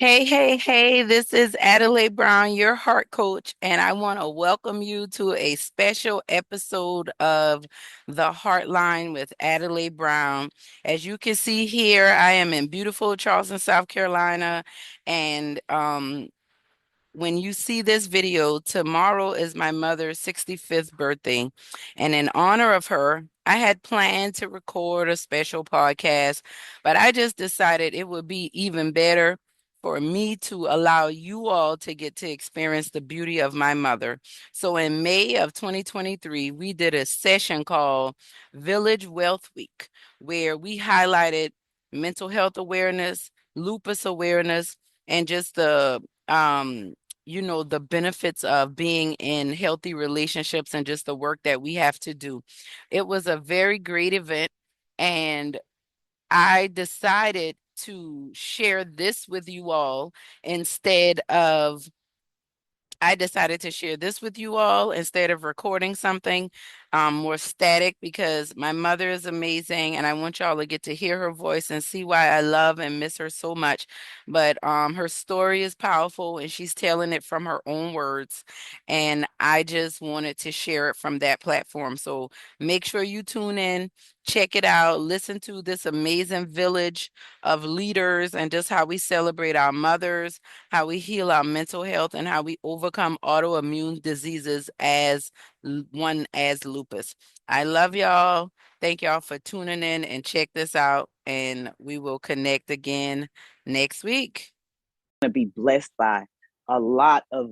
Hey, hey, hey, this is Adelaide Brown, your heart coach, and I want to welcome you to a special episode of The Heartline with Adelaide Brown. As you can see here, I am in beautiful Charleston, South Carolina, and when you see this video, tomorrow is my mother's 65th birthday. And in honor of her, I had planned to record a special podcast, but I just decided it would be even better for me to allow you all to get to experience the beauty of my mother. So in May of 2023, we did a session called Village Wealth Week, where we highlighted mental health awareness, lupus awareness, and just um the benefits of being in healthy relationships and just the work that we have to do. It was a very great event, and I decided to share this with you all instead of I decided to share this with you all instead of recording something more static because my mother is amazing and I want y'all to get to hear her voice and see why I love and miss her so much. But her story is powerful and she's telling it from her own words. And I just wanted to share it from that platform. So make sure you tune in, check it out, listen to this amazing village of leaders and just how we celebrate our mothers, how we heal our mental health, and how we overcome autoimmune diseases as one as lupus. I love y'all. Thank y'all for tuning in and check this out. And we will connect again next week. To be blessed by a lot of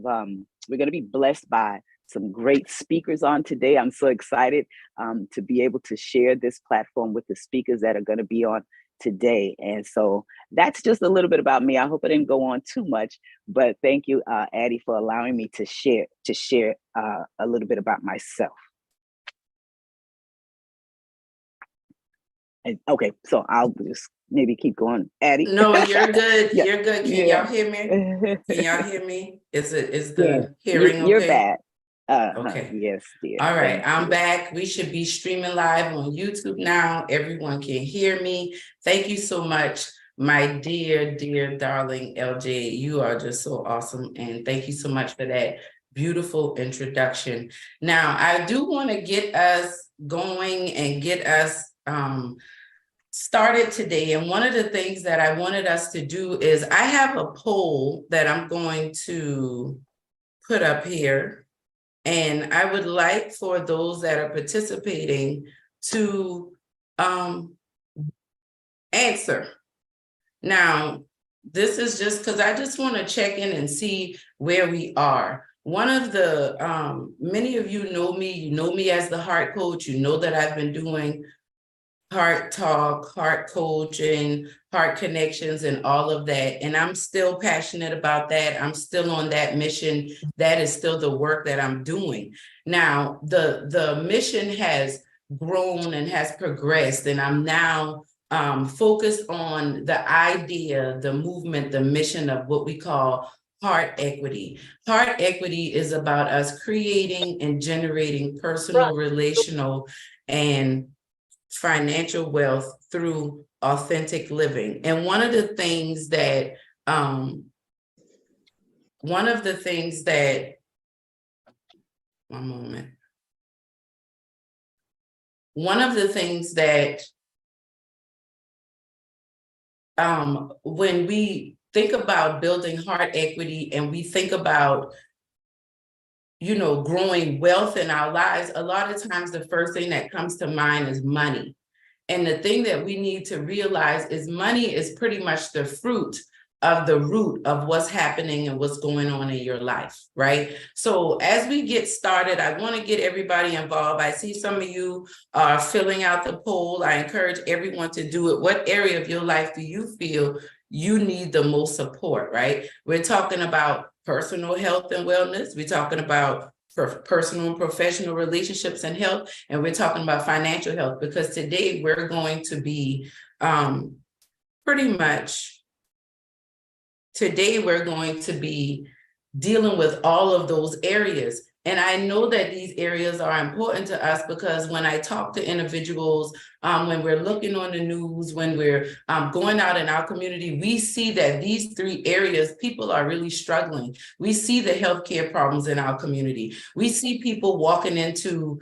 we're going to be blessed by some great speakers on today. I'm so excited to be able to share this platform with the speakers that are going to be on today. And so that's just a little bit about me. I hope I didn't go on too much, but thank you, Addie, for allowing me to share a little bit about myself. And, okay, so I'll just maybe keep going, Addie. No, you're good. Yeah. You're good. Can Yeah. y'all hear me? Can y'all hear me? Is Yeah. the hearing You're okay? bad. Okay. Yes, dear. All right. Thank I'm you. back. We should be streaming live on YouTube now. Everyone can hear me. Thank you so much, my dear, dear, darling LJ. You are just so awesome. And thank you so much for that beautiful introduction. Now, I do want to get us going and get us started today. And one of the things that I wanted us to do is I have a poll that I'm going to put up here. And I would like for those that are participating to answer. Now, this is just because I just want to check in and see where we are. One of the, many of you know me as the heart coach. You know that I've been doing heart talk, heart coaching, heart connections, and all of that. And I'm still passionate about that. I'm still on that mission. That is still the work that I'm doing. Now, the mission has grown and has progressed, and I'm now focused on the idea, the movement, the mission of what we call heart equity. Heart equity is about us creating and generating personal, relational, and financial wealth through authentic living. And one of the things that one moment. One of the things that when we think about building heart equity and we think about growing wealth in our lives, a lot of times the first thing that comes to mind is money. And the thing that we need to realize is money is pretty much the fruit of the root of what's happening and what's going on in your life, right? So as we get started, I want to get everybody involved. I see some of you are filling out the poll. I encourage everyone to do it. What area of your life do you feel you need the most support, right? We're talking about personal health and wellness. We're talking about personal and professional relationships and health, and we're talking about financial health, because today we're going to be dealing with all of those areas. And I know that these areas are important to us because when I talk to individuals, when we're looking on the news, when we're going out in our community, we see that these 3 areas, people are really struggling. We see the healthcare problems in our community. We see people walking into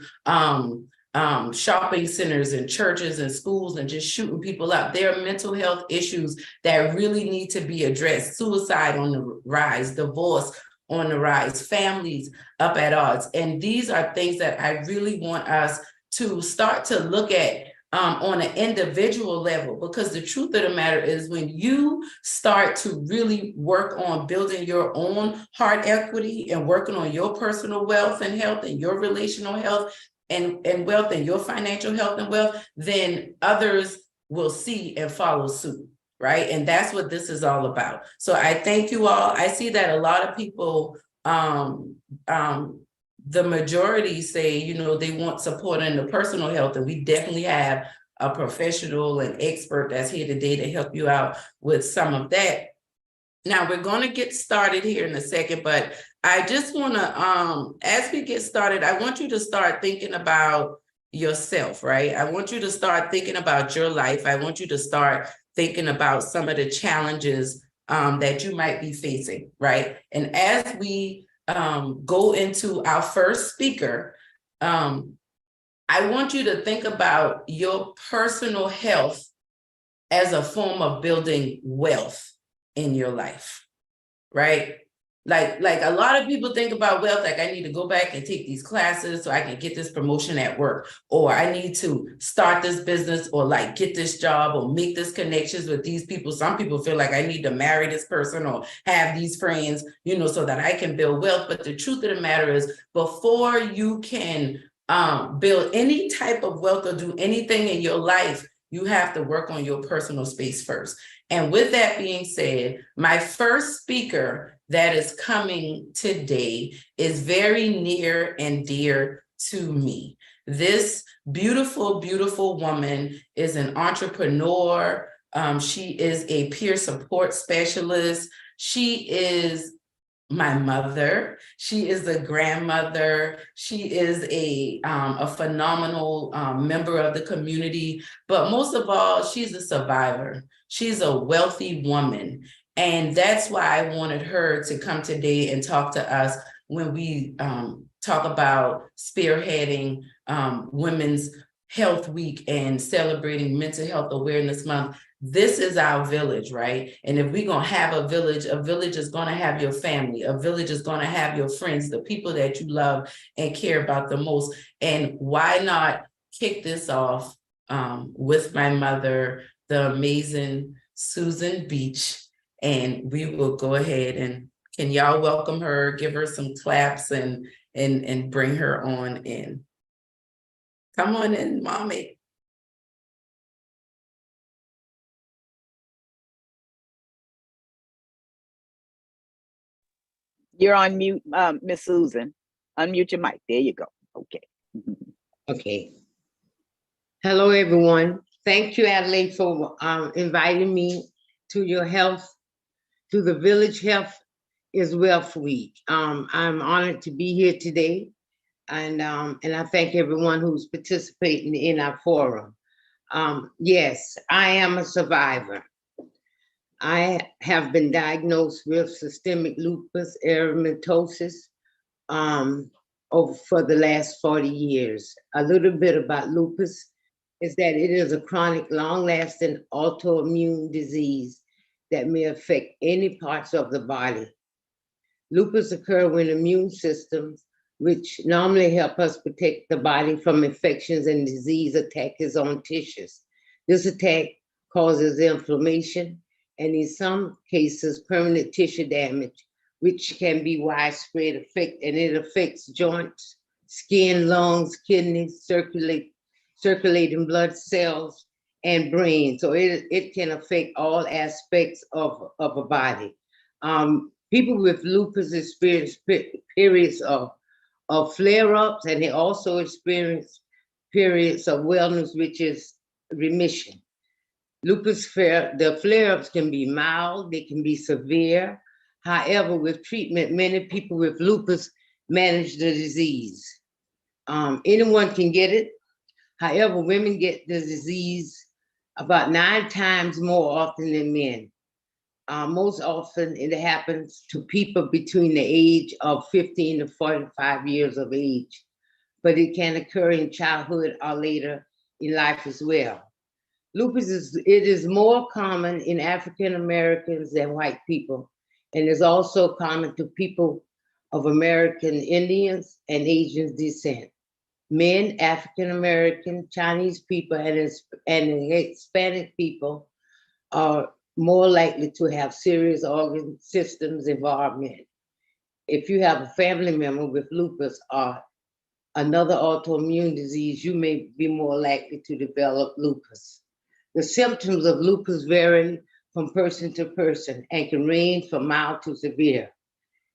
shopping centers and churches and schools and just shooting people up. There are mental health issues that really need to be addressed. Suicide on the rise, divorce on the rise, families up at odds. And these are things that I really want us to start to look at on an individual level, because the truth of the matter is when you start to really work on building your own heart equity and working on your personal wealth and health and your relational health and wealth and your financial health and wealth, then others will see and follow suit. Right. And that's what this is all about. So I thank you all. I see that a lot of people, the majority say, you know, they want support in the personal health, and we definitely have a professional and expert that's here today to help you out with some of that. Now we're going to get started here in a second, but I just want to, as we get started, I want you to start thinking about yourself, right? I want you to start thinking about your life. I want you to start thinking about some of the challenges that you might be facing, right? And as we go into our first speaker, I want you to think about your personal health as a form of building wealth in your life, right? Like a lot of people think about wealth, like I need to go back and take these classes so I can get this promotion at work, or I need to start this business, or like get this job, or make this connections with these people. Some people feel like I need to marry this person or have these friends, you know, so that I can build wealth. But the truth of the matter is, before you can build any type of wealth or do anything in your life, you have to work on your personal space first. And with that being said, my first speaker that is coming today is very near and dear to me. This beautiful, beautiful woman is an entrepreneur. She is a peer support specialist. She is my mother. She is a grandmother. She is a phenomenal member of the community. But most of all, she's a survivor. She's a wealthy woman. And that's why I wanted her to come today and talk to us when we talk about spearheading Women's Health Week and celebrating Mental Health Awareness Month. This is our village, right? And if we're going to have a village is going to have your family. A village is going to have your friends, the people that you love and care about the most. And why not kick this off with my mother, the amazing Susan Beach. And we will go ahead and can y'all welcome her, give her some claps and bring her on in. Come on in, mommy. You're on mute, Miss Susan. Unmute your mic. There you go. Okay. Okay. Hello, everyone. Thank you, Adelaide, for inviting me to your to the Village Health is Wealth Week. I'm honored to be here today, and I thank everyone who's participating in our forum. Yes, I am a survivor. I have been diagnosed with systemic lupus erythematosus for the last 40 years. A little bit about lupus is that it is a chronic, long-lasting autoimmune disease that may affect any parts of the body. Lupus occurs when immune systems, which normally help us protect the body from infections and disease, attack its own tissues. This attack causes inflammation and in some cases, permanent tissue damage, which can be widespread effect, and it affects joints, skin, lungs, kidneys, circulating blood cells, and brain. So it can affect all aspects of a body. People with lupus experience periods of flare-ups, and they also experience periods of wellness, which is remission. Lupus the flare-ups can be mild, they can be severe. However, with treatment, many people with lupus manage the disease. Anyone can get it. However, women get the disease about 9 times more often than men. Most often it happens to people between the age of 15 to 45 years of age, but it can occur in childhood or later in life as well. Lupus is more common in African Americans than white people, and is also common to people of American Indians and Asian descent. Men, African American, Chinese people, and Hispanic people are more likely to have serious organ systems involvement. If you have a family member with lupus or another autoimmune disease, you may be more likely to develop lupus. The symptoms of lupus vary from person to person and can range from mild to severe.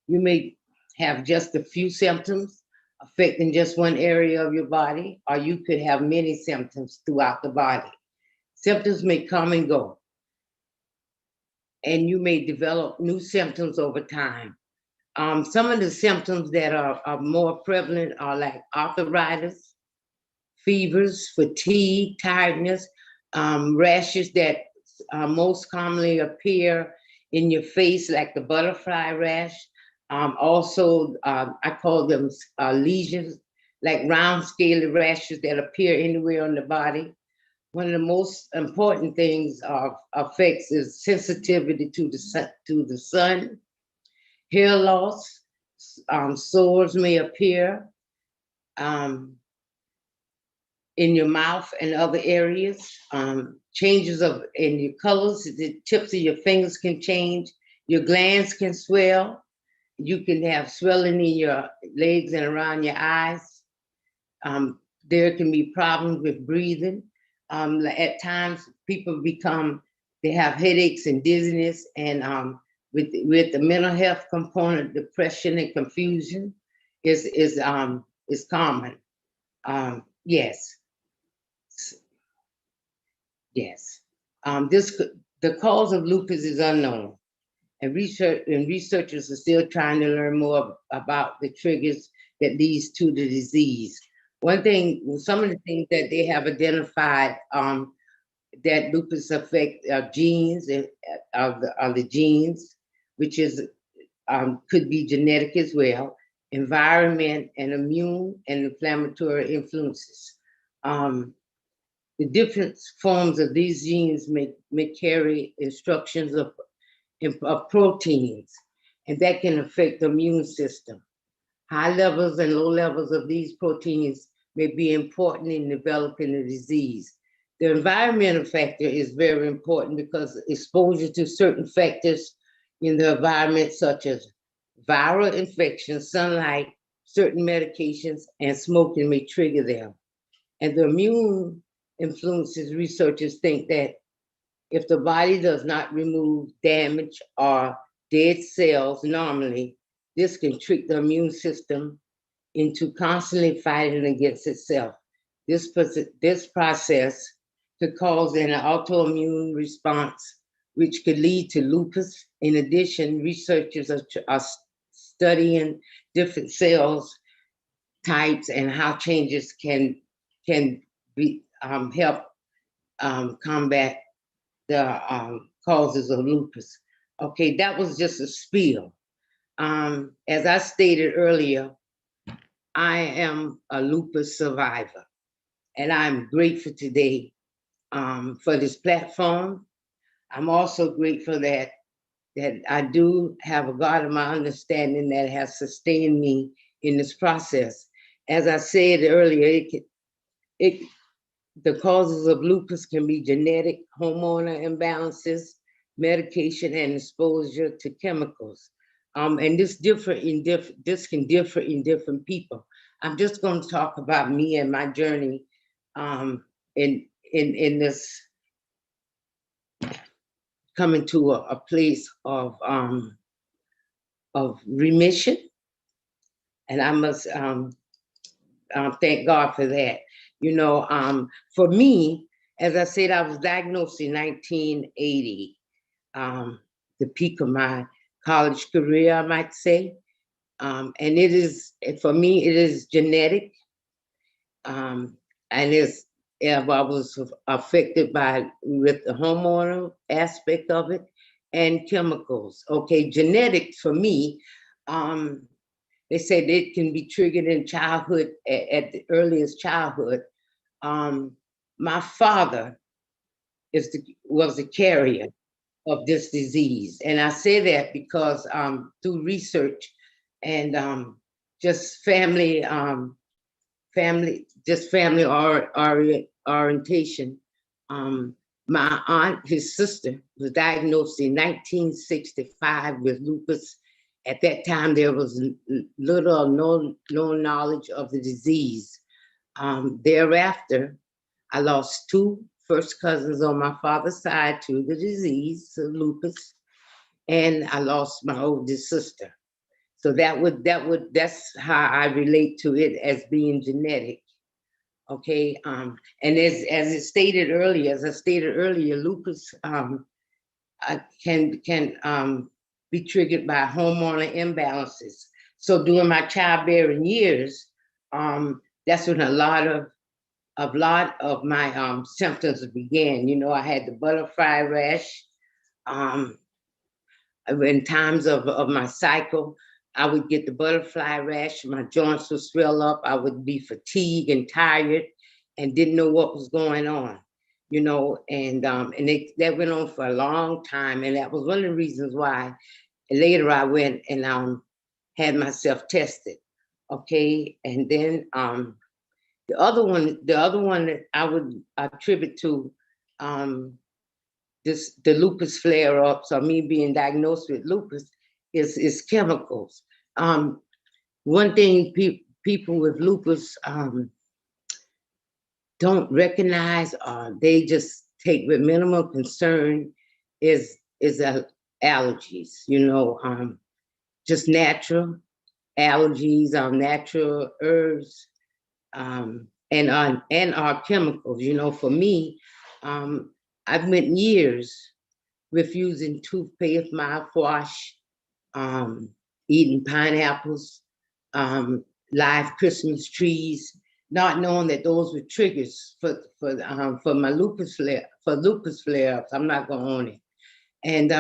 You may have just a few symptoms affecting just one area of your body, or you could have many symptoms throughout the body. Symptoms may come and go, and you may develop new symptoms over time. Some of the symptoms that are more prevalent are like arthritis, fevers, fatigue, tiredness, rashes that most commonly appear in your face, like the butterfly rash. Also, I call them lesions, like round scaly rashes that appear anywhere on the body. One of the most important things of effects is sensitivity to the sun, hair loss, sores may appear in your mouth and other areas, changes in your colors, the tips of your fingers can change, your glands can swell, you can have swelling in your legs and around your eyes. There can be problems with breathing. At times, people they have headaches and dizziness, and with the mental health component, depression and confusion is common. Yes, yes. The cause of lupus is unknown, and researchers are still trying to learn more about the triggers that leads to the disease. Some of the things that they have identified that lupus affect genes and are the genes, which is could be genetic as well, environment and immune and inflammatory influences. The different forms of these genes may carry instructions of proteins, and that can affect the immune system. High levels and low levels of these proteins may be important in developing the disease. The environmental factor is very important because exposure to certain factors in the environment, such as viral infections, sunlight, certain medications, and smoking may trigger them. And the immune influences, researchers think that if the body does not remove damaged or dead cells normally, this can trick the immune system into constantly fighting against itself. This process could cause an autoimmune response, which could lead to lupus. In addition, researchers are studying different cells types and how changes can be help combat the causes of lupus. Okay, that was just a spiel. As I stated earlier, I am a lupus survivor, and I'm grateful today for this platform. I'm also grateful that I do have a God of my understanding that has sustained me in this process. As I said earlier, the causes of lupus can be genetic, hormonal imbalances, medication, and exposure to chemicals. And this can differ in different people. I'm just going to talk about me and my journey in this coming to a place of remission, and I must thank God for that. You know, for me, as I said, I was diagnosed in 1980, the peak of my college career, I might say. And it is, for me, it is genetic. And it's, I was affected by with the hormonal aspect of it and chemicals. Okay, genetics for me, they said it can be triggered in childhood, at the earliest childhood. My father was the carrier of this disease, and I say that because through research and just family orientation. My aunt, his sister, was diagnosed in 1965 with lupus. At that time, there was little or no knowledge of the disease. Thereafter, I lost two first cousins on my father's side to the disease, lupus, and I lost my oldest sister. So that's how I relate to it as being genetic. Okay. And as I stated earlier, lupus can be triggered by hormonal imbalances. So during my childbearing years, that's when a lot of my symptoms began. You know, I had the butterfly rash. Um, in times of my cycle, I would get the butterfly rash, my joints would swell up, I would be fatigued and tired and didn't know what was going on, you know, and that went on for a long time. And that was one of the reasons why later I went and had myself tested. Okay. And then the other one that I would attribute to um, the lupus flare-ups or me being diagnosed with lupus is chemicals. Um, One thing people with lupus don't recognize, or they just take with minimal concern, is allergies. You know, just natural allergies, natural herbs, and our chemicals. You know, for me, I've went years refusing toothpaste, mouthwash, um, eating pineapples, live Christmas trees, not knowing that those were triggers for my lupus flare-ups. I'm not going on it. And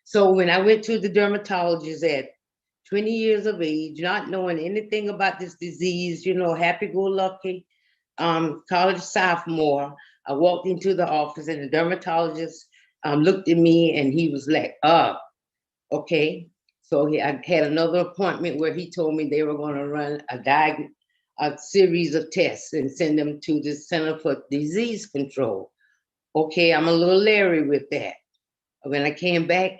so when I went to the dermatologist at 20 years of age, not knowing anything about this disease, you know, happy-go-lucky, college sophomore, I walked into the office and the dermatologist looked at me and he was like, okay. So I had another appointment where he told me they were going to run a series of tests and send them to the Center for Disease Control. Okay, I'm a little leery with that. When I came back,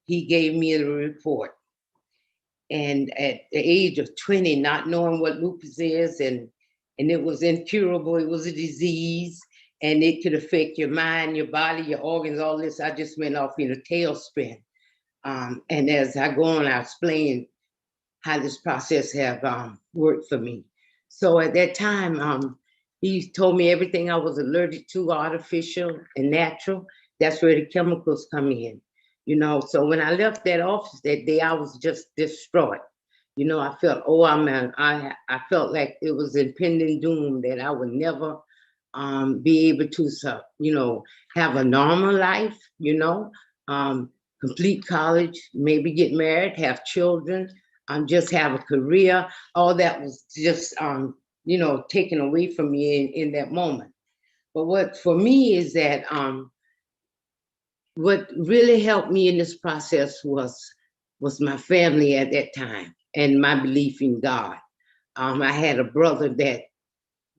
he gave me the report. And at the age of 20, not knowing what lupus is, and it was incurable, it was a disease, and it could affect your mind, your body, your organs, all this, I just went off in a tailspin. And as I go on, I explain how this process have worked for me. So at that time, he told me everything I was allergic to, artificial and natural, that's where the chemicals come in. You know, so when I left that office that day, I was just distraught. You know, I felt, I felt like it was impending doom that I would never be able to, you know, have a normal life, you know, complete college, maybe get married, have children, just have a career. All that was just, you know, taken away from me in that moment. But what for me is that what really helped me in this process was my family at that time and my belief in God. I had a brother that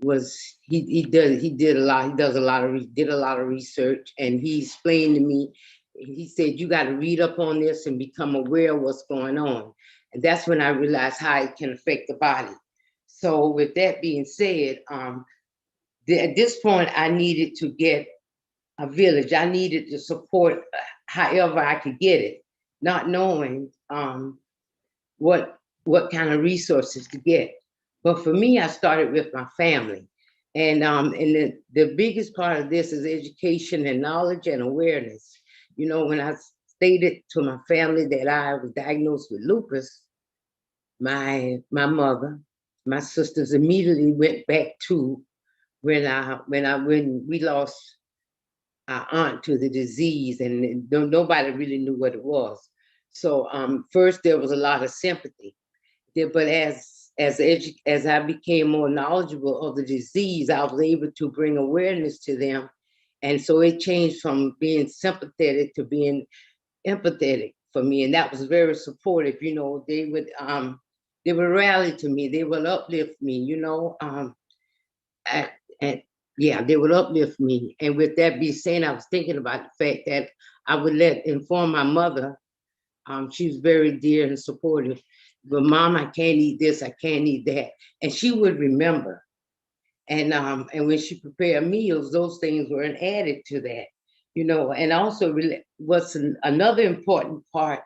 was did a lot, did a lot of research, and he explained to me, he said, you got to read up on this and become aware of what's going on. And that's when I realized how it can affect the body. So with that being said, at this point I needed to get a village. I needed to support however I could get it, not knowing what kind of resources to get. But for me, I started with my family. And the biggest part of this is education and knowledge and awareness. You know, when I stated to my family that I was diagnosed with lupus, my mother, my sisters immediately went back to when we lost our aunt to the disease, and nobody really knew what it was. So first there was a lot of sympathy there, but as I became more knowledgeable of the disease, I was able to bring awareness to them, and so it changed from being sympathetic to being empathetic for me, and that was very supportive. You know, they would rally to me, they would uplift me. You know, I, and yeah, they would uplift me. And with that being said, I was thinking about the fact that I would inform my mother. She was very dear and supportive. But Mom, I can't eat this, I can't eat that, and she would remember. And when she prepared meals, those things were added to that, you know. And also, what's another important part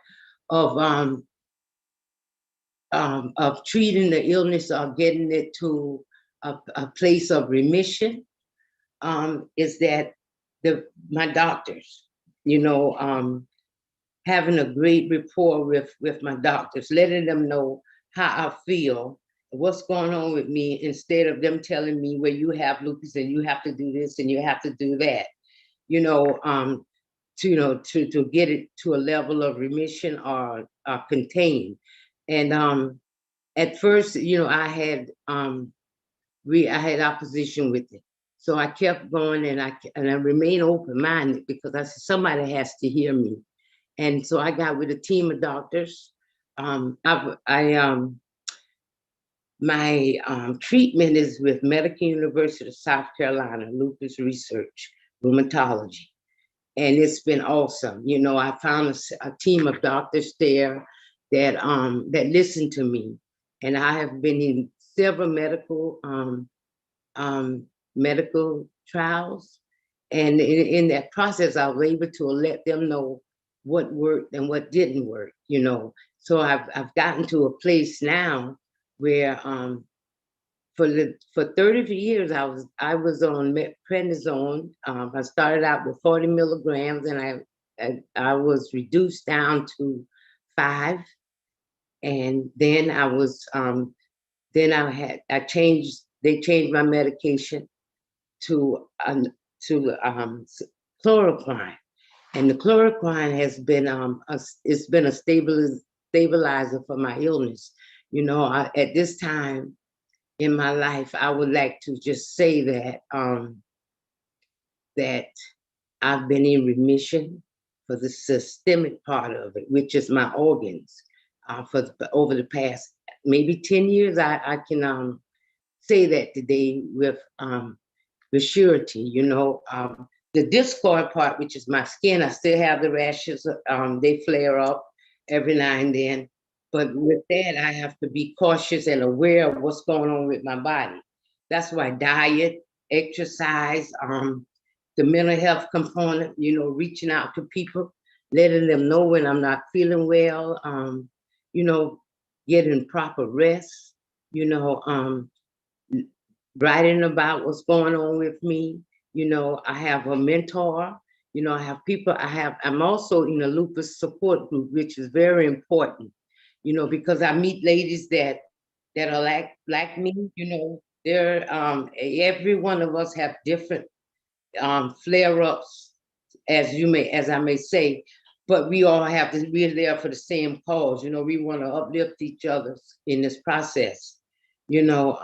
of treating the illness or getting it to a place of remission, is that my doctors, you know, having a great rapport with my doctors, letting them know how I feel, what's going on with me, instead of them telling me, well, you have lupus and you have to do this and you have to do that, you know, to get it to a level of remission or contained. And at first, you know, I had opposition with it. So I kept going, and I remained open-minded because I said somebody has to hear me. And so I got with a team of doctors. My treatment is with Medical University of South Carolina, lupus research, rheumatology. And it's been awesome. You know, I found a team of doctors there that listen to me. And I have been in several medical trials. And in that process, I was able to let them know what worked and what didn't work, you know. So I've gotten to a place now where for 30 years I was on prednisone. I started out with 40 milligrams, and I was reduced down to 5, and then I changed. They changed my medication to chloroquine, and the chloroquine has been it's been a stabilizer for my illness. You know, at this time in my life, I would like to just say that that I've been in remission for the systemic part of it, which is my organs, over the past maybe 10 years. I can say that today with surety. You know, the discord part, which is my skin, I still have the rashes. They flare up every now and then. But with that, I have to be cautious and aware of what's going on with my body. That's why diet, exercise, the mental health component, you know, reaching out to people, letting them know when I'm not feeling well, you know, getting proper rest, you know, writing about what's going on with me. You know, I have a mentor, you know, I have people, I'm also in a lupus support group, which is very important, you know, because I meet ladies that are like me, you know. They're every one of us have different flare-ups, as I may say, but we're there for the same cause. You know, we want to uplift each other in this process, you know.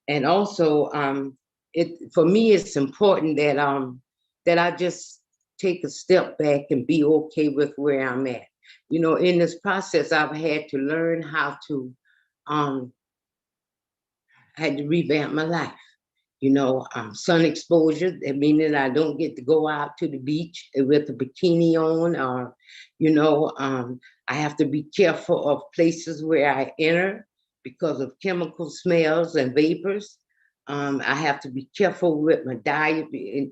And also, for me, it's important that I just take a step back and be okay with where I'm at. You know, in this process, I've had to learn how to um, I had to revamp my life. You know, sun exposure, meaning I don't get to go out to the beach with a bikini on, or, you know, I have to be careful of places where I enter because of chemical smells and vapors. I have to be careful with my diet,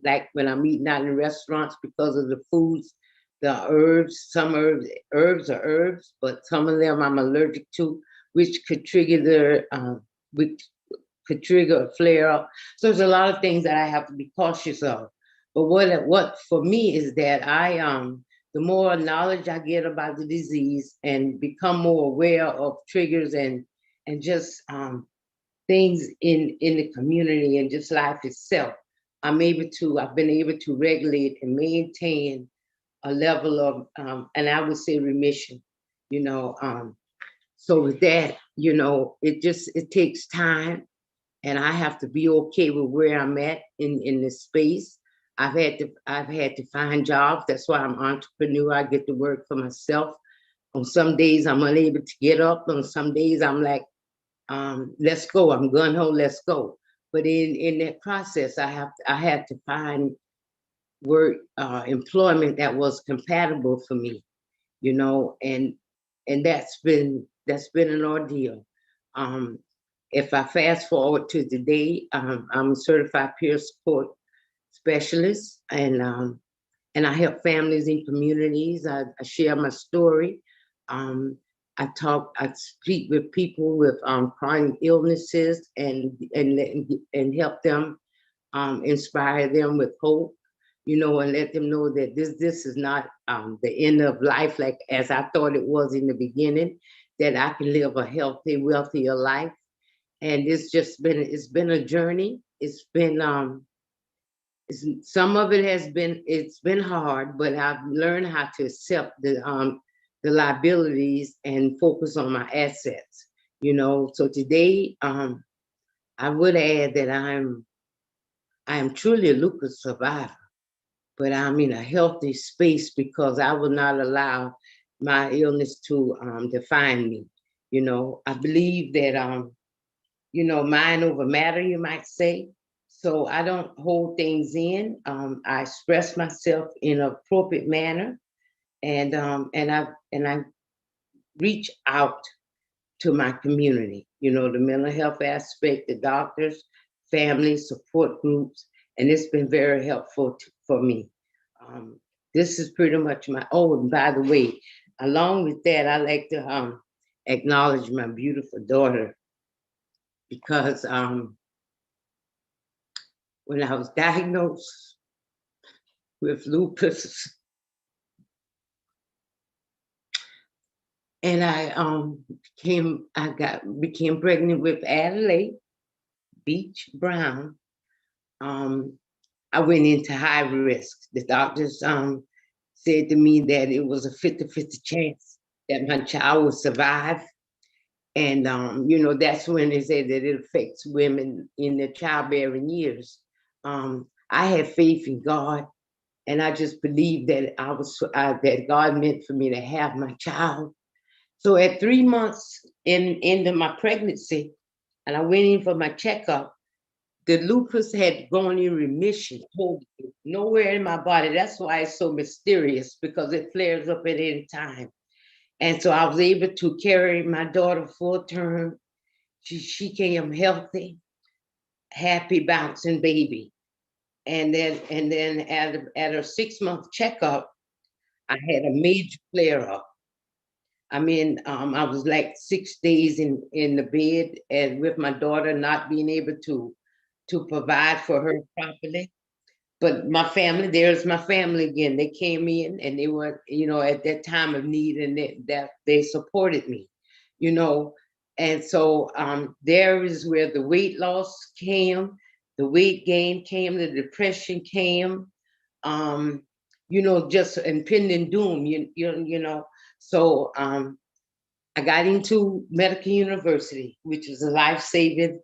like when I'm eating out in restaurants, because of the foods, the herbs. Some herbs are herbs, but some of them I'm allergic to, which could trigger which could trigger a flare up. So there's a lot of things that I have to be cautious of. But what for me is that the more knowledge I get about the disease and become more aware of triggers and just things in the community and just life itself, I've been able to regulate and maintain a level of, and I would say remission, you know. So with that, it takes time, and I have to be okay with where I'm at in this space. I've had to find jobs. That's why I'm an entrepreneur. I get to work for myself. On some days I'm unable to get up. On some days I'm like, let's go. I'm gung ho, let's go. But in that process, I had to find work, employment that was compatible for me, and that's been an ordeal. Um, if I fast forward to today, I'm a certified peer support specialist, and I help families and communities. I share my story. Um, I speak with people with chronic illnesses and help them, inspire them with hope, and let them know that this is not the end of life, like as I thought it was in the beginning, that I can live a healthy, wealthier life. And it's been a journey. Some of it it's been hard, but I've learned how to accept the liabilities and focus on my assets. So today, I would add that I am truly a lupus survivor, but I'm in a healthy space because I will not allow my illness to define me. I believe that mind over matter, you might say. So I don't hold things in. I express myself in an appropriate manner, and I reach out to my community. The mental health aspect, the doctors, family support groups, and it's been very helpful for me. Um, this is pretty much my. Oh, and by the way, along with that, I like to acknowledge my beautiful daughter because when I was diagnosed with lupus, and I became pregnant with Adelaide Beach Brown. I went into high risk. The doctors said to me that it was a 50-50 chance that my child would survive. And that's when they say that it affects women in their childbearing years. I had faith in God, and I just believed that that God meant for me to have my child. So at 3 months into my pregnancy, and I went in for my checkup, the lupus had gone in remission, totally, nowhere in my body. That's why it's so mysterious, because it flares up at any time. And so I was able to carry my daughter full term. She came healthy, happy, bouncing baby. And then at a 6 month checkup, I had a major flare up. I mean, I was like 6 days in the bed, and with my daughter not being able to provide for her properly. But my family, there's my family again. They came in and they were, at that time of need, and they supported me, you know. And so there is where the weight loss came, the weight gain came, the depression came, um, just impending doom, So I got into medical university, which was life saving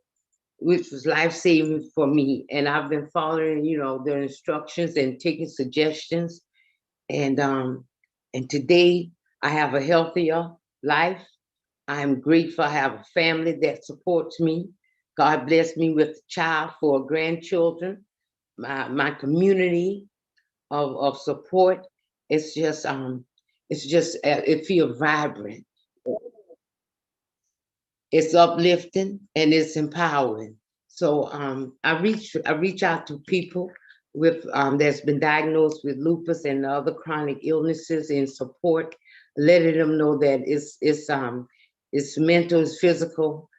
for me. And I've been following, their instructions and taking suggestions. And today I have a healthier life. I'm grateful I have a family that supports me. God bless me with a child, 4 grandchildren, my community of support. It feels vibrant. It's uplifting and it's empowering. So I reach out to people with that's been diagnosed with lupus and other chronic illnesses in support, letting them know that it's mental, it's physical,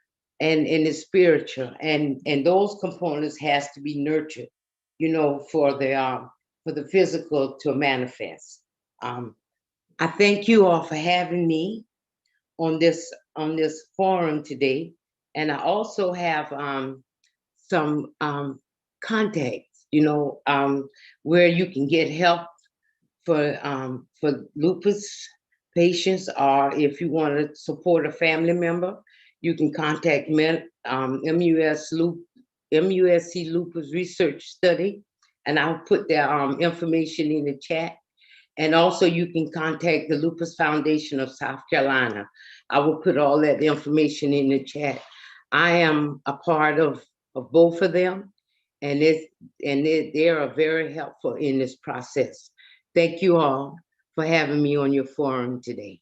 and it's spiritual, and those components has to be nurtured, for the physical to manifest. I thank you all for having me on this forum today, and I also have some contacts, where you can get help for lupus patients, or if you want to support a family member, you can contact MUSC Lupus Research Study, and I'll put their information in the chat. And also you can contact the Lupus Foundation of South Carolina. I will put all that information in the chat. I am a part of both of them, and they are very helpful in this process. Thank you all for having me on your forum today.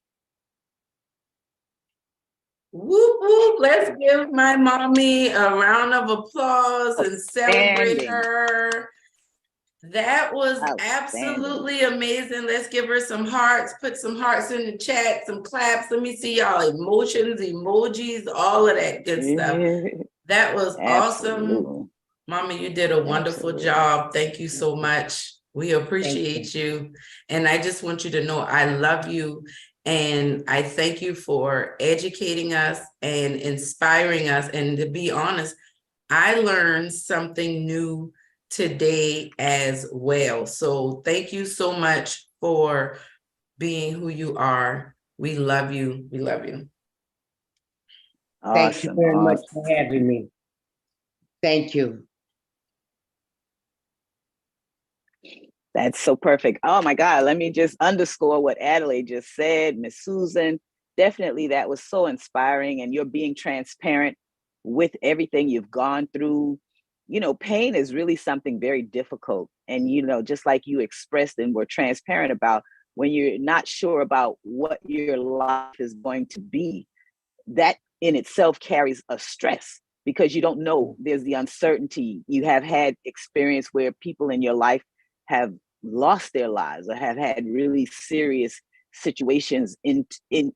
Whoop, whoop. Let's give my mommy a round of applause and celebrate her. That was absolutely amazing. Let's give her some hearts. Put some hearts in the chat, some claps. Let me see y'all emotions, emojis, all of that good stuff. That was awesome. Mama, you did a wonderful job. Thank you so much. We appreciate you. And I just want you to know I love you. And I thank you for educating us and inspiring us. And to be honest, I learned something new today as well. So thank you so much for being who you are. We love you. We love you. Thank you very much for having me. Thank you. That's so perfect. Oh my God, let me just underscore what Adelaide just said. Miss Susan, definitely that was so inspiring, and you're being transparent with everything you've gone through. Pain is really something very difficult. And, just like you expressed and were transparent about, when you're not sure about what your life is going to be, that in itself carries a stress, because you don't know. There's the uncertainty. You have had experience where people in your life have lost their lives or have had really serious situations in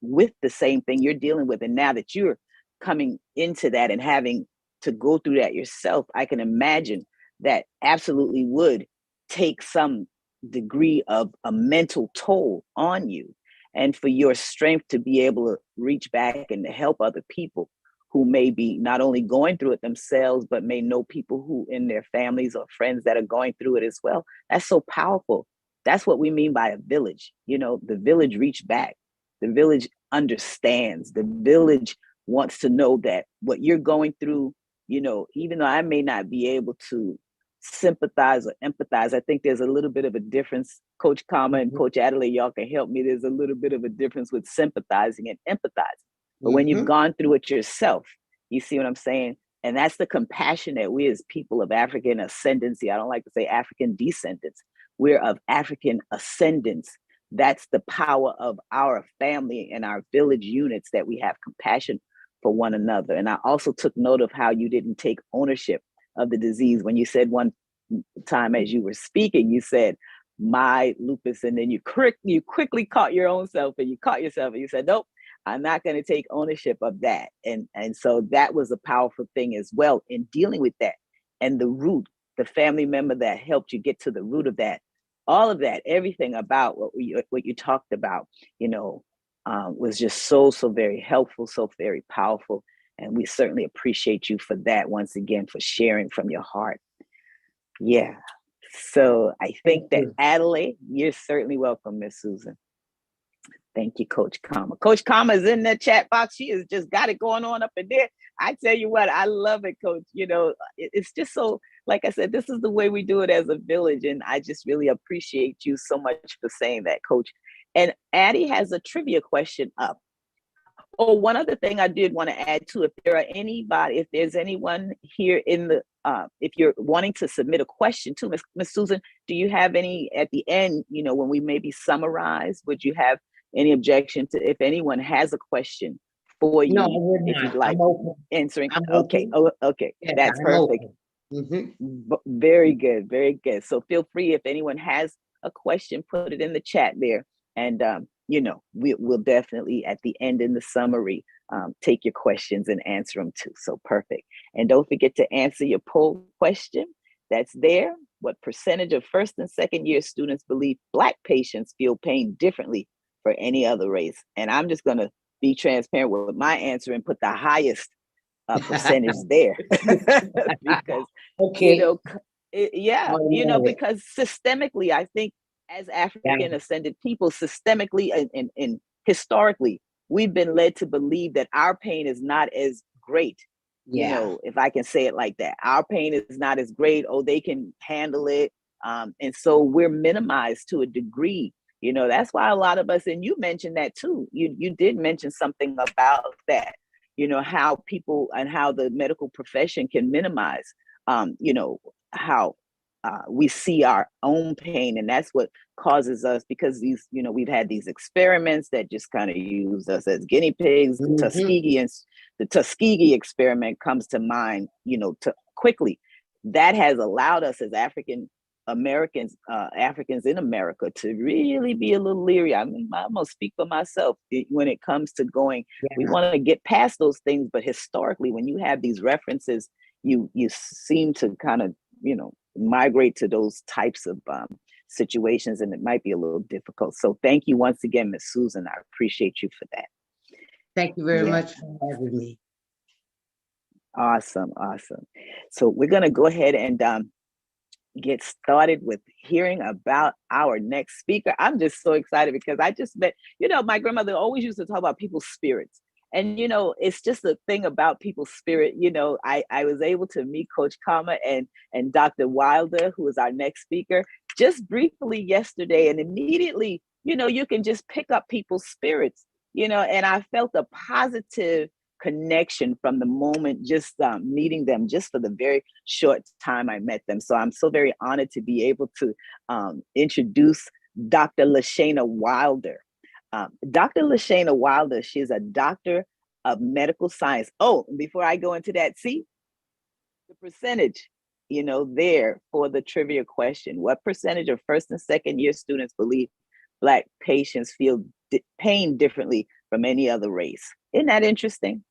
with the same thing you're dealing with. And now that you're coming into that and having to go through that yourself, I can imagine that absolutely would take some degree of a mental toll on you. And for your strength to be able to reach back and to help other people who may be not only going through it themselves, but may know people who in their families or friends that are going through it as well. That's so powerful. That's what we mean by a village. The village reached back. The village understands. The village wants to know that what you're going through, even though I may not be able to sympathize or empathize, I think there's a little bit of a difference. Coach Kama and Coach Adelaide, y'all can help me. There's a little bit of a difference with sympathizing and empathizing. But when you've gone through it yourself, you see what I'm saying? And that's the compassion that we as people of African ascendancy, I don't like to say African descendants, we're of African ascendants. That's the power of our family and our village units, that we have compassion for one another. And I also took note of how you didn't take ownership of the disease. When you said one time as you were speaking, you said, my lupus, and then you quickly caught your own self, and you caught yourself and you said, nope, I'm not going to take ownership of that. And so that was a powerful thing as well in dealing with that. And the root, the family member that helped you get to the root of that, all of that, everything about what you talked about, was just so very helpful, so very powerful. And we certainly appreciate you for that, once again, for sharing from your heart. Yeah. So I think that Adelaide, you're certainly welcome, Miss Susan. Thank you, Coach Kama. Coach Kama is in the chat box. She has just got it going on up in there. I tell you what, I love it, Coach. It's just so, like I said, this is the way we do it as a village. And I just really appreciate you so much for saying that, Coach. And Addie has a trivia question up. Oh, one other thing I did want to add too, if there's anyone here in the, if you're wanting to submit a question to Miss Susan, do you have any at the end, when we maybe summarize, would you have any objection to if anyone has a question for you? No, I would not. If you'd like answering. Okay. Oh, okay. Yeah, that's perfect. Very good. Very good. So feel free, if anyone has a question, put it in the chat there. And, we'll definitely at the end in the summary, take your questions and answer them too. So perfect. And don't forget to answer your poll question that's there. what percentage of first and second year students believe Black patients feel pain differently for any other race? And I'm just going to be transparent with my answer and put the highest percentage there because, Okay. because systemically, I think as African ascended people, systemically and historically, we've been led to believe that our pain is not as great. If I can say it like that, our pain is not as great. Oh, they can handle it. And so we're minimized to a degree. That's why a lot of us, and you mentioned that too. You did mention something about that, how people and how the medical profession can minimize, how we see our own pain. And that's what causes us, because we've had these experiments that just kind of use us as guinea pigs. The Tuskegee experiment comes to mind, to quickly. That has allowed us as African Americans, Africans in America, to really be a little leery. I mean, I'm gonna speak for myself when it comes to going. We want to get past those things, but historically, when you have these references, you seem to kind of migrate to those types of situations, and it might be a little difficult. So thank you once again, Ms. Susan. I appreciate you for that. Thank you very much for having me. Awesome. So we're gonna go ahead and get started with hearing about our next speaker. I'm just so excited because I just met, my grandmother always used to talk about people's spirits. And, it's just a thing about people's spirit. I was able to meet Coach Kama and Dr. Wilder, who is our next speaker, just briefly yesterday. And immediately, you can just pick up people's spirits, and I felt a positive connection from the moment just meeting them, just for the very short time I met them. So I'm so very honored to be able to introduce Dr. Lashana Wilder. Dr. Lashana Wilder, she's a doctor of medical science. Oh, before I go into that, see the percentage, there for the trivia question. What percentage of first and second year students believe Black patients feel pain differently from any other race? Isn't that interesting?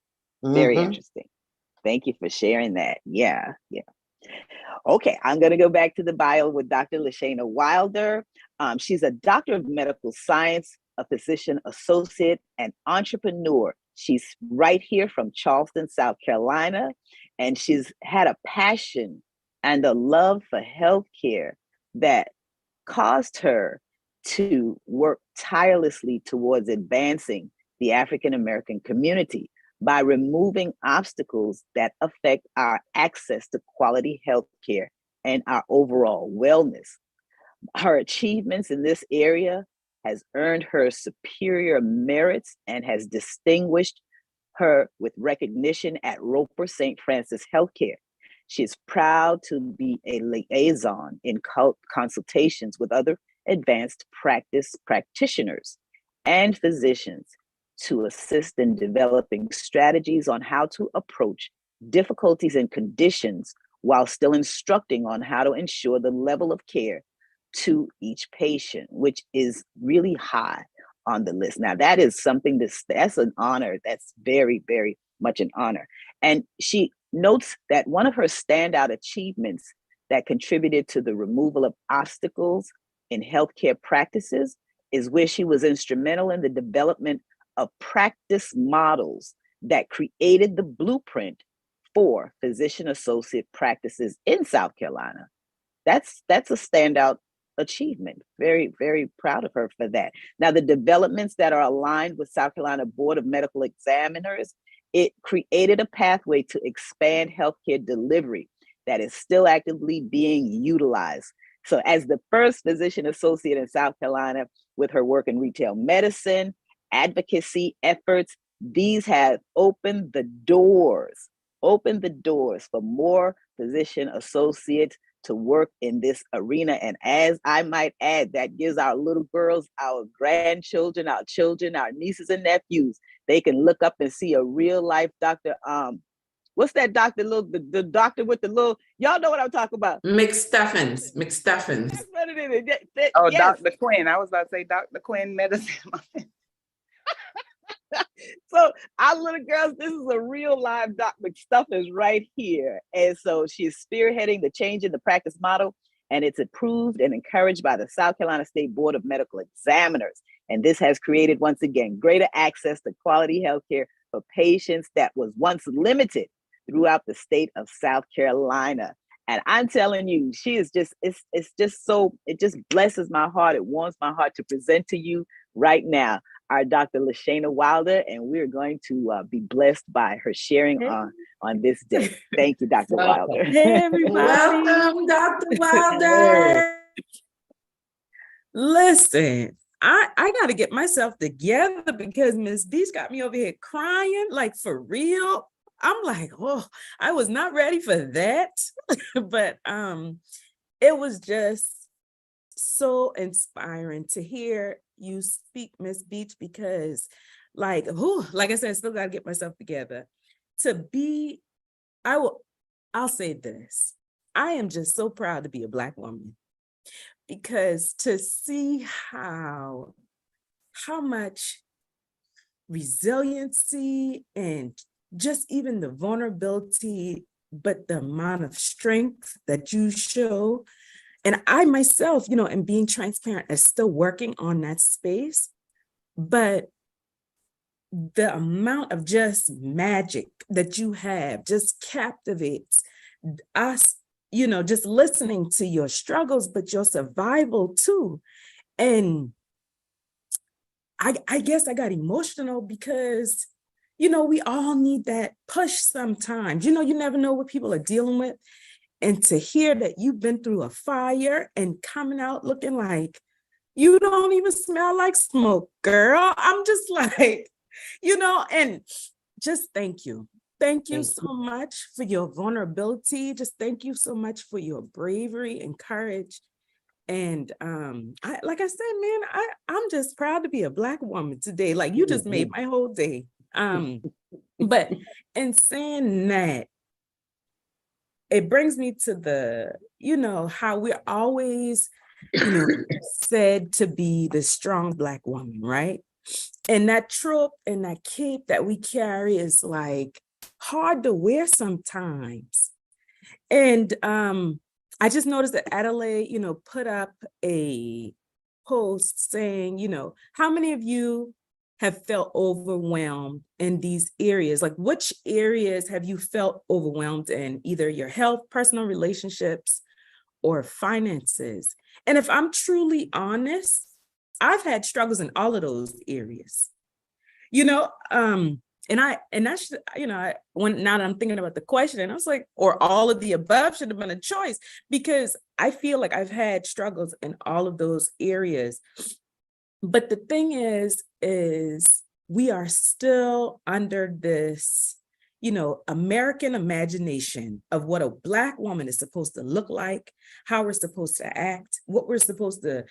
Very interesting. Thank you for sharing that. Yeah. Okay, I'm going to go back to the bio with Dr. Lashana Wilder. She's a doctor of medical science, a physician associate, and entrepreneur. She's right here from Charleston, South Carolina, and she's had a passion and a love for healthcare that caused her to work tirelessly towards advancing the African American community by removing obstacles that affect our access to quality healthcare and our overall wellness. Her achievements in this area has earned her superior merits and has distinguished her with recognition at Roper St. Francis Healthcare. She is proud to be a liaison in consultations with other advanced practice practitioners and physicians to assist in developing strategies on how to approach difficulties and conditions while still instructing on how to ensure the level of care to each patient, which is really high on the list. Now, that is something that's an honor. That's very, very much an honor. And she notes that one of her standout achievements that contributed to the removal of obstacles in healthcare practices is where she was instrumental in the development of practice models that created the blueprint for physician associate practices in South Carolina. That's a standout achievement. Very, very proud of her for that. Now, the developments that are aligned with South Carolina Board of Medical Examiners, it created a pathway to expand healthcare delivery that is still actively being utilized. So as the first physician associate in South Carolina with her work in retail medicine, advocacy efforts, these have opened the doors for more physician associates to work in this arena. And as I might add, that gives our little girls, our grandchildren, our children, our nieces and nephews, they can look up and see a real life doctor. What's that doctor, the doctor with the little, y'all know what I'm talking about. McStuffins. That's what it is. Oh, yes. Dr. Quinn. I was about to say Dr. Quinn medicine. So our little girls, this is a real live Doc McStuffins right here. And so she's spearheading the change in the practice model and it's approved and encouraged by the South Carolina State Board of Medical Examiners. And this has created, once again, greater access to quality healthcare for patients that was once limited throughout the state of South Carolina. And I'm telling you, she is just, it's just so, it just blesses my heart. It warms my heart to present to you right now our Dr. Lashana Wilder, and we're going to be blessed by her sharing on this day. Thank you, Dr. Wilder. Hey, everybody. Welcome, Dr. Wilder. Listen, I got to get myself together because Miss Beach got me over here crying, like for real. I'm like, oh, I was not ready for that. But it was just so inspiring to hear you speak, Miss Beach, because like I said, I still got to get myself together. I'll say this. I am just so proud to be a Black woman, because to see how much resiliency and just even the vulnerability, but the amount of strength that you show. And I myself, and being transparent, is still working on that space. But the amount of just magic that you have just captivates us, just listening to your struggles, but your survival too. And I guess I got emotional because, we all need that push sometimes. You never know what people are dealing with. And to hear that you've been through a fire and coming out looking like you don't even smell like smoke, girl. I'm just like, and just thank you. Thank you so much for your vulnerability. Just thank you so much for your bravery and courage. And like I said, man, I'm just proud to be a Black woman today. Like, you just made my whole day. But in saying that, it brings me to the, how we're always, said to be the strong Black woman, right? And that trope and that cape that we carry is like hard to wear sometimes. And I just noticed that Adelaide, put up a post saying, how many of you have felt overwhelmed in these areas? Like, which areas have you felt overwhelmed in, either your health, personal relationships, or finances? And if I'm truly honest, I've had struggles in all of those areas, and that's, now that I'm thinking about the question, and I was like, or all of the above should have been a choice, because I feel like I've had struggles in all of those areas. But the thing is we are still under this, American imagination of what a Black woman is supposed to look like, how we're supposed to act, what we're supposed to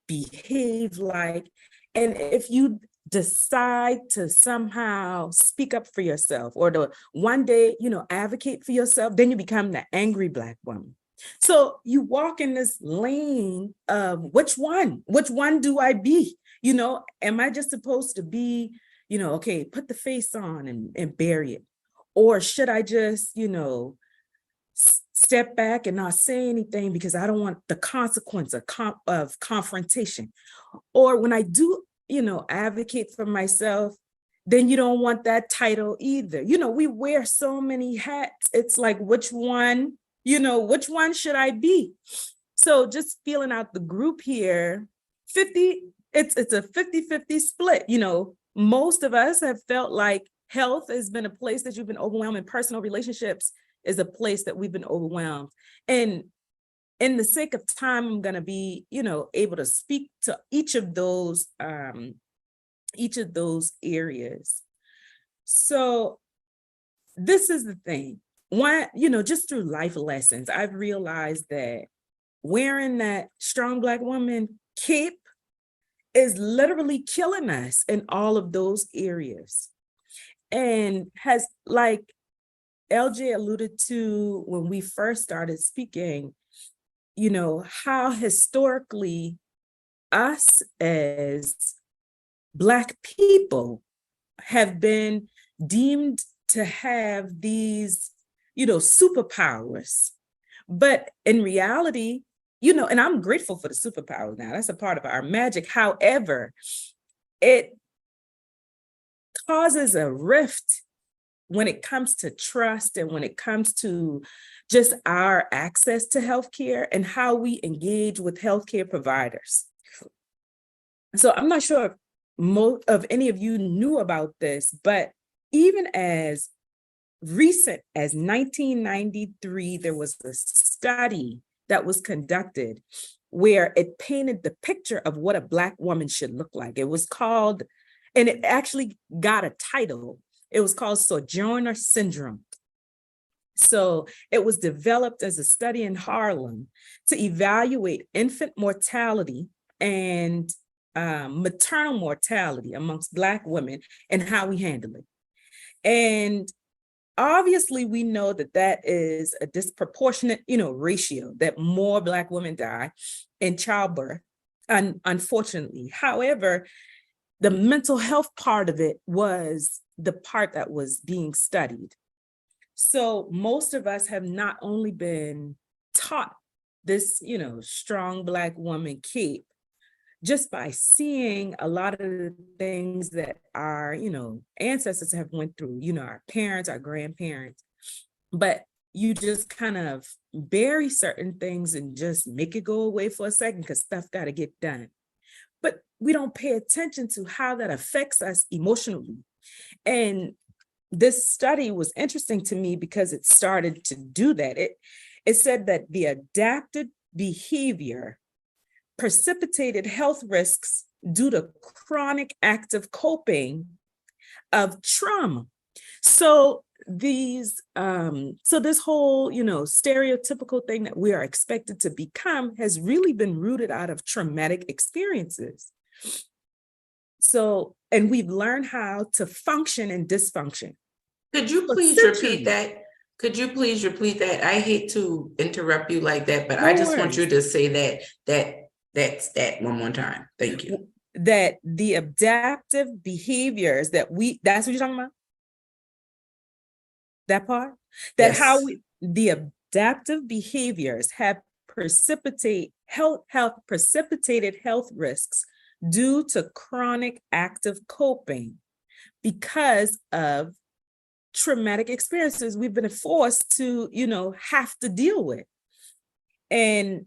behave like. And if you decide to somehow speak up for yourself, or to one day, advocate for yourself, then you become the angry Black woman. So you walk in this lane of which one do I be? Am I just supposed to be, okay, put the face on and bury it? Or should I just, step back and not say anything because I don't want the consequence of confrontation? Or when I do, advocate for myself, then you don't want that title either. We wear so many hats. It's like, which one should I be? So just feeling out the group here, it's a 50-50 split. Most of us have felt like health has been a place that you've been overwhelmed, and personal relationships is a place that we've been overwhelmed. And in the sake of time, I'm going to be, able to speak to each of those areas. So this is the thing. One, just through life lessons, I've realized that wearing that strong Black woman cape is literally killing us in all of those areas. And has, like LJ alluded to when we first started speaking, how historically us as Black people have been deemed to have these, superpowers. But in reality, and I'm grateful for the superpowers now. That's a part of our magic. However, it causes a rift when it comes to trust and when it comes to just our access to healthcare and how we engage with healthcare providers. So I'm not sure if most of any of you knew about this, but even as recent as 1993, there was a study that was conducted where it painted the picture of what a Black woman should look like. It was called, and it actually got a title. It was called Sojourner Syndrome. So it was developed as a study in Harlem to evaluate infant mortality and maternal mortality amongst Black women and how we handle it. And obviously, we know that that is a disproportionate, ratio, that more Black women die in childbirth, unfortunately. However, the mental health part of it was the part that was being studied. So most of us have not only been taught this, strong Black woman cape, just by seeing a lot of the things that our, ancestors have went through, our parents, our grandparents, but you just kind of bury certain things and just make it go away for a second because stuff got to get done. But we don't pay attention to how that affects us emotionally. And this study was interesting to me because it started to do that. It said that the adapted behavior precipitated health risks due to chronic active coping of trauma. So this whole, stereotypical thing that we are expected to become has really been rooted out of traumatic experiences. So, and we've learned how to function in dysfunction. Could you please repeat that? Could you please repeat that? I hate to interrupt you like that, but I just want you to say that's that one more time. Thank you. That the adaptive behaviors that's what you're talking about? That part? That yes. The adaptive behaviors have precipitated health risks due to chronic active coping because of traumatic experiences we've been forced to, have to deal with. And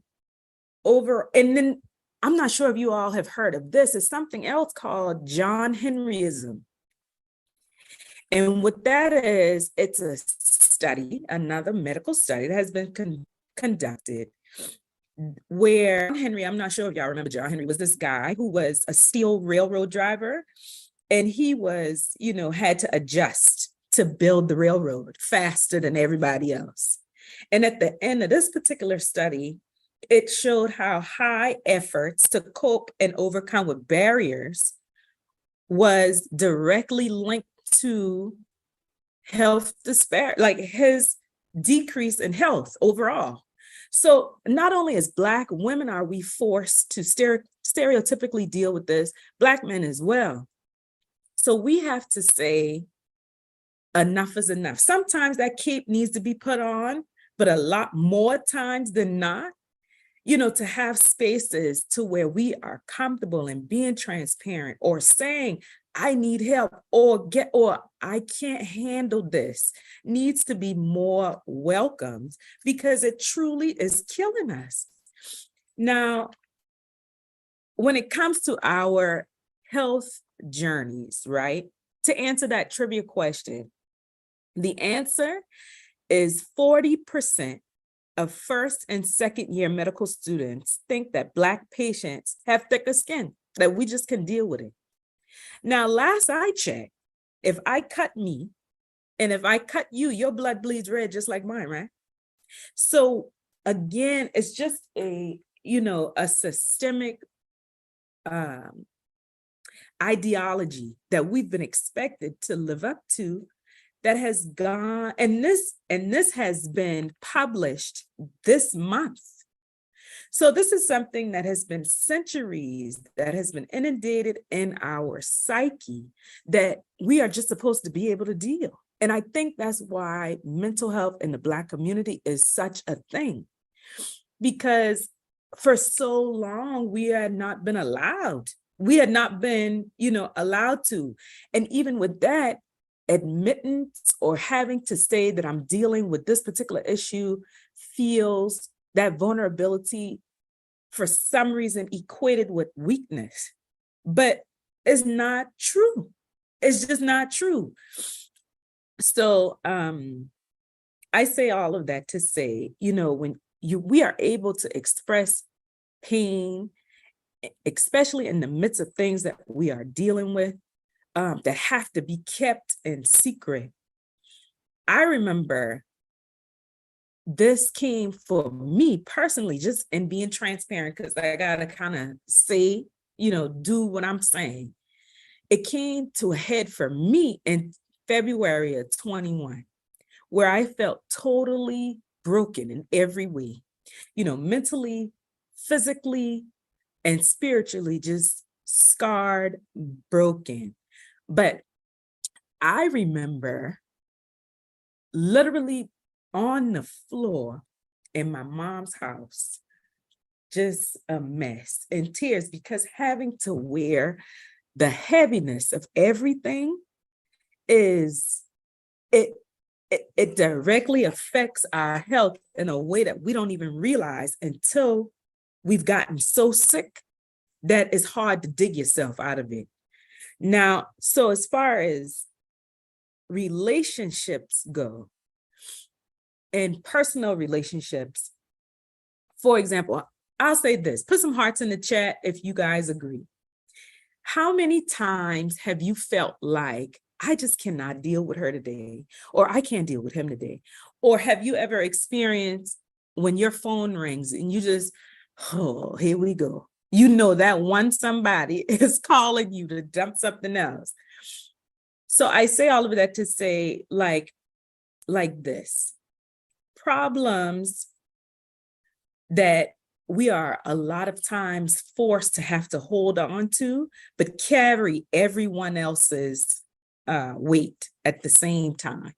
then I'm not sure if you all have heard of this. It's something else called John Henryism. And what that is, it's a study, another medical study that has been conducted where John Henry, I'm not sure if y'all remember John Henry, was this guy who was a steel railroad driver. And he was, had to adjust to build the railroad faster than everybody else. And at the end of this particular study, it showed how high efforts to cope and overcome with barriers was directly linked to health disparity, like his decrease in health overall. So not only as Black women are we forced to stereotypically deal with this, Black men as well. So we have to say enough is enough. Sometimes that cape needs to be put on, but a lot more times than not, to have spaces to where we are comfortable in being transparent or saying, I need help or I can't handle this needs to be more welcomed because it truly is killing us. Now, when it comes to our health journeys, right? To answer that trivia question, the answer is 40% of first and second year medical students think that Black patients have thicker skin, that we just can deal with it. Now, last I checked, if I cut me and if I cut you, your blood bleeds red just like mine, right? So again, it's just a systemic ideology that we've been expected to live up to that has gone, and this has been published this month. So this is something that has been centuries, that has been inundated in our psyche, that we are just supposed to be able to deal. And I think that's why mental health in the Black community is such a thing, because for so long, we had not been allowed. We had not been, allowed to. And even with that, admittance or having to say that I'm dealing with this particular issue feels that vulnerability for some reason equated with weakness. But it's not true. It's just not true. So I say all of that to say, when we are able to express pain, especially in the midst of things that we are dealing with, that have to be kept in secret. I remember this came for me personally, just in being transparent, because I gotta kind of say, do what I'm saying. It came to a head for me in February of 21, where I felt totally broken in every way, mentally, physically, and spiritually, just scarred, broken. But I remember literally on the floor in my mom's house, just a mess and tears, because having to wear the heaviness of everything it directly affects our health in a way that we don't even realize until we've gotten so sick that it's hard to dig yourself out of it. Now, so as far as relationships go, and personal relationships, for example, I'll say this, put some hearts in the chat if you guys agree. How many times have you felt like, I just cannot deal with her today, or I can't deal with him today? Or have you ever experienced when your phone rings and you just, oh, here we go. That one somebody is calling you to dump something else. So I say all of that to say, like this, problems that we are a lot of times forced to have to hold on to, but carry everyone else's weight at the same time.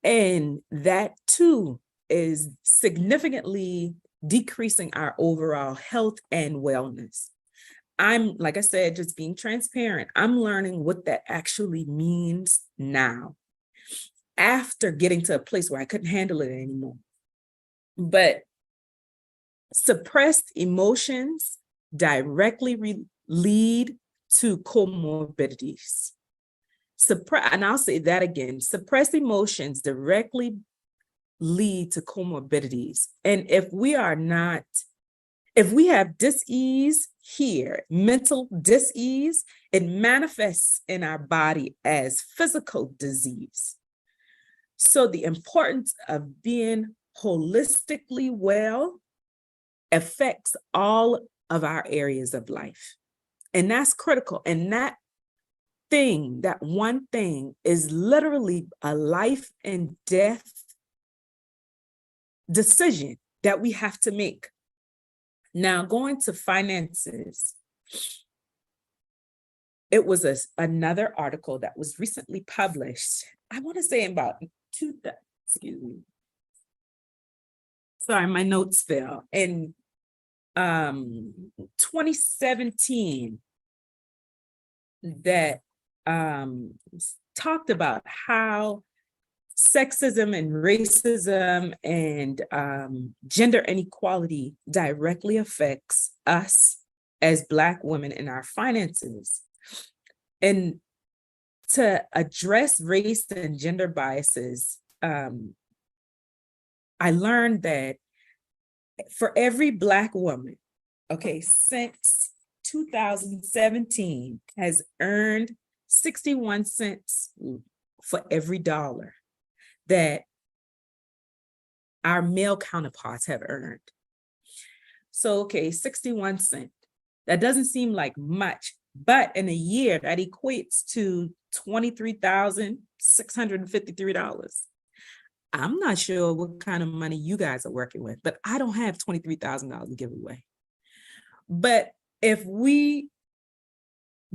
And that too is significantly decreasing our overall health and wellness. I'm, like I said, just being transparent. I'm learning what that actually means now, after getting to a place where I couldn't handle it anymore. But suppressed emotions directly lead to comorbidities. And I'll say that again, suppressed emotions directly lead to comorbidities. And if we have dis-ease here, mental dis-ease, it manifests in our body as physical disease. So the importance of being holistically well affects all of our areas of life. And that's critical. And that one thing is literally a life and death decision that we have to make. Now, going to finances, it was another article that was recently published. I want to say about excuse me. Sorry, my notes fell. In 2017, that talked about how sexism and racism and gender inequality directly affects us as Black women in our finances. And to address race and gender biases, I learned that for every Black woman, since 2017, has earned 61 cents for every dollar that our male counterparts have earned. So, 61 cents. That doesn't seem like much, but in a year, that equates to $23,653. I'm not sure what kind of money you guys are working with, but I don't have $23,000 to give away. But if we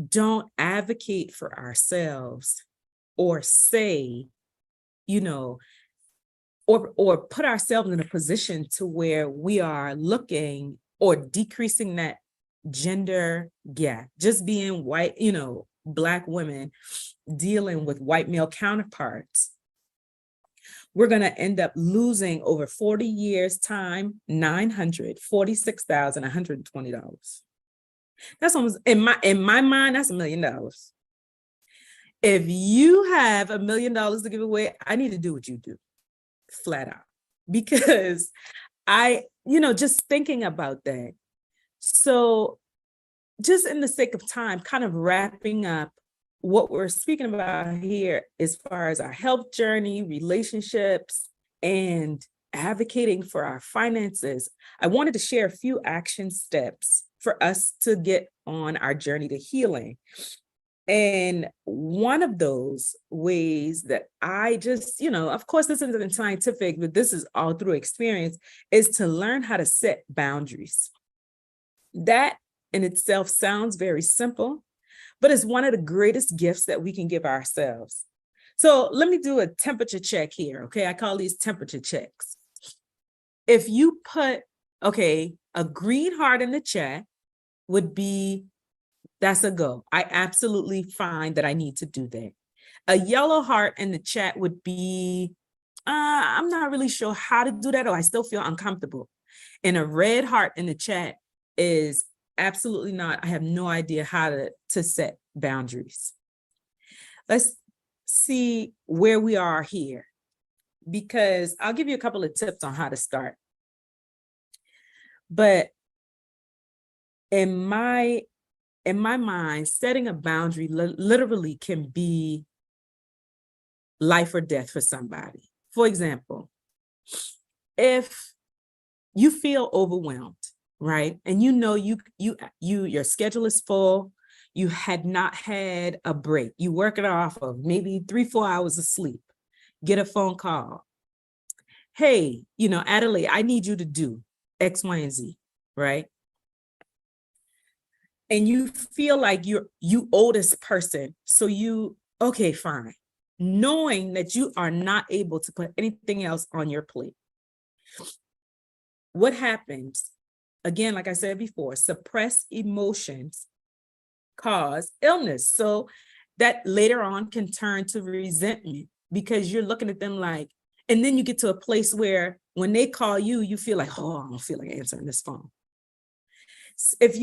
don't advocate for ourselves or say, or put ourselves in a position to where we are looking or decreasing that gender gap, just being white, Black women dealing with white male counterparts, we're going to end up losing over 40 years time, $946,120. That's almost, in my mind, that's $1 million. If you have $1 million to give away, I need to do what you do, flat out, because just thinking about that. So just in the sake of time, kind of wrapping up what we're speaking about here as far as our health journey, relationships, and advocating for our finances, I wanted to share a few action steps for us to get on our journey to healing. And one of those ways that I just, of course, this isn't scientific, but this is all through experience, is to learn how to set boundaries. That in itself sounds very simple, but it's one of the greatest gifts that we can give ourselves. So let me do a temperature check here, okay? I call these temperature checks. If you put, a green heart in the chat would be, that's a go. I absolutely find that I need to do that. A yellow heart in the chat would be, I'm not really sure how to do that, or I still feel uncomfortable. And a red heart in the chat is absolutely not. I have no idea how to set boundaries. Let's see where we are here, because I'll give you a couple of tips on how to start. But in my mind, setting a boundary literally can be life or death for somebody. For example, if you feel overwhelmed, right? And your schedule is full, you had not had a break, you work it off of maybe 3-4 hours of sleep, get a phone call. Hey, Adelaide, I need you to do X, Y, and Z, right? And you feel like you owe this person. So okay, fine. Knowing that you are not able to put anything else on your plate. What happens? Again, like I said before, suppressed emotions cause illness. So that later on can turn to resentment, because you're looking at them like, and then you get to a place where when they call you, you feel like, oh, I don't feel like answering this phone. If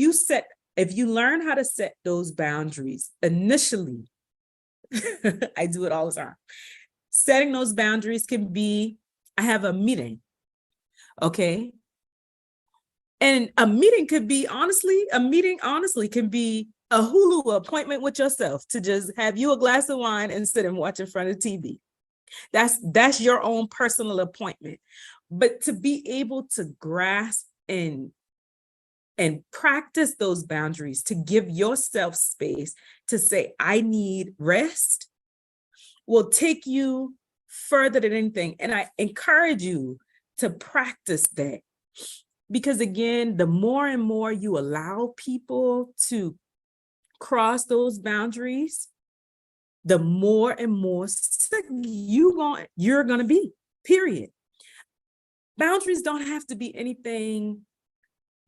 you learn how to set those boundaries initially, I do it all the time. Setting those boundaries can be, I have a meeting, okay? And a meeting can be, honestly can be a Hulu appointment with yourself, to just have you a glass of wine and sit and watch in front of TV. That's your own personal appointment. But to be able to grasp and practice those boundaries, to give yourself space to say, I need rest, will take you further than anything. And I encourage you to practice that. Because again, the more and more you allow people to cross those boundaries, the more and more sick you're going to be, period. Boundaries don't have to be anything,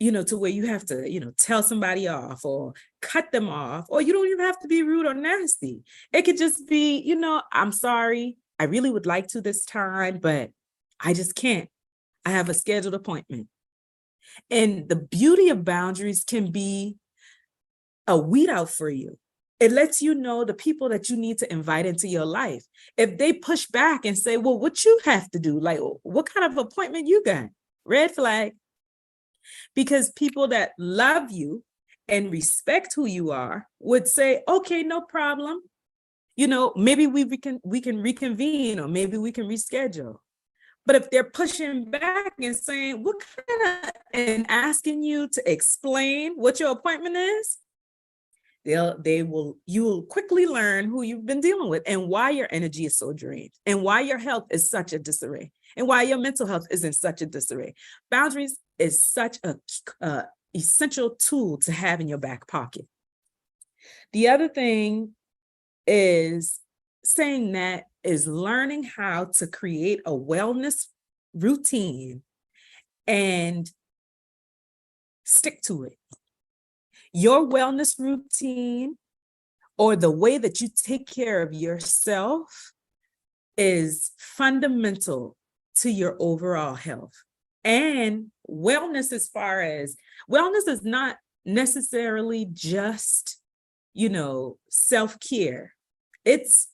to where you have to, tell somebody off or cut them off, or you don't even have to be rude or nasty. It could just be, I'm sorry, I really would like to this time, but I just can't. I have a scheduled appointment. And the beauty of boundaries can be a weed out for you. It lets you know the people that you need to invite into your life. If they push back and say, well, what you have to do, like, what kind of appointment you got? Red flag. Because people that love you and respect who you are would say, okay, no problem. Maybe we can reconvene, or maybe we can reschedule. But if they're pushing back and saying, and asking you to explain what your appointment is, you will quickly learn who you've been dealing with, and why your energy is so drained, and why your health is such a disarray, and why your mental health is in such a disarray. Boundaries is such a essential tool to have in your back pocket. The other thing is saying that is learning how to create a wellness routine and stick to it. Your wellness routine, or the way that you take care of yourself, is fundamental to your overall health. And wellness, as far as wellness, is not necessarily just, self-care. It's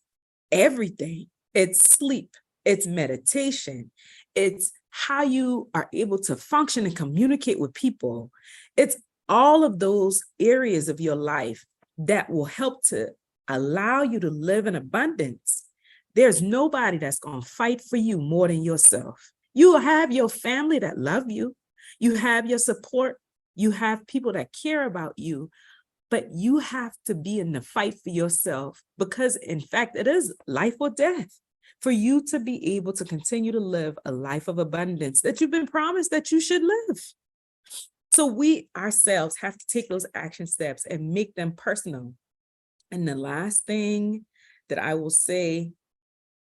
everything. It's sleep, it's meditation, it's how you are able to function and communicate with people. It's all of those areas of your life that will help to allow you to live in abundance. There's nobody that's going to fight for you more than yourself. You have your family that love you. You have your support. You have people that care about you, but you have to be in the fight for yourself, because in fact, it is life or death for you to be able to continue to live a life of abundance that you've been promised that you should live. So we ourselves have to take those action steps and make them personal. And the last thing that I will say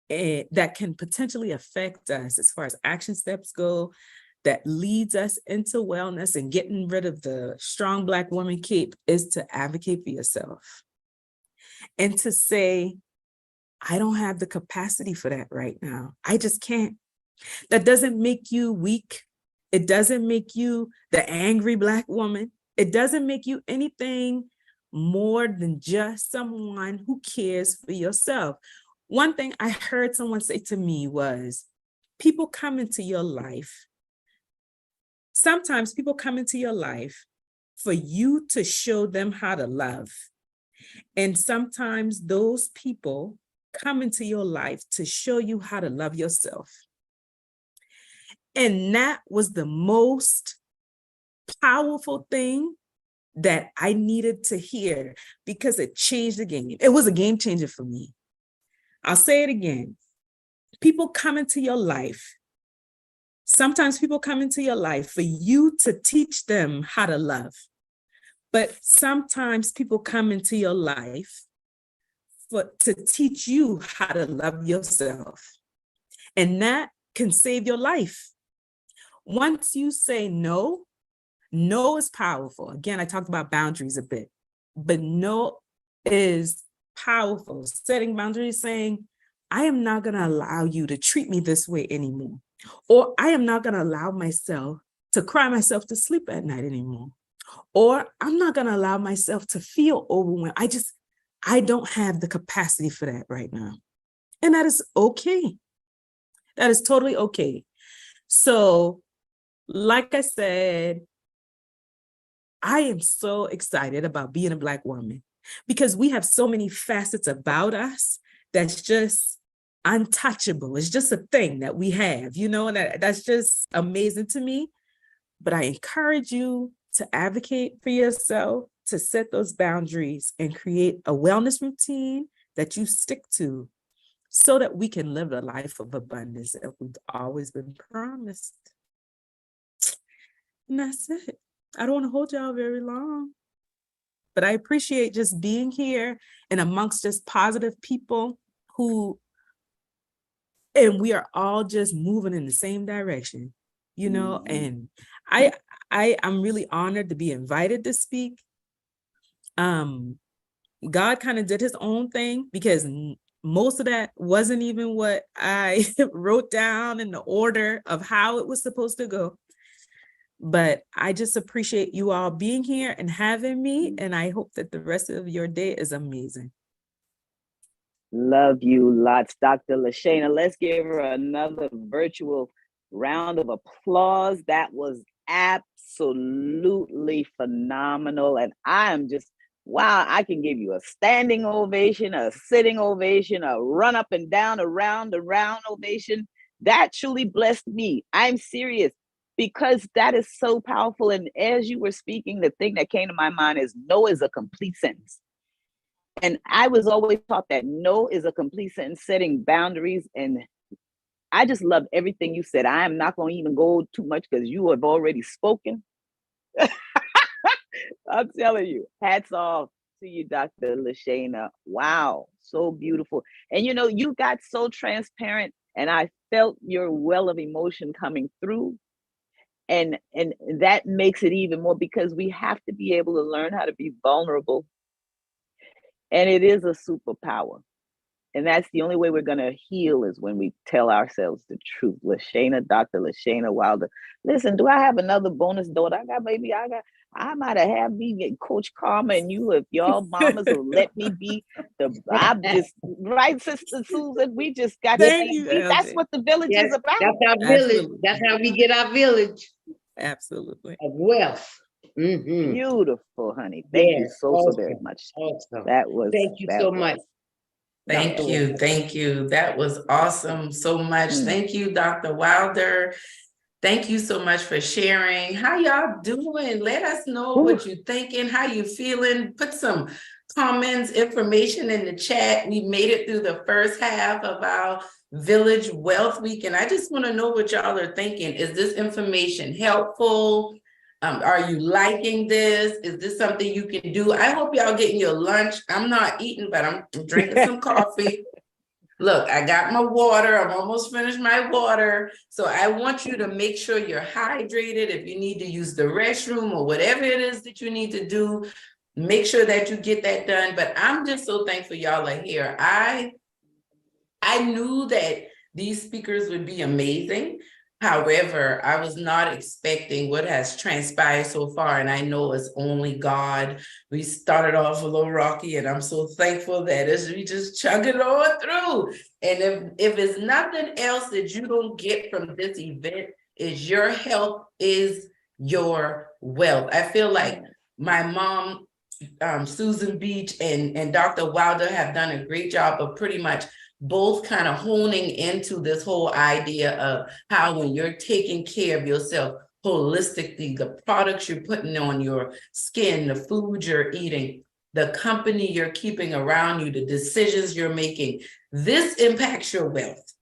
that can potentially affect us as far as action steps go, that leads us into wellness and getting rid of the strong Black woman cape, is to advocate for yourself and to say, I don't have the capacity for that right now. I just can't. That doesn't make you weak. It doesn't make you the angry Black woman. It doesn't make you anything more than just someone who cares for yourself. One thing I heard someone say to me was, people come into your life. Sometimes people come into your life for you to show them how to love. And sometimes those people come into your life to show you how to love yourself. And that was the most powerful thing that I needed to hear, because it changed the game. It was a game changer for me. I'll say it again. People come into your life. Sometimes people come into your life for you to teach them how to love. But sometimes people come into your life to teach you how to love yourself. And that can save your life. Once you say no, no is powerful. Again, I talked about boundaries a bit, but no is powerful. Setting boundaries, saying, I am not going to allow you to treat me this way anymore. Or I am not going to allow myself to cry myself to sleep at night anymore. Or I'm not going to allow myself to feel overwhelmed. I don't have the capacity for that right now. And that is okay. That is totally okay. So, like I said, I am so excited about being a Black woman, because we have so many facets about us that's just untouchable. It's just a thing that we have, and that's just amazing to me. But I encourage you to advocate for yourself, to set those boundaries and create a wellness routine that you stick to, so that we can live a life of abundance that we've always been promised. And that's it. I don't want to hold y'all very long, but I appreciate just being here and amongst just positive people and we are all just moving in the same direction, and I'm really honored to be invited to speak. God kind of did his own thing, because most of that wasn't even what I wrote down in the order of how it was supposed to go. But I just appreciate you all being here and having me. And I hope that the rest of your day is amazing. Love you lots, Dr. Lashana. Let's give her another virtual round of applause. That was absolutely phenomenal. And I am just, wow, I can give you a standing ovation, a sitting ovation, a run up and down, a round ovation. That truly blessed me. I'm serious, because that is so powerful. And as you were speaking, the thing that came to my mind is no is a complete sentence. And I was always taught that no is a complete sentence, setting boundaries. And I just love everything you said. I am not going to even go too much, because you have already spoken. I'm telling you, hats off. to you, Dr. Lashana. Wow, so beautiful. And you got so transparent, and I felt your well of emotion coming through. And that makes it even more, because we have to be able to learn how to be vulnerable. And it is a superpower. And that's the only way we're going to heal, is when we tell ourselves the truth. Dr. Lashana Wilder. Listen, do I have another bonus daughter? I might have me get Coach Karma and you, if y'all mamas will let me be I'm just, right, Sister Susan? We just got to Thank be, you, see, that's LJ. what the village Yes, is about. that's our village. Absolutely. That's how we get our village Absolutely. of wealth. Mm-hmm. Beautiful, honey. Thank you Yes, so very much. awesome. That was, Thank you so much. Thank Dr. you. Wilder. Thank you. That was awesome so much. Thank you, Dr. Wilder. Thank you so much for sharing. How y'all doing? Let us know what you're thinking, how you feeling. Put some comments, information in the chat. We made it through the first half of our Village Wealth Week, and I just want to know what y'all are thinking. Is this information helpful? Are you liking this? Is this something you can do? I hope y'all getting your lunch. I'm not eating, but I'm drinking some coffee. Look, I got my water. I'm almost finished my water. So I want you to make sure you're hydrated. If you need to use the restroom or whatever it is that you need to do, make sure that you get that done. But I'm just so thankful y'all are here. I knew that these speakers would be amazing. However, I was not expecting what has transpired so far, and I know it's only God. We started off a little rocky, and I'm so thankful that as we just chug it on through. And if it's nothing else that you don't get from this event, is your health is your wealth. I feel like my mom, Susan Beach, and Dr. Wilder have done a great job of pretty much both kind of honing into this whole idea of how, when you're taking care of yourself holistically, the products you're putting on your skin, the food you're eating, the company you're keeping around you, the decisions you're making, this impacts your wealth.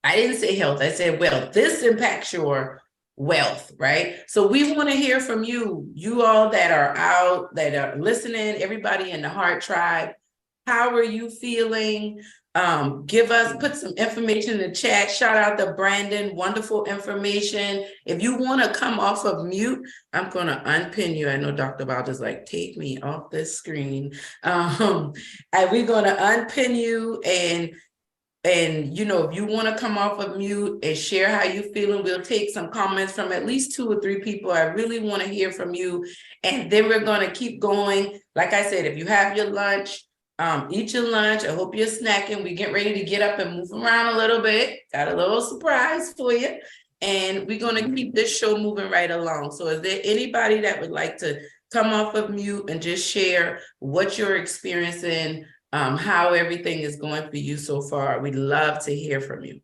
I didn't say health, I said wealth. This impacts your wealth, right? So we want to hear from you, you all that are out, that are listening, everybody in the Heart Tribe. How are you feeling? Put some information in the chat. Shout out to Brandon, wonderful information. If you want to come off of mute, I'm going to unpin you. I know Dr. Wilder's like, take me off this screen. And we're going to unpin you, and if you want to come off of mute and share how you feeling, we'll take some comments from at least 2 or 3 people. I really want to hear from you. And then we're going to keep going. Like I said, if you have your lunch, eat your lunch. I hope you're snacking. We get ready to get up and move around a little bit. Got a little surprise for you. And we're going to keep this show moving right along. So is there anybody that would like to come off of mute and just share what you're experiencing, how everything is going for you so far? We'd love to hear from you.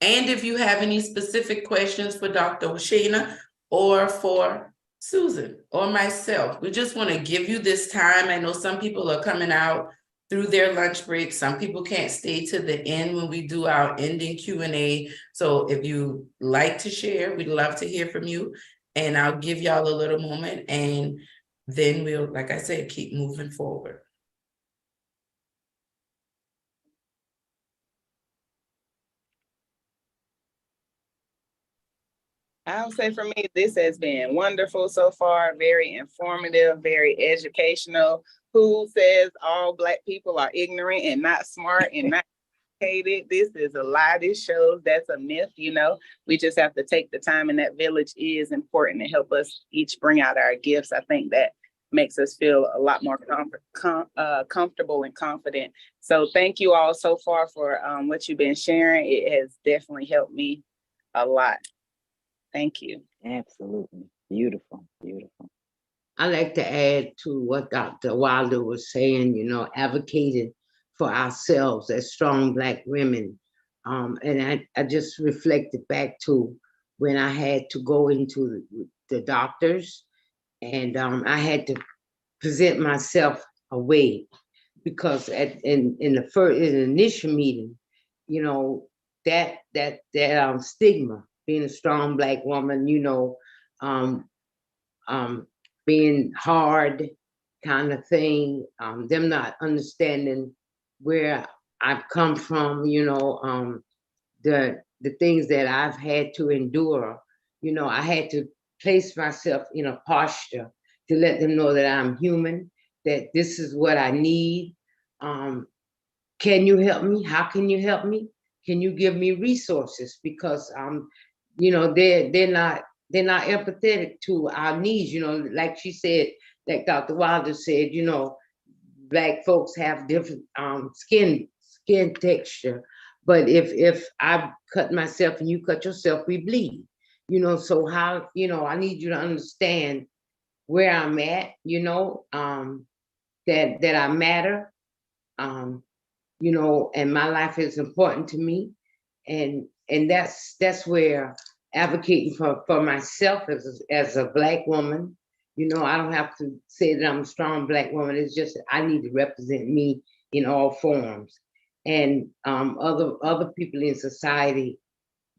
And if you have any specific questions for Dr. Shana or for Susan or myself, we just want to give you this time. I know some people are coming out through their lunch break. Some people can't stay to the end when we do our ending Q&A. So if you like to share, we'd love to hear from you. And I'll give y'all a little moment, and then we'll, like I said, keep moving forward. I'll say for me, this has been wonderful so far, very informative, very educational. Who says all Black people are ignorant and not smart and not educated? This is a lie. This shows that's a myth, We just have to take the time, and that village is important to help us each bring out our gifts. I think that makes us feel a lot more comfortable and confident. So thank you all so far for what you've been sharing. It has definitely helped me a lot. Thank you. Absolutely. Beautiful. Beautiful. I like to add to what Dr. Wilder was saying, advocating for ourselves as strong Black women. And I just reflected back to when I had to go into the doctors, and I had to present myself away, because in the initial meeting, that stigma, being a strong Black woman, being hard kind of thing, them not understanding where I've come from, the things that I've had to endure. I had to place myself in a posture to let them know that I'm human, that this is what I need. Can you help me? How can you help me? Can you give me resources? Because they're not empathetic to our needs. Like she said, like Dr. Wilder said, Black folks have different skin texture. But if I cut myself and you cut yourself, we bleed. So how, I need you to understand where I'm at, that I matter, and my life is important to me. And that's where advocating for myself as a Black woman, I don't have to say that I'm a strong Black woman. It's just I need to represent me in all forms. And other people in society,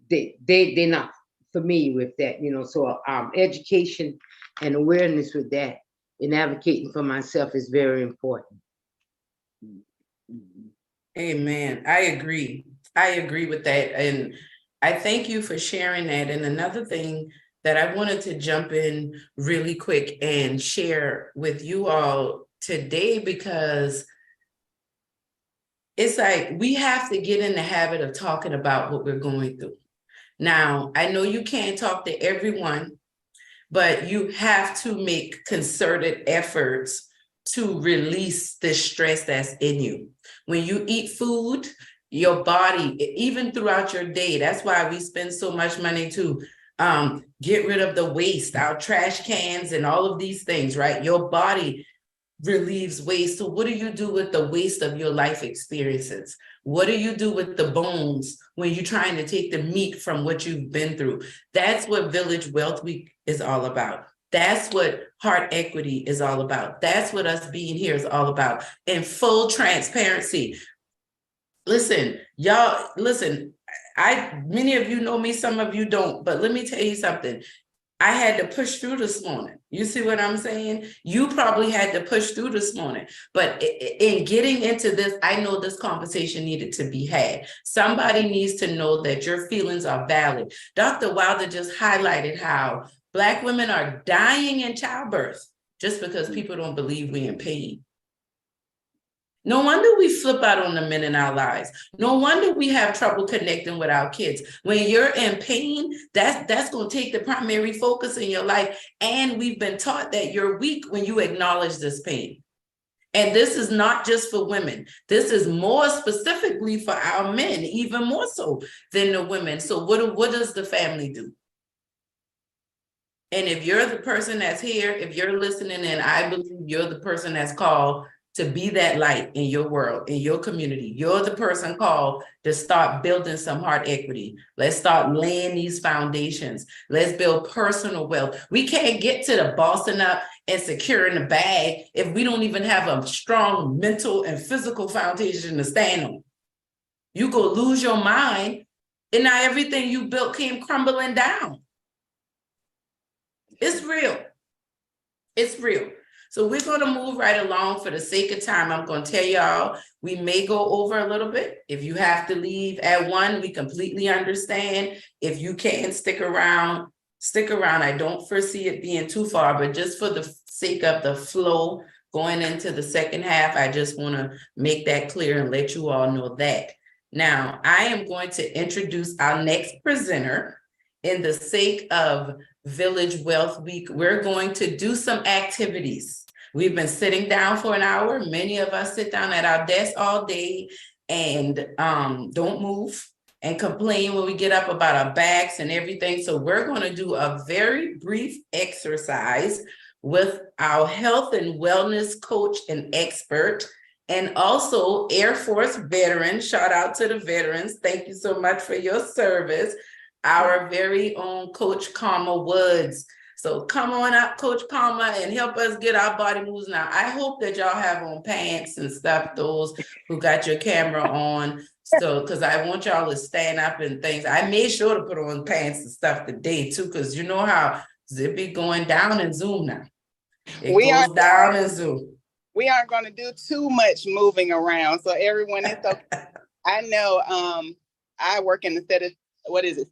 they're not familiar with that, so education and awareness with that and advocating for myself is very important. Amen. I agree. I agree with that. And I thank you for sharing that. And another thing that I wanted to jump in really quick and share with you all today, because it's like we have to get in the habit of talking about what we're going through. Now, I know you can't talk to everyone, but you have to make concerted efforts to release the stress that's in you. When you eat food, your body, even throughout your day, that's why we spend so much money to get rid of the waste, our trash cans and all of these things, right? Your body relieves waste. So what do you do with the waste of your life experiences? What do you do with the bones when you're trying to take the meat from what you've been through? That's what Village Wealth Week is all about. That's what Heart Equity is all about. That's what us being here is all about. In full transparency. Listen, y'all, listen, many of you know me, some of you don't, but let me tell you something. I had to push through this morning. You see what I'm saying? You probably had to push through this morning. But in getting into this, I know this conversation needed to be had. Somebody needs to know that your feelings are valid. Dr. Wilder just highlighted how Black women are dying in childbirth just because people don't believe we're in pain. No wonder we flip out on the men in our lives. No wonder we have trouble connecting with our kids. When you're in pain, that's going to take the primary focus in your life. And we've been taught that you're weak when you acknowledge this pain. And this is not just for women. This is more specifically for our men, even more so than the women. So what does the family do? And if you're the person that's here, if you're listening, and I believe you're the person that's called to be that light in your world, in your community. You're the person called to start building some heart equity. Let's start laying these foundations. Let's build personal wealth. We can't get to the bossing up and securing the bag if we don't even have a strong mental and physical foundation to stand on. You go lose your mind, and now everything you built came crumbling down. It's real. It's real. So we're going to move right along for the sake of time. I'm going to tell y'all, we may go over a little bit. If you have to leave at 1, we completely understand. If you can't stick around, stick around. I don't foresee it being too far, but just for the sake of the flow going into the second half, I just want to make that clear and let you all know that. Now, I am going to introduce our next presenter. In the sake of Village Wealth Week, we're going to do some activities. We've been sitting down for an hour. Many of us sit down at our desk all day and don't move and complain when we get up about our backs and everything. So we're going to do a very brief exercise with our health and wellness coach and expert, and also Air Force veteran. Shout out to the veterans. Thank you so much for your service. Our very own Coach Karma Woods. So come on up, Coach Karma, and help us get our body moves now. I hope that y'all have on pants and stuff, those who got your camera on. So, because I want y'all to stand up and things. I made sure to put on pants and stuff today too, because you know how It be going down in Zoom now. It We goes aren't down in Zoom. we aren't going to do too much moving around, so everyone is okay. I know I work in the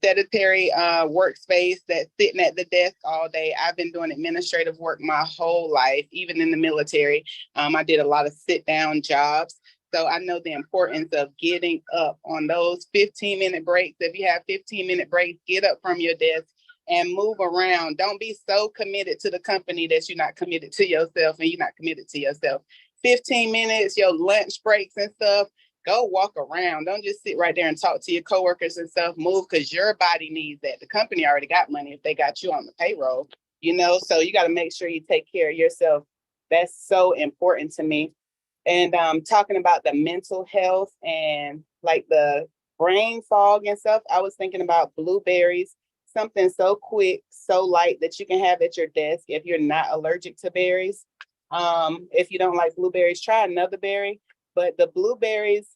sedentary workspace that's sitting at the desk all day. I've been doing administrative work my whole life, even in the military. I did a lot of sit down jobs. So I know the importance of getting up on those 15-minute breaks. If you have 15-minute breaks, get up from your desk and move around. Don't be so committed to the company that you're not committed to yourself and you're not committed to yourself. 15 minutes, your lunch breaks and stuff, go walk around. Don't just sit right there and talk to your coworkers and stuff. Move, because your body needs that. The company already got money if they got you on the payroll, so you got to make sure you take care of yourself. That's so important to me. And talking about the mental health and like the brain fog and stuff, I was thinking about blueberries, something so quick, so light that you can have at your desk if you're not allergic to berries. If you don't like blueberries, try another berry. But the blueberries,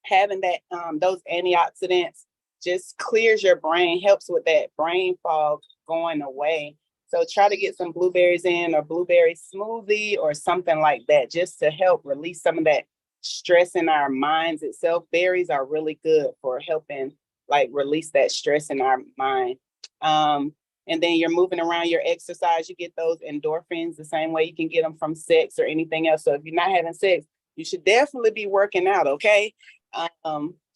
having that those antioxidants just clears your brain, helps with that brain fog going away. So try to get some blueberries in, or blueberry smoothie or something like that, just to help release some of that stress in our minds itself. Berries are really good for helping like release that stress in our mind. And then you're moving around, your exercise, you get those endorphins the same way you can get them from sex or anything else. So if you're not having sex, you should definitely be working out, okay?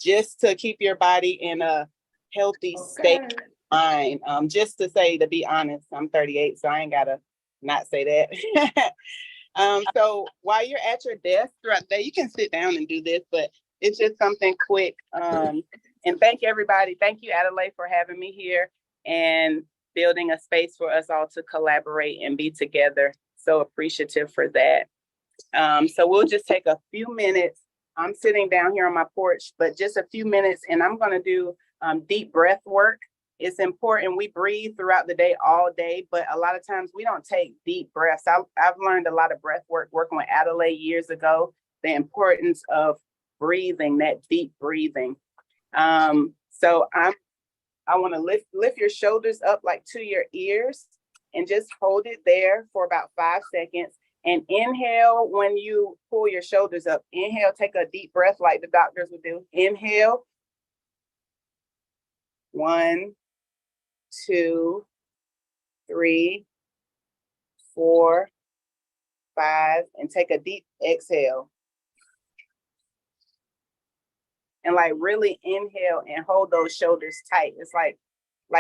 Just to keep your body in a healthy state of mind. Just to say, to be honest, I'm 38, so I ain't gotta not say that. So while you're at your desk throughout the day, you can sit down and do this, but it's just something quick. And thank everybody. Thank you, Adelaide, for having me here and building a space for us all to collaborate and be together. So appreciative for that. So we'll just take a few minutes. I'm sitting down here on my porch, but just a few minutes, and I'm going to do deep breath work. It's important. We breathe throughout the day, all day, but a lot of times we don't take deep breaths. I've learned a lot of breath work working with Adelaide years ago, the importance of breathing, that deep breathing. So I want to lift your shoulders up like to your ears and just hold it there for about 5 seconds. And inhale when you pull your shoulders up. Inhale, take a deep breath like the doctors would do. Inhale. 1, 2, 3, 4, 5, and take a deep exhale. And like really inhale and hold those shoulders tight. It's like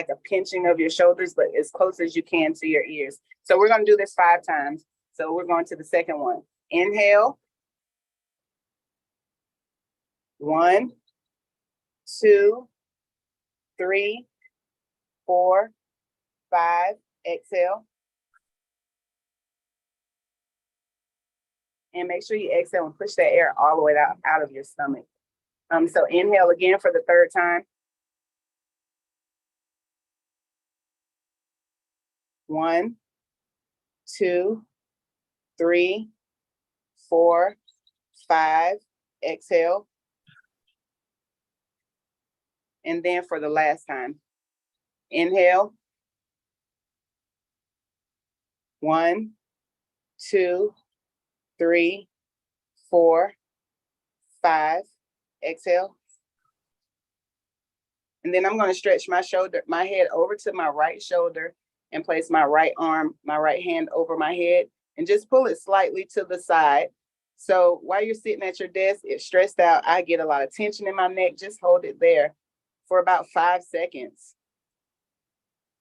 a pinching of your shoulders, but as close as you can to your ears. So we're going to do this 5 times. So we're going to the second one. Inhale. 1, 2, 3, 4, 5. Exhale. And make sure you exhale and push that air all the way out of your stomach. So inhale again for the 3rd time. 1, 2, 3, 4, 5. Exhale. And then for the last time, inhale. 1, 2, 3, 4, 5. Exhale. And then I'm going to stretch my head over to my right shoulder and place my right arm, my right hand over my head, and just pull it slightly to the side. So while you're sitting at your desk, it's stressed out, I get a lot of tension in my neck. Just hold it there for about 5 seconds.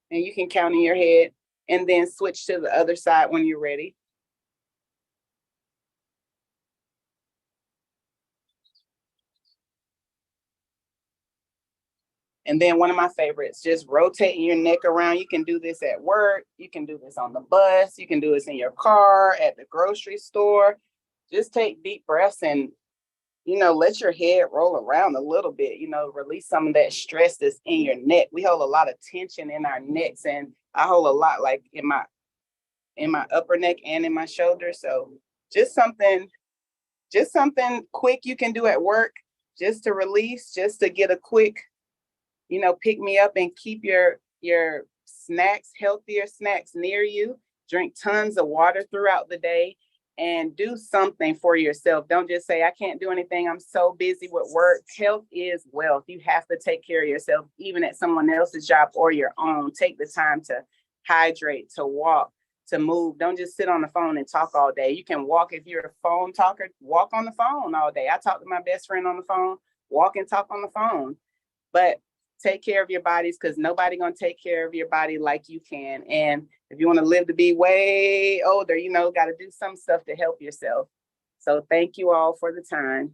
And you can count in your head and then switch to the other side when you're ready. And then one of my favorites, just rotating your neck around. You can do this at work. You can do this on the bus. You can do this in your car, at the grocery store. Just take deep breaths and, let your head roll around a little bit, release some of that stress that's in your neck. We hold a lot of tension in our necks, and I hold a lot like in my upper neck and in my shoulder. So just something quick you can do at work just to release, just to get a quick, pick me up and keep your snacks, healthier snacks near you. Drink tons of water throughout the day and do something for yourself. Don't just say, I can't do anything. I'm so busy with work. Health is wealth. You have to take care of yourself, even at someone else's job or your own. Take the time to hydrate, to walk, to move. Don't just sit on the phone and talk all day. You can walk if you're a phone talker, walk on the phone all day. I talk to my best friend on the phone, walk and talk on the phone. But take care of your bodies, because nobody gonna take care of your body like you can. And if you want to live to be way older, you know, got to do some stuff to help yourself. So thank you all for the time.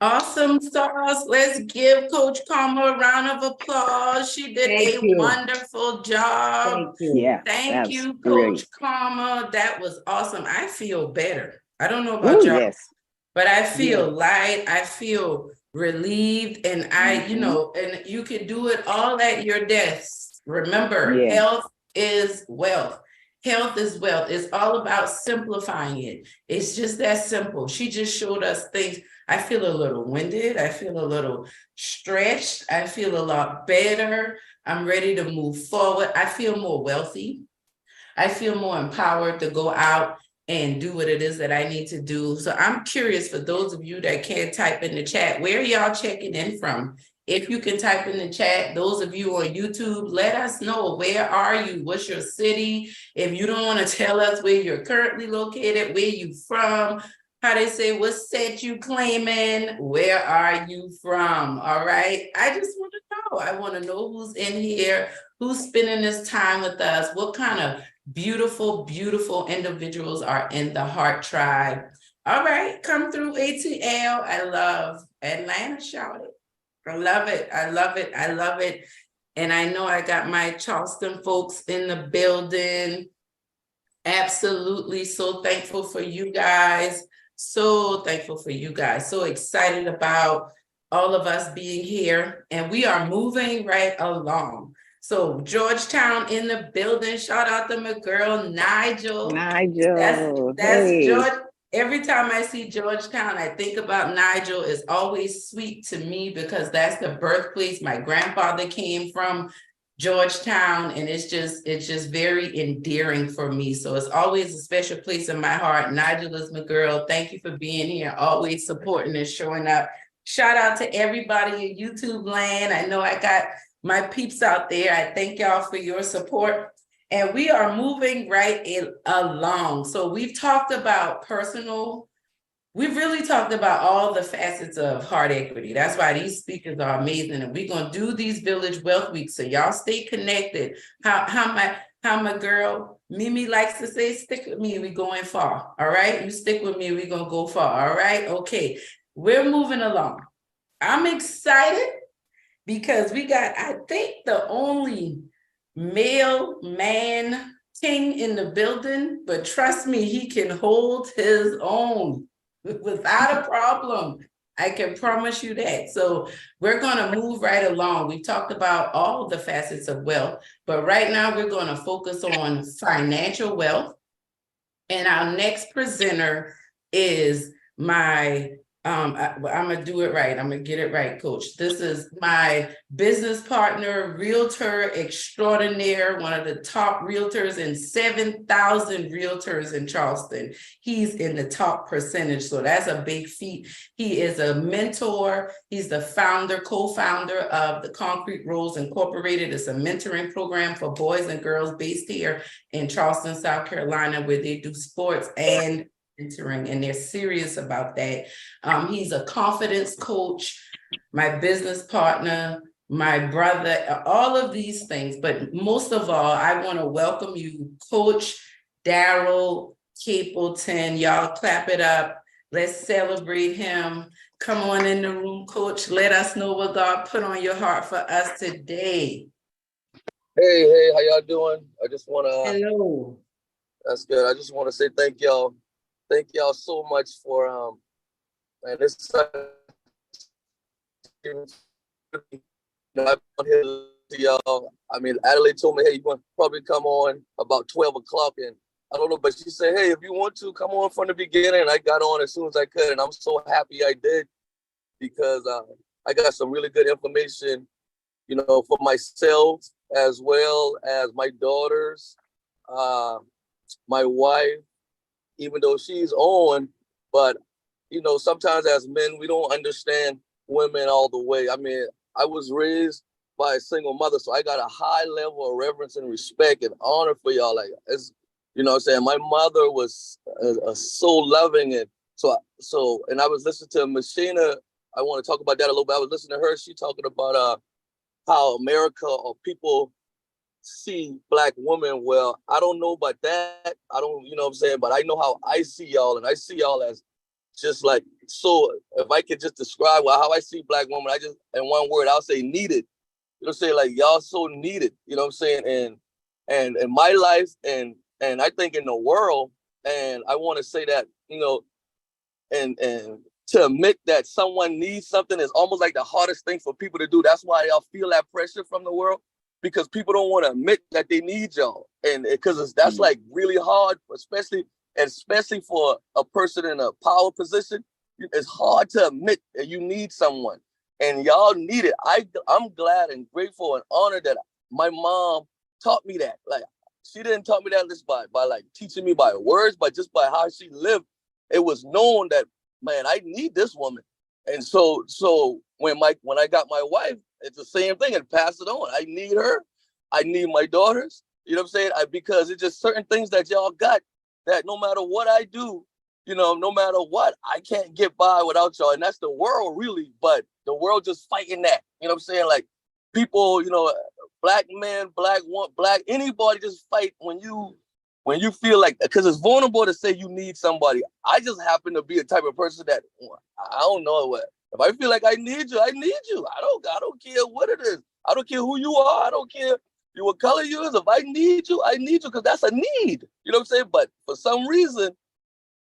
Awesome sauce. Let's give Coach Karma a round of applause. She did Thank a you. wonderful job. Thank you. Yeah, Thank you, great. Coach Karma. That was awesome. I feel better. I don't know about Ooh, y'all, yes. but I feel light. I feel relieved. And you know, and you can do it all at your desk. Remember, health is wealth. Health is wealth. It's all about simplifying it. It's just that simple. She just showed us things. I feel a little winded. I feel a little stretched. I feel a lot better. I'm ready to move forward. I feel more wealthy. I feel more empowered to go out and do what it is that I need to do. So I'm curious, for those of you that can't type in the chat, where are y'all checking in from? If you can type in the chat, those of you on YouTube, let us know, where are you? What's your city? If you don't want to tell us where you're currently located, where you from, how they say, what set you claiming, where are you from? All right. I just want to know. I want to know who's in here, who's spending this time with us, what kind of beautiful, beautiful individuals are in the Heart Tribe. All right, come through, ATL. I love Atlanta, shout it. I love it. I love it. I love it. And I know I got my Charleston folks in the building. Absolutely. So thankful for you guys. So thankful for you guys. So excited about all of us being here. And we are moving right along. So Georgetown in the building. Shout out to my girl, Nigel. That's Hey. George. Every time I see Georgetown, I think about Nigel. It's always sweet to me because that's the birthplace my grandfather came from, Georgetown, and it's just very endearing for me. So it's always a special place in my heart. Nigel is my girl. Thank you for being here, always supporting and showing up. Shout out to everybody in YouTube land. I know I got my peeps out there. I thank y'all for your support. And we are moving right along. So we've talked about we've really talked about all the facets of heart equity. That's why these speakers are amazing. And we're going to do these Village Wealth Weeks. So y'all stay connected. How my girl Mimi likes to say, stick with me, we going far. All right. You stick with me, we're going to go far. All right. Okay. We're moving along. I'm excited because we got, I think, the only male man king in the building, but trust me, he can hold his own without a problem. I can promise you that. So we're going to move right along. We talked about all the facets of wealth, but right now we're going to focus on financial wealth. And our next presenter is my I'm gonna do it right. I'm gonna get it right, Coach. This is my business partner, realtor extraordinaire, one of the top realtors in 7,000 realtors in Charleston. He's in the top percentage, so that's a big feat. He is a mentor. He's the co-founder of the Concrete Rose Incorporated. It's a mentoring program for boys and girls based here in Charleston, South Carolina, where they do sports and mentoring, and they're serious about that. He's a confidence coach, my business partner, my brother, all of these things. But most of all, I want to welcome you, Coach Daryl Capleton. Y'all clap it up. Let's celebrate him. Come on in the room, Coach. Let us know what God put on your heart for us today. Hey, how y'all doing? I just want to. Hello. That's good. I just want to say thank y'all. Thank y'all so much for and this I'm here to y'all. I mean, Adelaide told me, hey, you want to probably come on about 12 o'clock, and I don't know, but she said, hey, if you want to come on from the beginning, and I got on as soon as I could, and I'm so happy I did, because I got some really good information for myself as well as my daughters, my wife, even though she's on, but sometimes as men, we don't understand women all the way. I mean, I was raised by a single mother, so I got a high level of reverence and respect and honor for y'all. Like, as what I'm saying, my mother was so loving, and and I was listening to Machina. I want to talk about that a little bit. I was listening to her. She talking about how America or people see Black women. Well, I don't know about that. I don't, what I'm saying, but I know how I see y'all, and I see y'all as just like, so if I could just describe how I see Black women, I just, in one word, I'll say needed. I'm saying, like, y'all so needed, what I'm saying, and in my life, and I think in the world, and I want to say that, and to admit that someone needs something is almost like the hardest thing for people to do. That's why y'all feel that pressure from the world, because people don't want to admit that they need y'all, and because that's like really hard, especially for a person in a power position. It's hard to admit that you need someone, and y'all need it. I'm glad and grateful and honored that my mom taught me that. Like, she didn't taught me that just by like teaching me by words, but just by how she lived. It was known that, man, I need this woman. And so when I got my wife, it's the same thing, and pass it on. I need her. I need my daughters. You know what I'm saying? Because it's just certain things that y'all got that no matter what I do, no matter what, I can't get by without y'all. And that's the world, really. But the world just fighting that. You know what I'm saying? Like, people, Black men, Black woman, Black, anybody just fight when you feel like, because it's vulnerable to say you need somebody. I just happen to be a type of person that, I don't know what. If I feel like I need you, I need you. I don't care what it is. I don't care who you are. I don't care what color you is. If I need you, because that's a need. You know what I'm saying? But for some reason,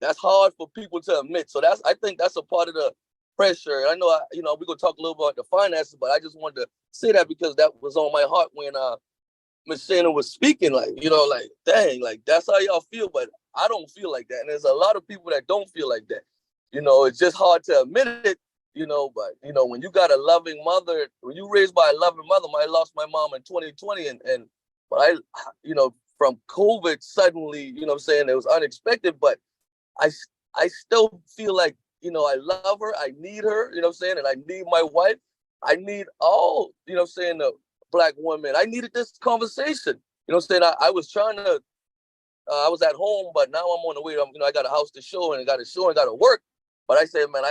that's hard for people to admit. So I think that's a part of the pressure. I know, we're gonna talk a little about the finances, but I just wanted to say that because that was on my heart when Miss Shannon was speaking. Like, like, dang, like, that's how y'all feel, but I don't feel like that. And there's a lot of people that don't feel like that. It's just hard to admit it, but when you got a loving mother, when you raised by a loving mother, I lost my mom in 2020, but I, from COVID suddenly, what I'm saying, it was unexpected, but I still feel like, I love her, I need her, what I'm saying, and I need my wife. I need all, what I'm saying, the Black women. I needed this conversation. What I'm saying, I was trying to, I was at home, but now I'm on the way. I got a house to show, and I got to show, and got to work. But I said, man,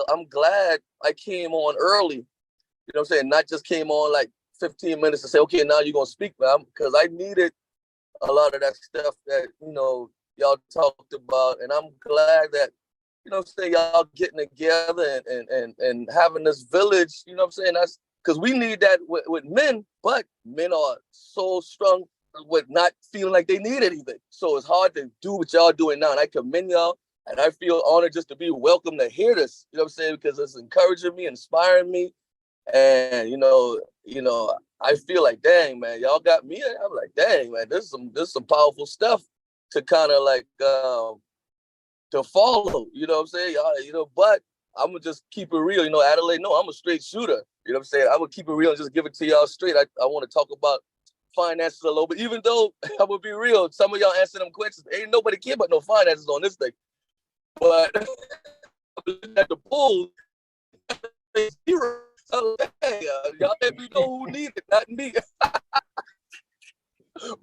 I'm glad I came on early. What I'm saying, not just came on like 15 minutes to say, okay, now you're gonna speak, man, because I needed a lot of that stuff that y'all talked about, and I'm glad that say y'all getting together and having this village. You know what I'm saying? That's because we need that with men, but men are so strong with not feeling like they need anything. So it's hard to do what y'all doing now, and I commend y'all, and I feel honored just to be welcome to hear this. You know what I'm saying? Because it's encouraging me, inspiring me, and I feel like, dang, man, y'all got me. I'm like, dang, man, this is some powerful stuff to kind of like to follow. You know what I'm saying? But I'm gonna just keep it real. Adelaide, no, I'm a straight shooter. You know what I'm saying? I would keep it real and just give it to y'all straight. I want to talk about finances a little bit, even though I'm gonna be real. Some of y'all answer them questions. Ain't nobody care about no finances on this thing. But at the pool, zero. So, hey, y'all let me know who need it, not me.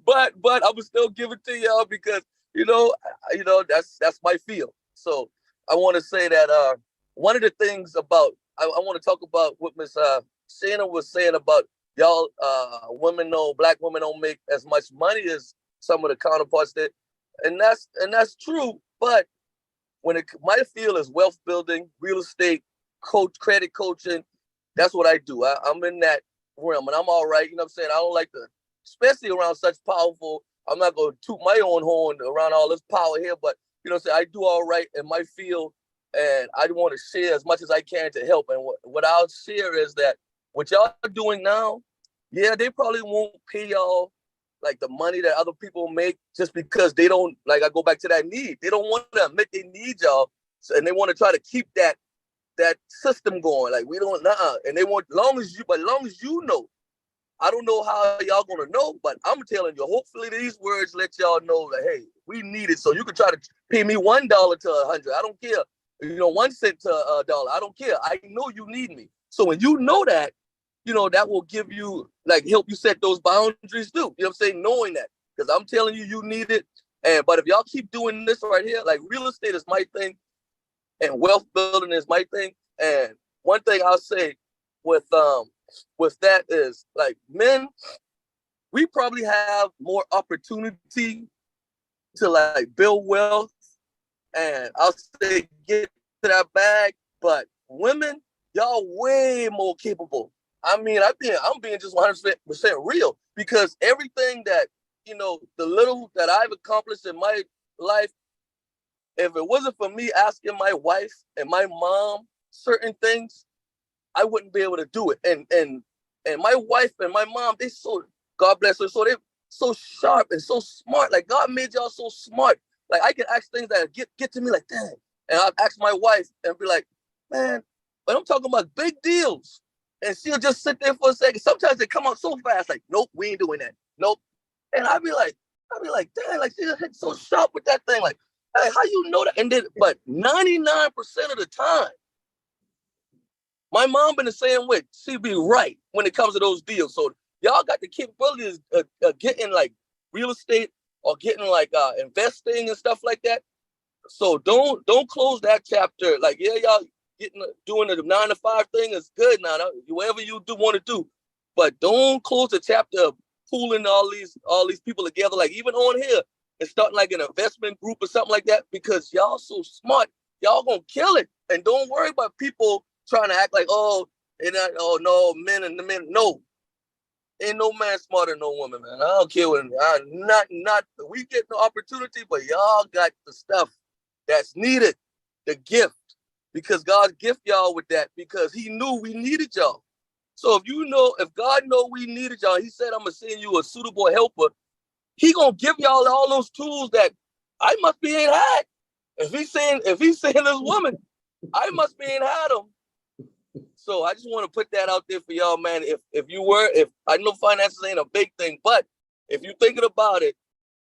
but I would still give it to y'all because that's my feel. So I want to say that one of the things about I want to talk about what Miss Shannon was saying about y'all Black women don't make as much money as some of the counterparts that, and that's true. But my field is wealth building, real estate, credit coaching. That's what I do. I'm in that realm, and I'm all right. You know what I'm saying? I don't like to, especially around such powerful. I'm not going to toot my own horn around all this power here, but you know what I'm saying? I do all right in my field, and I want to share as much as I can to help. And what I'll share is that what y'all are doing now, yeah, they probably won't pay y'all like the money that other people make just because they don't, like, I go back to that need. They don't want to admit they need y'all, and they want to try to keep that that system going. Like we don't and they want long as you know. I don't know how y'all gonna know, but I'm telling you, hopefully these words let y'all know that hey, we need it. So you can try to pay me $1 to 100. I don't care. 1 cent to $1. I don't care. I know you need me. So when you know that, that will give you help you set those boundaries too. You know what I'm saying? Knowing that. Because I'm telling you, you need it. But if y'all keep doing this right here, like real estate is my thing and wealth building is my thing. And one thing I'll say with that is like men, we probably have more opportunity to like build wealth and I'll say get to that bag. But women, y'all way more capable. I mean, I'm being just 100% real because everything that, the little that I've accomplished in my life, if it wasn't for me asking my wife and my mom certain things, I wouldn't be able to do it. And my wife and my mom, they so, God bless her, so they so sharp and so smart. Like God made y'all so smart. Like I can ask things that get to me like, dang. And I'll ask my wife and be like, man, but I'm talking about big deals. And she'll just sit there for a second. Sometimes they come out so fast, like, nope, we ain't doing that. Nope. And I'd be like, dang, like she hit so sharp with that thing. Like, hey, how you know that? And then, but 99% of the time, my mom been the same way. She be right when it comes to those deals. So y'all got the capabilities of getting like real estate or getting like investing and stuff like that. So don't close that chapter. Like, yeah, y'all doing the 9 to 5 thing is good now. Whatever you do want to do, but don't close the chapter of pooling all these people together. Like even on here and starting like an investment group or something like that because y'all so smart. Y'all gonna kill it. And don't worry about people trying to act like, oh no, men and the men. No, ain't no man smarter than no woman, man. I don't care when not we get the opportunity, but y'all got the stuff that's needed, the gift, because God gift y'all with that because He knew we needed y'all. So if God know we needed y'all, He said, I'm gonna send you a suitable helper. He gonna give y'all all those tools that I must be ain't had. If He's saying this woman, I must be ain't had them. So I just want to put that out there for y'all, man. If I know finances ain't a big thing, but if you're thinking about it,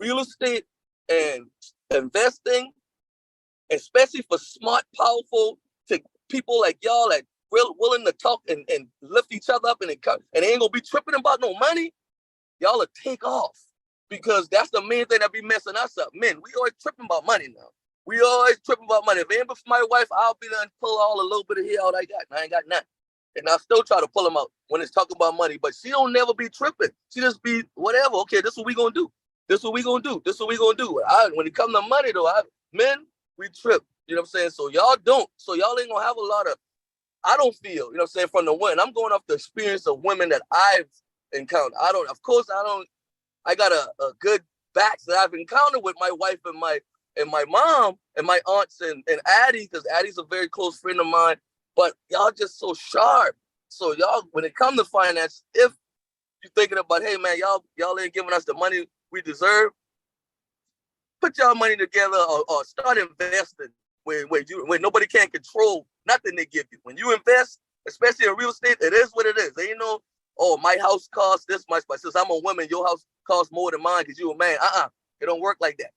real estate and investing, especially for smart, powerful people like y'all that willing to talk and lift each other up and they ain't gonna be tripping about no money, y'all will take off. Because that's the main thing that be messing us up. Men, we always tripping about money now. We always tripping about money. If it ain't for my wife, I'll be done pull all a little bit of hair out I got. And I ain't got nothing. And I still try to pull them out when it's talking about money. But she don't never be tripping. She just be whatever. Okay, this is what we gonna do. This is what we gonna do. This is what we gonna do. When it comes to money though, men, we trip. You know what I'm saying? So y'all don't. So y'all ain't gonna have a lot of, I don't feel, you know what I'm saying, from the women. I'm going off the experience of women that I've encountered. I got a good batch that I've encountered with my wife and my mom and my aunts and Addie, because Addie's a very close friend of mine. But y'all just so sharp. So y'all, when it comes to finance, if you're thinking about, hey man, y'all ain't giving us the money we deserve, put y'all money together or start investing where nobody can control nothing they give you. When you invest, especially in real estate, it is what it is. There ain't no, oh, my house costs this much, but since I'm a woman, your house costs more than mine because you a man. It don't work like that.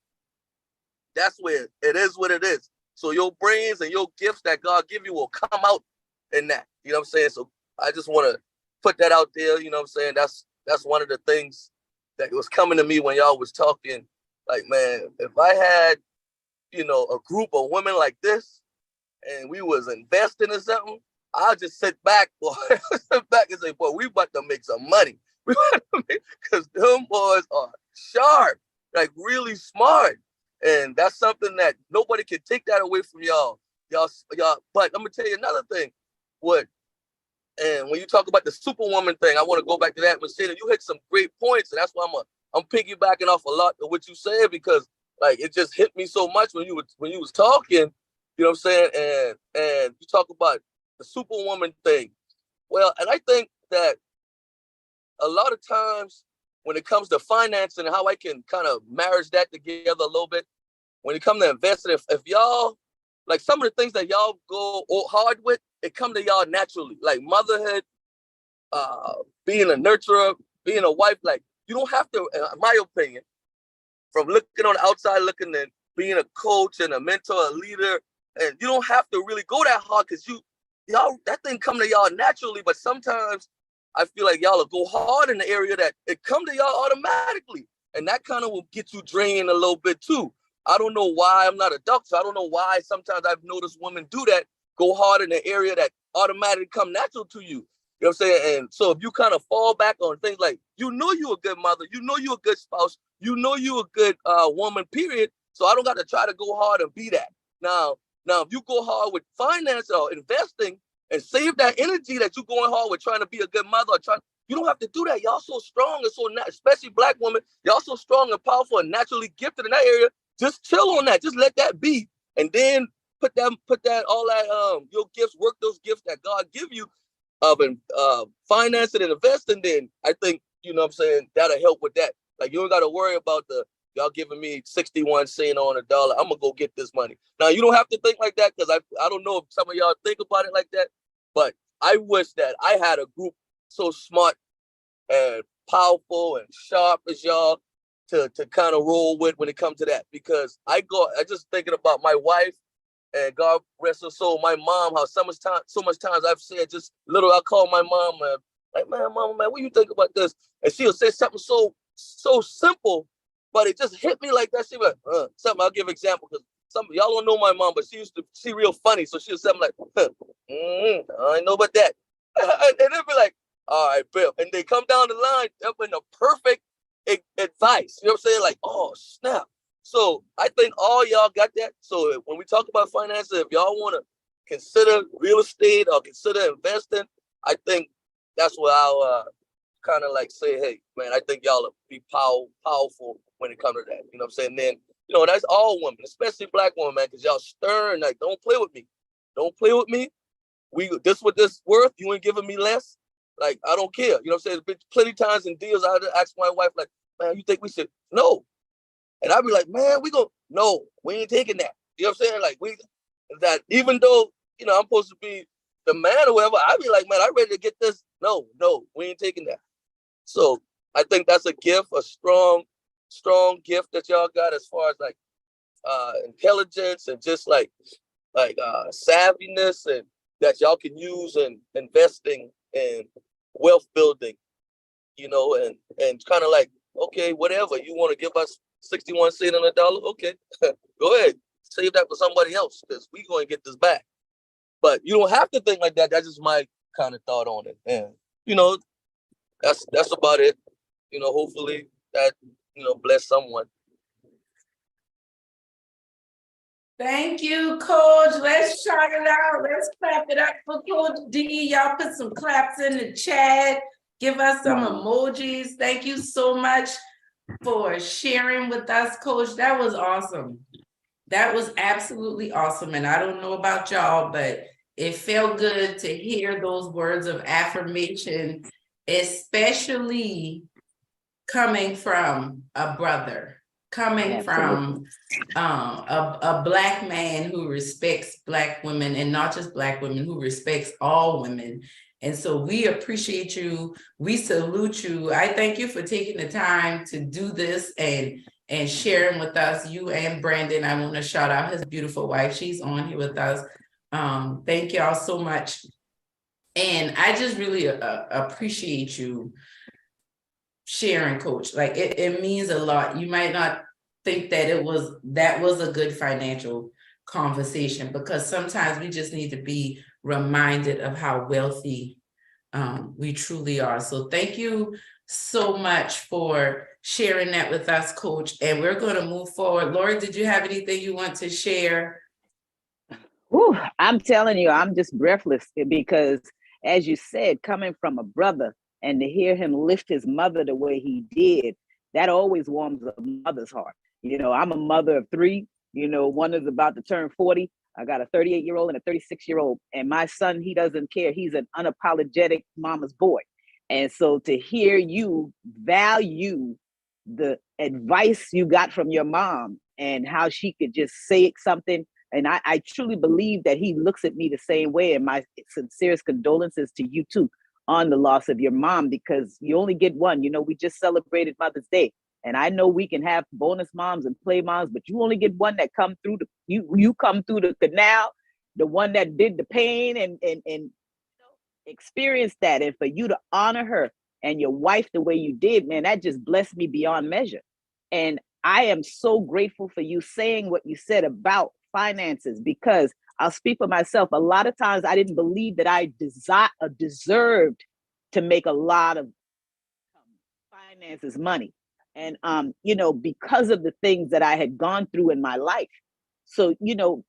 That's where it is what it is. So your brains and your gifts that God give you will come out in that. You know what I'm saying? So I just want to put that out there. You know what I'm saying? That's one of the things that was coming to me when y'all was talking. Like, man, if I had, a group of women like this and we was investing in something, I'll just sit back, boy, and say, boy, we about to make some money. Because them boys are sharp, like really smart. And that's something that nobody can take that away from y'all. Y'all. But I'm gonna tell you another thing. And when you talk about the superwoman thing, I want to go back to that. But Shannon, you hit some great points, and that's why I'm piggybacking off a lot of what you said because like it just hit me so much when you was talking. You know what I'm saying? And you talk about the superwoman thing. Well, and I think that a lot of times when it comes to financing and how I can kind of marriage that together a little bit, when it comes to investing, if y'all like some of the things that y'all go hard with, it come to y'all naturally. Like motherhood, being a nurturer, being a wife. Like you don't have to, in my opinion, from looking on the outside, looking and being a coach and a mentor, a leader, and you don't have to really go that hard because y'all that thing come to y'all naturally. But sometimes I feel like y'all will go hard in the area that it come to y'all automatically, and that kind of will get you drained a little bit too. I don't know why. I'm not a doctor. I don't know why sometimes I've noticed women do that, go hard in the area that automatically come natural to you. You know what I'm saying? And so if you kind of fall back on things like, you know you're a good mother, you know you're a good spouse, you know you're a good woman, period. So I don't got to try to go hard and be that. Now, if you go hard with finance or investing and save that energy that you're going hard with trying to be a good mother, you don't have to do that. Y'all so strong and so, especially Black women, y'all so strong and powerful and naturally gifted in that area. Just chill on that. Just let that be. And then put that all that your gifts, work those gifts that God give you of financing and investing. Then I think, you know what I'm saying, that'll help with that. Like you don't got to worry about y'all giving me 61 cents on a dollar. I'm gonna go get this money. Now you don't have to think like that, because I don't know if some of y'all think about it like that, but I wish that I had a group so smart and powerful and sharp as y'all to kind of roll with when it comes to that. Because I just thinking about my wife, and God rest her soul, my mom, how so much times I've said just little, I call my mom, man, like, man, mama, man, what do you think about this? And she'll say something so simple, but it just hit me like that. She was like, something, I'll give an example, because some of y'all don't know my mom, but she real funny. So she'll say something like, I know about that. And they'll be like, all right, Bill. And they come down the line up in the perfect advice. You know what I'm saying? Like, oh, snap. So I think all y'all got that. So when we talk about finances, if y'all want to consider real estate or consider investing, I think that's what I'll kind of like say, hey, man, I think y'all will be powerful when it comes to that. You know what I'm saying? Then, you know, that's all women, especially Black women, man, because y'all stern. Like, don't play with me. Don't play with me. This what this worth. You ain't giving me less. Like, I don't care. You know what I'm saying? There's been plenty times in deals I had to ask my wife, like, man, you think we should? No. And I'd be like, man, no, we ain't taking that. You know what I'm saying? Like, that even though, you know, I'm supposed to be the man or whatever, I'd be like, man, I'm ready to get this. No, we ain't taking that. So I think that's a gift, a strong gift that y'all got as far as like intelligence and just like savviness, and that y'all can use in investing and wealth building, you know, and kind of like, okay, whatever, you want to give us 61 cents on a dollar, okay, go ahead, save that for somebody else, because we going to get this back. But you don't have to think like that. That's just my kind of thought on it. And, you know, that's about it. You know, hopefully that, you know, bless someone. Thank you, Coach. Let's shout it out. Let's clap it up for Coach D. Y'all put some claps in the chat. Give us some emojis. Thank you so much for sharing with us, Coach. That was awesome. That was absolutely awesome. And I don't know about y'all, but it felt good to hear those words of affirmation, especially coming from a brother, coming from a Black man who respects Black women, and not just Black women, who respects all women. And so we appreciate you. We salute you. I thank you for taking the time to do this and sharing with us, you and Brandon. I want to shout out his beautiful wife. She's on here with us. Thank y'all so much. And I just really appreciate you sharing, Coach. Like it means a lot. You might not think that was a good financial conversation, because sometimes we just need to be reminded of how wealthy we truly are. So thank you so much for sharing that with us, Coach. And we're going to move forward. Lori, did you have anything you want to share? Whew, I'm telling you, I'm just breathless, because as you said, coming from a brother, and to hear him lift his mother the way he did, that always warms a mother's heart. You know, I'm a mother of three. You know, one is about to turn 40. I got a 38-year-old and a 36-year-old. And my son, he doesn't care. He's an unapologetic mama's boy. And so to hear you value the advice you got from your mom and how she could just say something And I truly believe that he looks at me the same way. And my sincerest condolences to you too on the loss of your mom, because you only get one. You know, we just celebrated Mother's Day. And I know we can have bonus moms and play moms, but you only get one that come through you come through the canal, the one that did the pain and experience that. And for you to honor her and your wife the way you did, man, that just blessed me beyond measure. And I am so grateful for you saying what you said about finances, because I'll speak for myself. A lot of times I didn't believe that I deserved to make a lot of finances, money. And, because of the things that I had gone through in my life. So,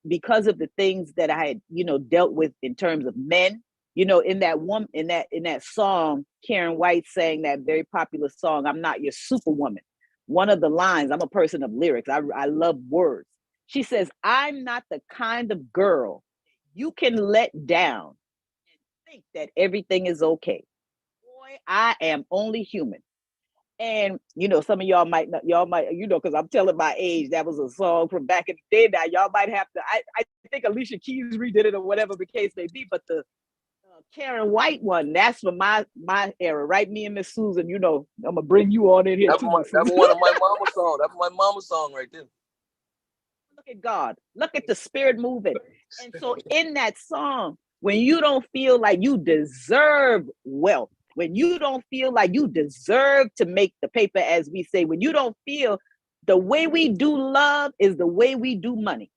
because of the things that I had, dealt with in terms of men, in that song, Karen White sang that very popular song, I'm Not Your Superwoman. One of the lines, I'm a person of lyrics. I love words. She says, I'm not the kind of girl you can let down and think that everything is okay. Boy, I am only human. And some of y'all might, because I'm telling my age, that was a song from back in the day. Now y'all might have to. I think Alicia Keys redid it or whatever the case may be. But the Karen White one, that's from my era, right? Me and Miss Susan, I'm gonna bring you on in here That's too. one of my mama's song. That's my mama's song right there. Look at God. Look at the Spirit moving. And so in that song, when you don't feel like you deserve wealth, when you don't feel like you deserve to make the paper, as we say, when you don't feel the way we do love is the way we do money.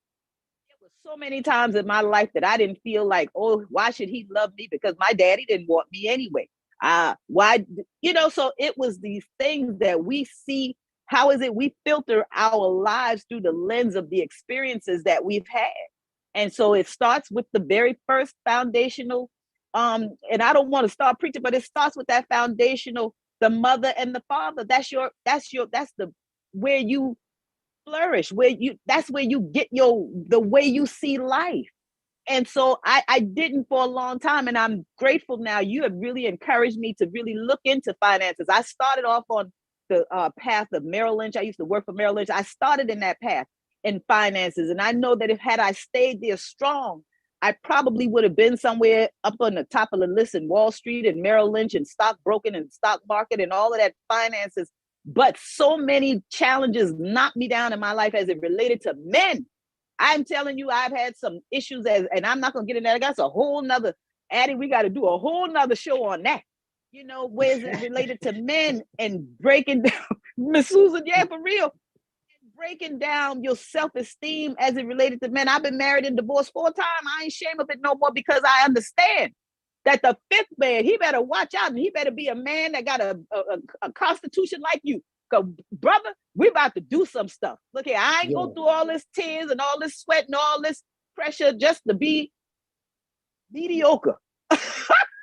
There was so many times in my life that I didn't feel like, oh, why should he love me? Because my daddy didn't want me anyway. Why, so it was these things that we see. How is it we filter our lives through the lens of the experiences that we've had? And so it starts with the very first foundational, and I don't want to start preaching, but it starts with that foundational, the mother and the father. That's the where you flourish, that's where you get the way you see life. And so I didn't for a long time, and I'm grateful now. You have really encouraged me to really look into finances. I started off on the path of Merrill Lynch. I used to work for Merrill Lynch. I started in that path in finances. And I know that had I stayed there strong, I probably would have been somewhere up on the top of the list in Wall Street and Merrill Lynch and stockbroking and stock market and all of that finances. But so many challenges knocked me down in my life as it related to men. I'm telling you, I've had some issues and I'm not going to get into that. That's a whole nother, Addie, we got to do a whole nother show on that. Where is it related to men and breaking down, Miss Susan, yeah, for real, breaking down your self-esteem as it related to men. I've been married and divorced 4 times. I ain't ashamed of it no more, because I understand that the 5th man, he better watch out, and he better be a man that got a constitution like you. Because, brother, we about to do some stuff. Look here, I ain't go through all this tears and all this sweat and all this pressure just to be mediocre.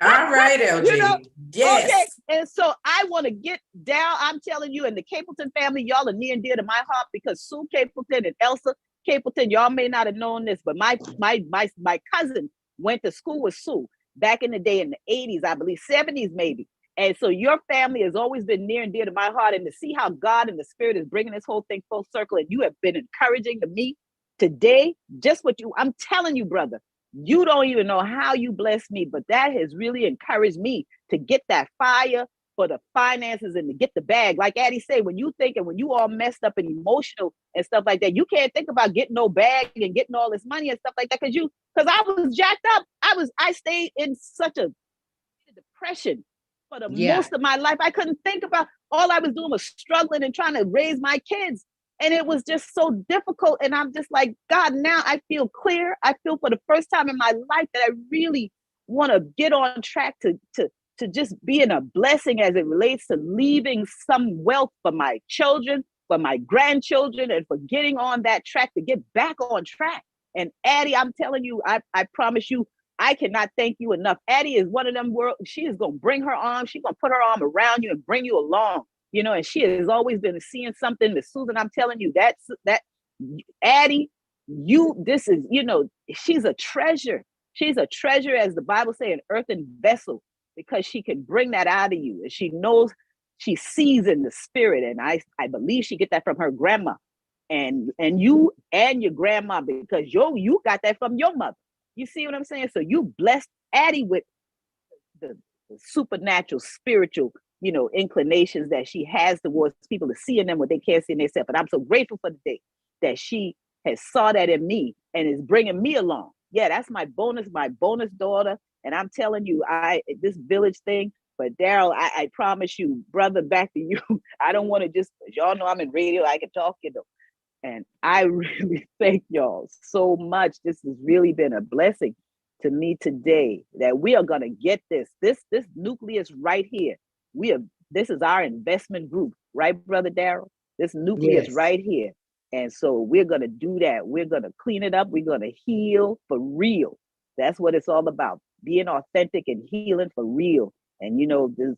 All right, LG. Yes. Okay. And so I want to get down. I'm telling you, and the Capleton family, y'all are near and dear to my heart, because Sue Capleton and Elsa Capleton, y'all may not have known this, but my cousin went to school with Sue back in the day, in the 80s, I believe, 70s maybe. And so your family has always been near and dear to my heart. And to see how God and the Spirit is bringing this whole thing full circle, and you have been encouraging to me today, just I'm telling you, brother, you don't even know how you blessed me, but that has really encouraged me to get that fire for the finances and to get the bag. Like Addie said, when you think and when you all messed up and emotional and stuff like that, you can't think about getting no bag and getting all this money and stuff like that, because I was jacked up. I stayed in such a depression for the most of my life. I couldn't think about, all I was doing was struggling and trying to raise my kids. And it was just so difficult. And I'm just like, God, now I feel clear. I feel for the first time in my life that I really want to get on track to just being a blessing as it relates to leaving some wealth for my children, for my grandchildren, and for getting on that track to get back on track. And Addie, I'm telling you, I promise you, I cannot thank you enough. Addie is one of them she is going to bring her arm. She's going to put her arm around you and bring you along. And she has always been seeing something. Miss Susan, I'm telling you, that Addie, she's a treasure. She's a treasure, as the Bible says, an earthen vessel, because she can bring that out of you. And she knows, she sees in the spirit. And I believe she get that from her grandma. and you and your grandma, because you got that from your mother. You see what I'm saying? So you blessed Addie with the supernatural, spiritual, inclinations that she has towards people, to see in them what they can't see in themselves. And I'm so grateful for the day that she has saw that in me and is bringing me along. Yeah, that's my bonus daughter. And I'm telling you, this village thing. But Daryl, I promise you, brother, back to you. I don't want to just, y'all know I'm in radio, I can talk, And I really thank y'all so much. This has really been a blessing to me today, that we are going to get this nucleus right here. This is our investment group, right, Brother Daryl? This nucleus Yes. right here. And so we're going to do that. We're going to clean it up. We're going to heal for real. That's what it's all about. Being authentic and healing for real. And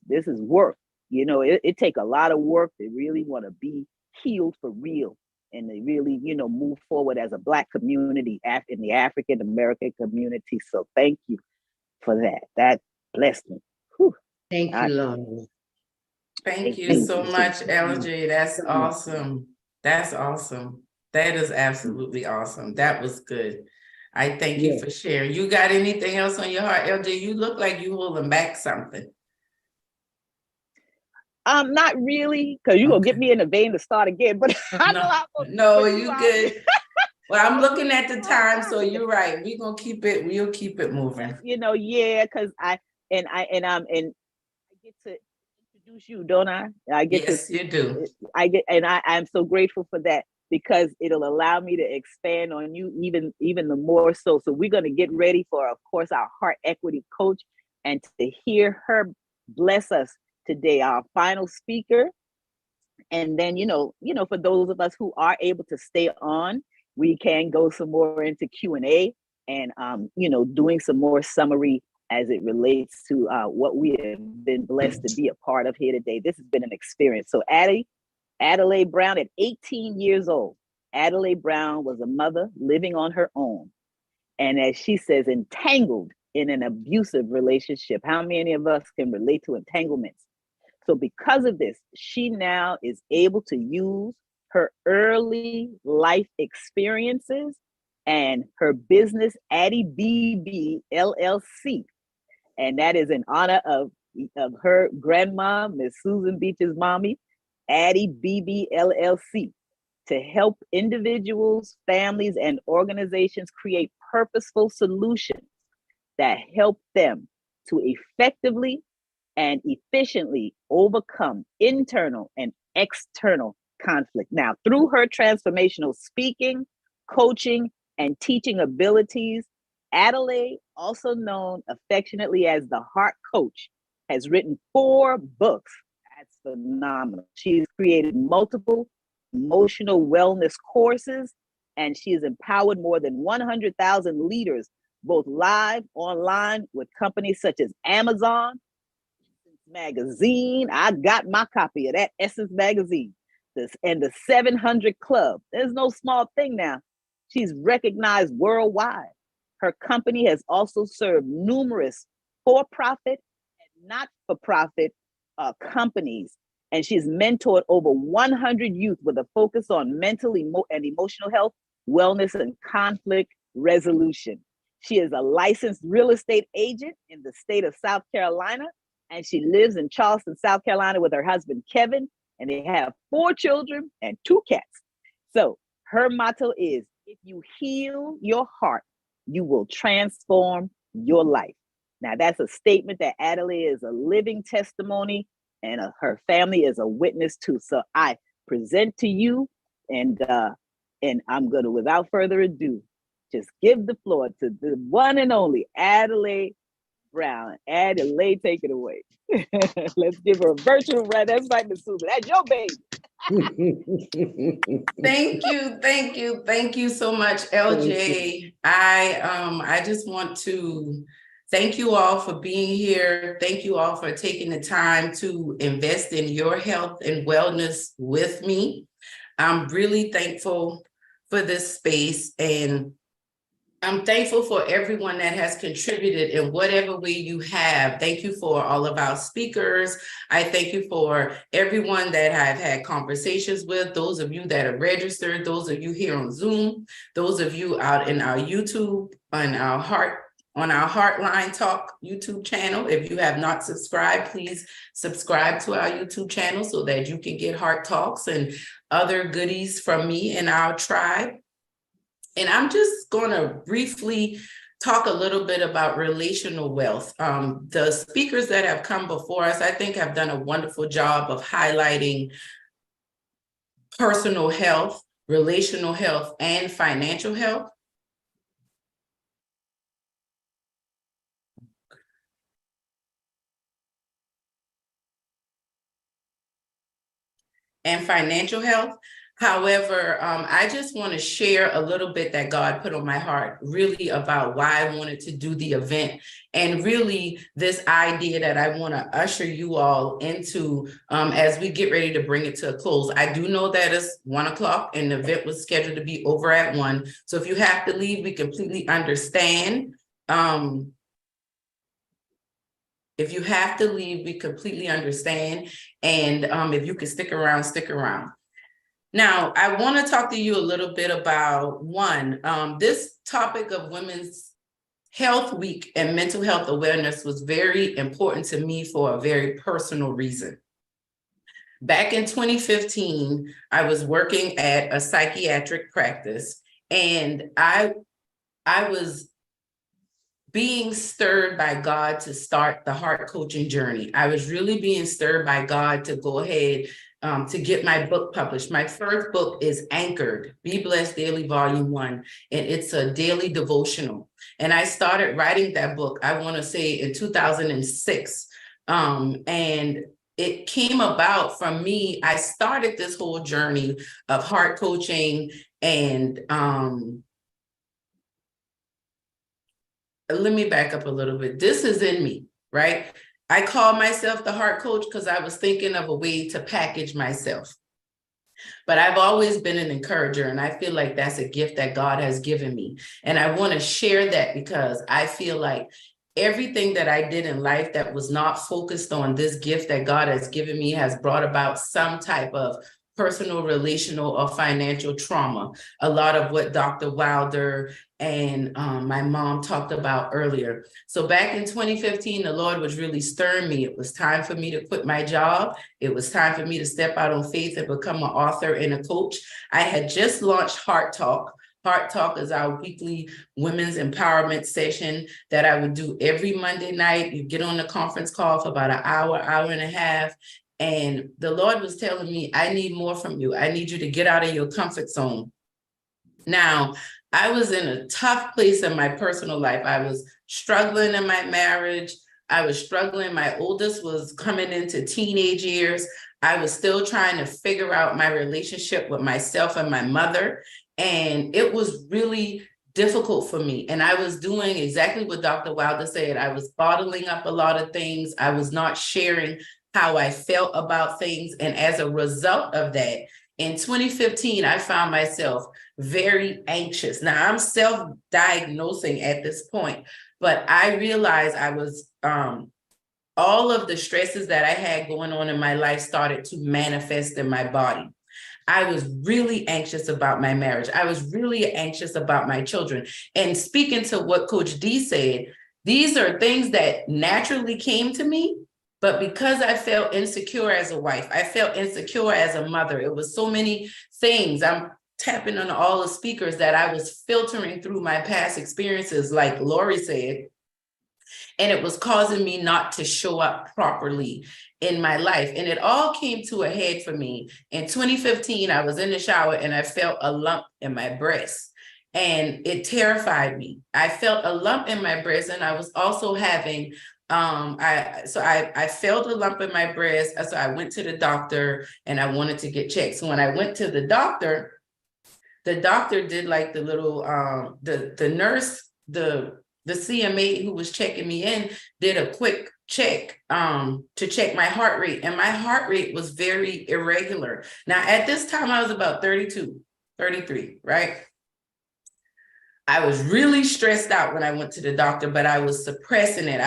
this is work. It take a lot of work to really want to be healed for real, and they really, move forward as a Black community in the African American community. So thank you for that. That blessed me. Whew. Thank you, Lord. Thank you Thank so you much, much. LJ. That's awesome. That's awesome. That is absolutely awesome. That was good. I thank you for sharing. You got anything else on your heart, LJ? You look like you holding back something. Not really, because you're gonna get me in the vein to start again. But I know how. No, you good. Well, I'm looking at the time, so you're right. We'll keep it moving. Yeah, because I get to introduce you, don't I? Yes, you do. I'm so grateful for that, because it'll allow me to expand on you even the more so. So we're gonna get ready for, of course, our heart equity coach, and to hear her bless us today, our final speaker. And then, for those of us who are able to stay on, we can go some more into Q&A and, doing some more summary as it relates to what we have been blessed to be a part of here today. This has been an experience. So Adelaide Brown, at 18 years old, Adelaide Brown was a mother living on her own. And as she says, entangled in an abusive relationship. How many of us can relate to entanglements? So because of this, she now is able to use her early life experiences and her business, Addie BB LLC. And that is in honor of her grandma, Miss Susan Beach's mommy, Addie BB LLC, to help individuals, families, and organizations create purposeful solutions that help them to effectively and efficiently overcome internal and external conflict. Now, through her transformational speaking, coaching, and teaching abilities, Adelaide, also known affectionately as the Heart Coach, has written 4 books. That's phenomenal. She's created multiple emotional wellness courses, and she has empowered more than 100,000 leaders, both live, online, with companies such as Amazon, Magazine. I got my copy of that, Essence Magazine, and the 700 Club. There's no small thing now. She's recognized worldwide. Her company has also served numerous for-profit and not-for-profit companies, and she's mentored over 100 youth with a focus on mental and emotional health, wellness, and conflict resolution. She is a licensed real estate agent in the state of South Carolina, and she lives in Charleston, South Carolina with her husband, Kevin, and they have 4 children and 2 cats. So her motto is, if you heal your heart, you will transform your life. Now, that's a statement that Adelaide is a living testimony, and her family is a witness to. So I present to you, and I'm going to, without further ado, just give the floor to the one and only Adelaide Brown. Adelaide, take it away. Let's give her a virtual round. That's right, Miss Susan. That's your baby. Thank you so much, LJ. I just want to thank you all for being here. Thank you all for taking the time to invest in your health and wellness with me. I'm really thankful for this space, and I'm thankful for everyone that has contributed in whatever way you have. Thank you for all of our speakers. I thank you for everyone that I've had conversations with, those of you that are registered, those of you here on Zoom, those of you out in our YouTube, on our Heartline Talk YouTube channel. If you have not subscribed, please subscribe to our YouTube channel so that you can get Heart Talks and other goodies from me and our tribe. And I'm just going to briefly talk a little bit about relational wealth. The speakers that have come before us, I think, have done a wonderful job of highlighting personal health, relational health, and financial health. And financial health. However, I just want to share a little bit that God put on my heart, really about why I wanted to do the event, and really this idea that I want to usher you all into as we get ready to bring it to a close. I do know that it's 1 o'clock and the event was scheduled to be over at 1. So if you have to leave, we completely understand. If you have to leave, we completely understand. And if you can stick around, stick around. Now, I want to talk to you a little bit about this topic of Women's Health Week and mental health awareness was very important to me for a very personal reason. Back in 2015, I was working at a psychiatric practice, and I was being stirred by God to start the heart coaching journey. I was really being stirred by God to go ahead to get my book published. My first book is Anchored, Be Blessed Daily Volume 1, and it's a daily devotional. And I started writing that book, I want to say in 2006. And it came about from me. I started this whole journey of heart coaching and let me back up a little bit. This is in me, right? I call myself the heart coach because I was thinking of a way to package myself. But I've always been an encourager, and I feel like that's a gift that God has given me. And I want to share that because I feel like everything that I did in life that was not focused on this gift that God has given me has brought about some type of personal, relational, or financial trauma. A lot of what Dr. Wilder and my mom talked about earlier. So back in 2015, the Lord was really stirring me. It was time for me to quit my job. It was time for me to step out on faith and become an author and a coach. I had just launched Heart Talk. Heart Talk is our weekly women's empowerment session that I would do every Monday night. You get on the conference call for about an hour, hour and a half. And the Lord was telling me, I need more from you. I need you to get out of your comfort zone. Now, I was in a tough place in my personal life. I was struggling in my marriage. I was struggling. My oldest was coming into teenage years. I was still trying to figure out my relationship with myself and my mother. And it was really difficult for me. And I was doing exactly what Dr. Wilder said. I was bottling up a lot of things. I was not sharing how I felt about things. And as a result of that, in 2015, I found myself very anxious. Now, I'm self-diagnosing at this point, but I realized I was, all of the stresses that I had going on in my life started to manifest in my body. I was really anxious about my marriage. I was really anxious about my children. And speaking to what Coach D said, these are things that naturally came to me. But because I felt insecure as a wife, I felt insecure as a mother. It was so many things. I'm tapping on all the speakers that I was filtering through my past experiences, like Lori said, and it was causing me not to show up properly in my life. And it all came to a head for me. In 2015, I was in the shower and I felt a lump in my breast. And it terrified me. I felt a lump in my breast, and I was also having I felt a lump in my breast. So I went to the doctor and I wanted to get checked. So when I went to the doctor did like the little the nurse, the CMA who was checking me in did a quick check to check my heart rate, and my heart rate was very irregular. Now at this time I was about 32, 33, right? I was really stressed out when I went to the doctor, but I was suppressing it.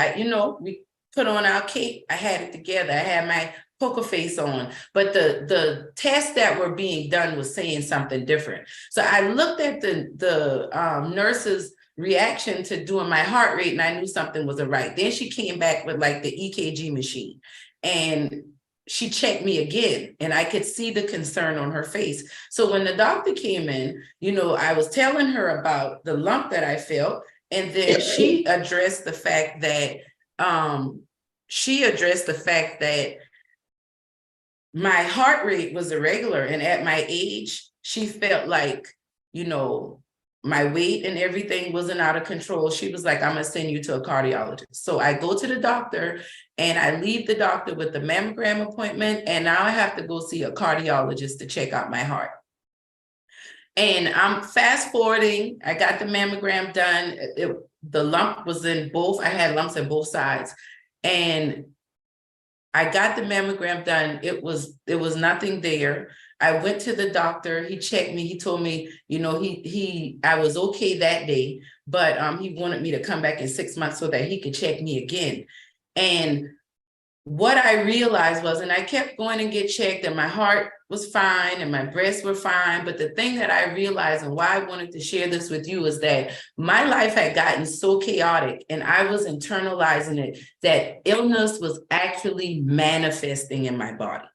We put on our cape. I had it together. I had my poker face on, but the tests that were being done was saying something different. So I looked at the nurse's reaction to doing my heart rate, and I knew something wasn't right. Then she came back with like the EKG machine, and she checked me again, and I could see the concern on her face. So when the doctor came in, I was telling her about the lump that I felt, and then she addressed the fact that my heart rate was irregular, and at my age, she felt like, my weight and everything wasn't out of control. She was like, I'm gonna send you to a cardiologist. So I go to the doctor, and I leave the doctor with the mammogram appointment, and now I have to go see a cardiologist to check out my heart. And I'm fast forwarding. I got the mammogram done. The lump was in both. I had lumps in both sides, and I got the mammogram done. It was nothing there. I went to the doctor. He checked me. He told me, I was okay that day, but he wanted me to come back in 6 months so that he could check me again. And what I realized was, and I kept going and get checked, and my heart was fine and my breasts were fine. But the thing that I realized, and why I wanted to share this with you, is that my life had gotten so chaotic, and I was internalizing it, that illness was actually manifesting in my body.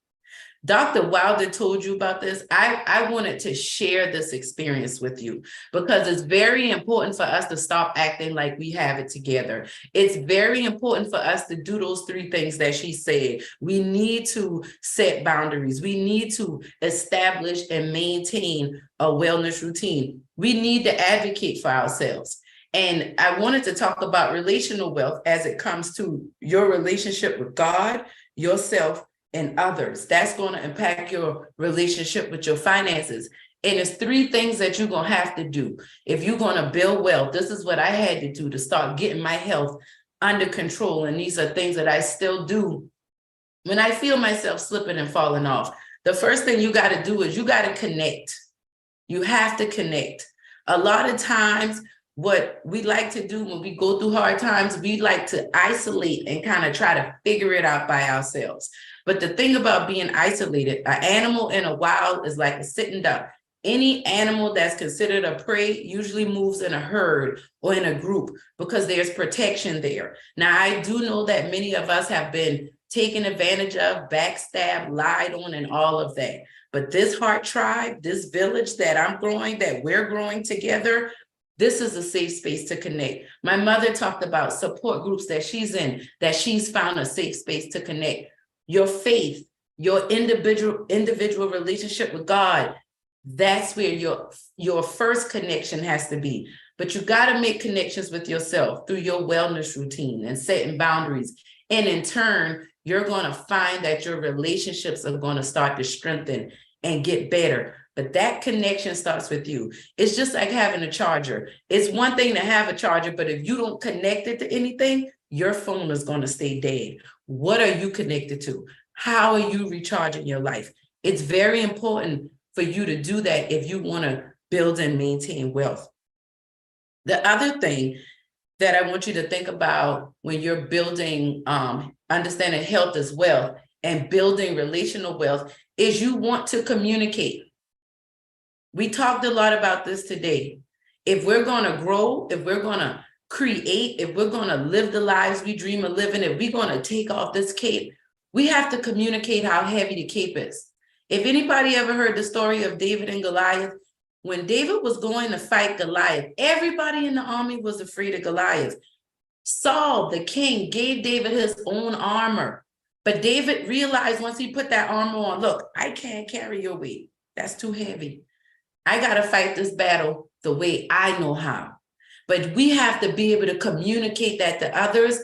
Dr. Wilder told you about this. I wanted to share this experience with you because it's very important for us to stop acting like we have it together. It's very important for us to do those 3 things that she said. We need to set boundaries. We need to establish and maintain a wellness routine. We need to advocate for ourselves. And I wanted to talk about relational wealth as it comes to your relationship with God, yourself, and others. That's going to impact your relationship with your finances. And it's 3 things that you're going to have to do. If you're going to build wealth, this is what I had to do to start getting my health under control. And these are things that I still do when I feel myself slipping and falling off. The first thing you got to do is you got to connect. You have to connect. A lot of times, what we like to do when we go through hard times, we like to isolate and kind of try to figure it out by ourselves. But the thing about being isolated, an animal in a wild is like a sitting duck. Any animal that's considered a prey usually moves in a herd or in a group because there's protection there. Now, I do know that many of us have been taken advantage of, backstabbed, lied on, and all of that. But this heart tribe, this village that we're growing together, this is a safe space to connect. My mother talked about support groups that she's in, that she's found a safe space to connect. Your faith, your individual relationship with God, that's where your first connection has to be. But you got to make connections with yourself through your wellness routine and setting boundaries. And in turn, you're going to find that your relationships are going to start to strengthen and get better. But that connection starts with you. It's just like having a charger. It's one thing to have a charger, but if you don't connect it to anything, your phone is going to stay dead. What are you connected to? How are you recharging your life? It's very important for you to do that if you want to build and maintain wealth. The other thing that I want you to think about when you're building, understanding health as wealth and building relational wealth is you want to communicate. We talked a lot about this today. If we're going to grow, if we're going to create, if we're going to live the lives we dream of living, if we're going to take off this cape, we have to communicate how heavy the cape is. If anybody ever heard the story of David and Goliath, when David was going to fight Goliath, everybody in the army was afraid of Goliath. Saul, the king, gave David his own armor. But David realized once he put that armor on, look, I can't carry your weight. That's too heavy. I got to fight this battle the way I know how. But we have to be able to communicate that to others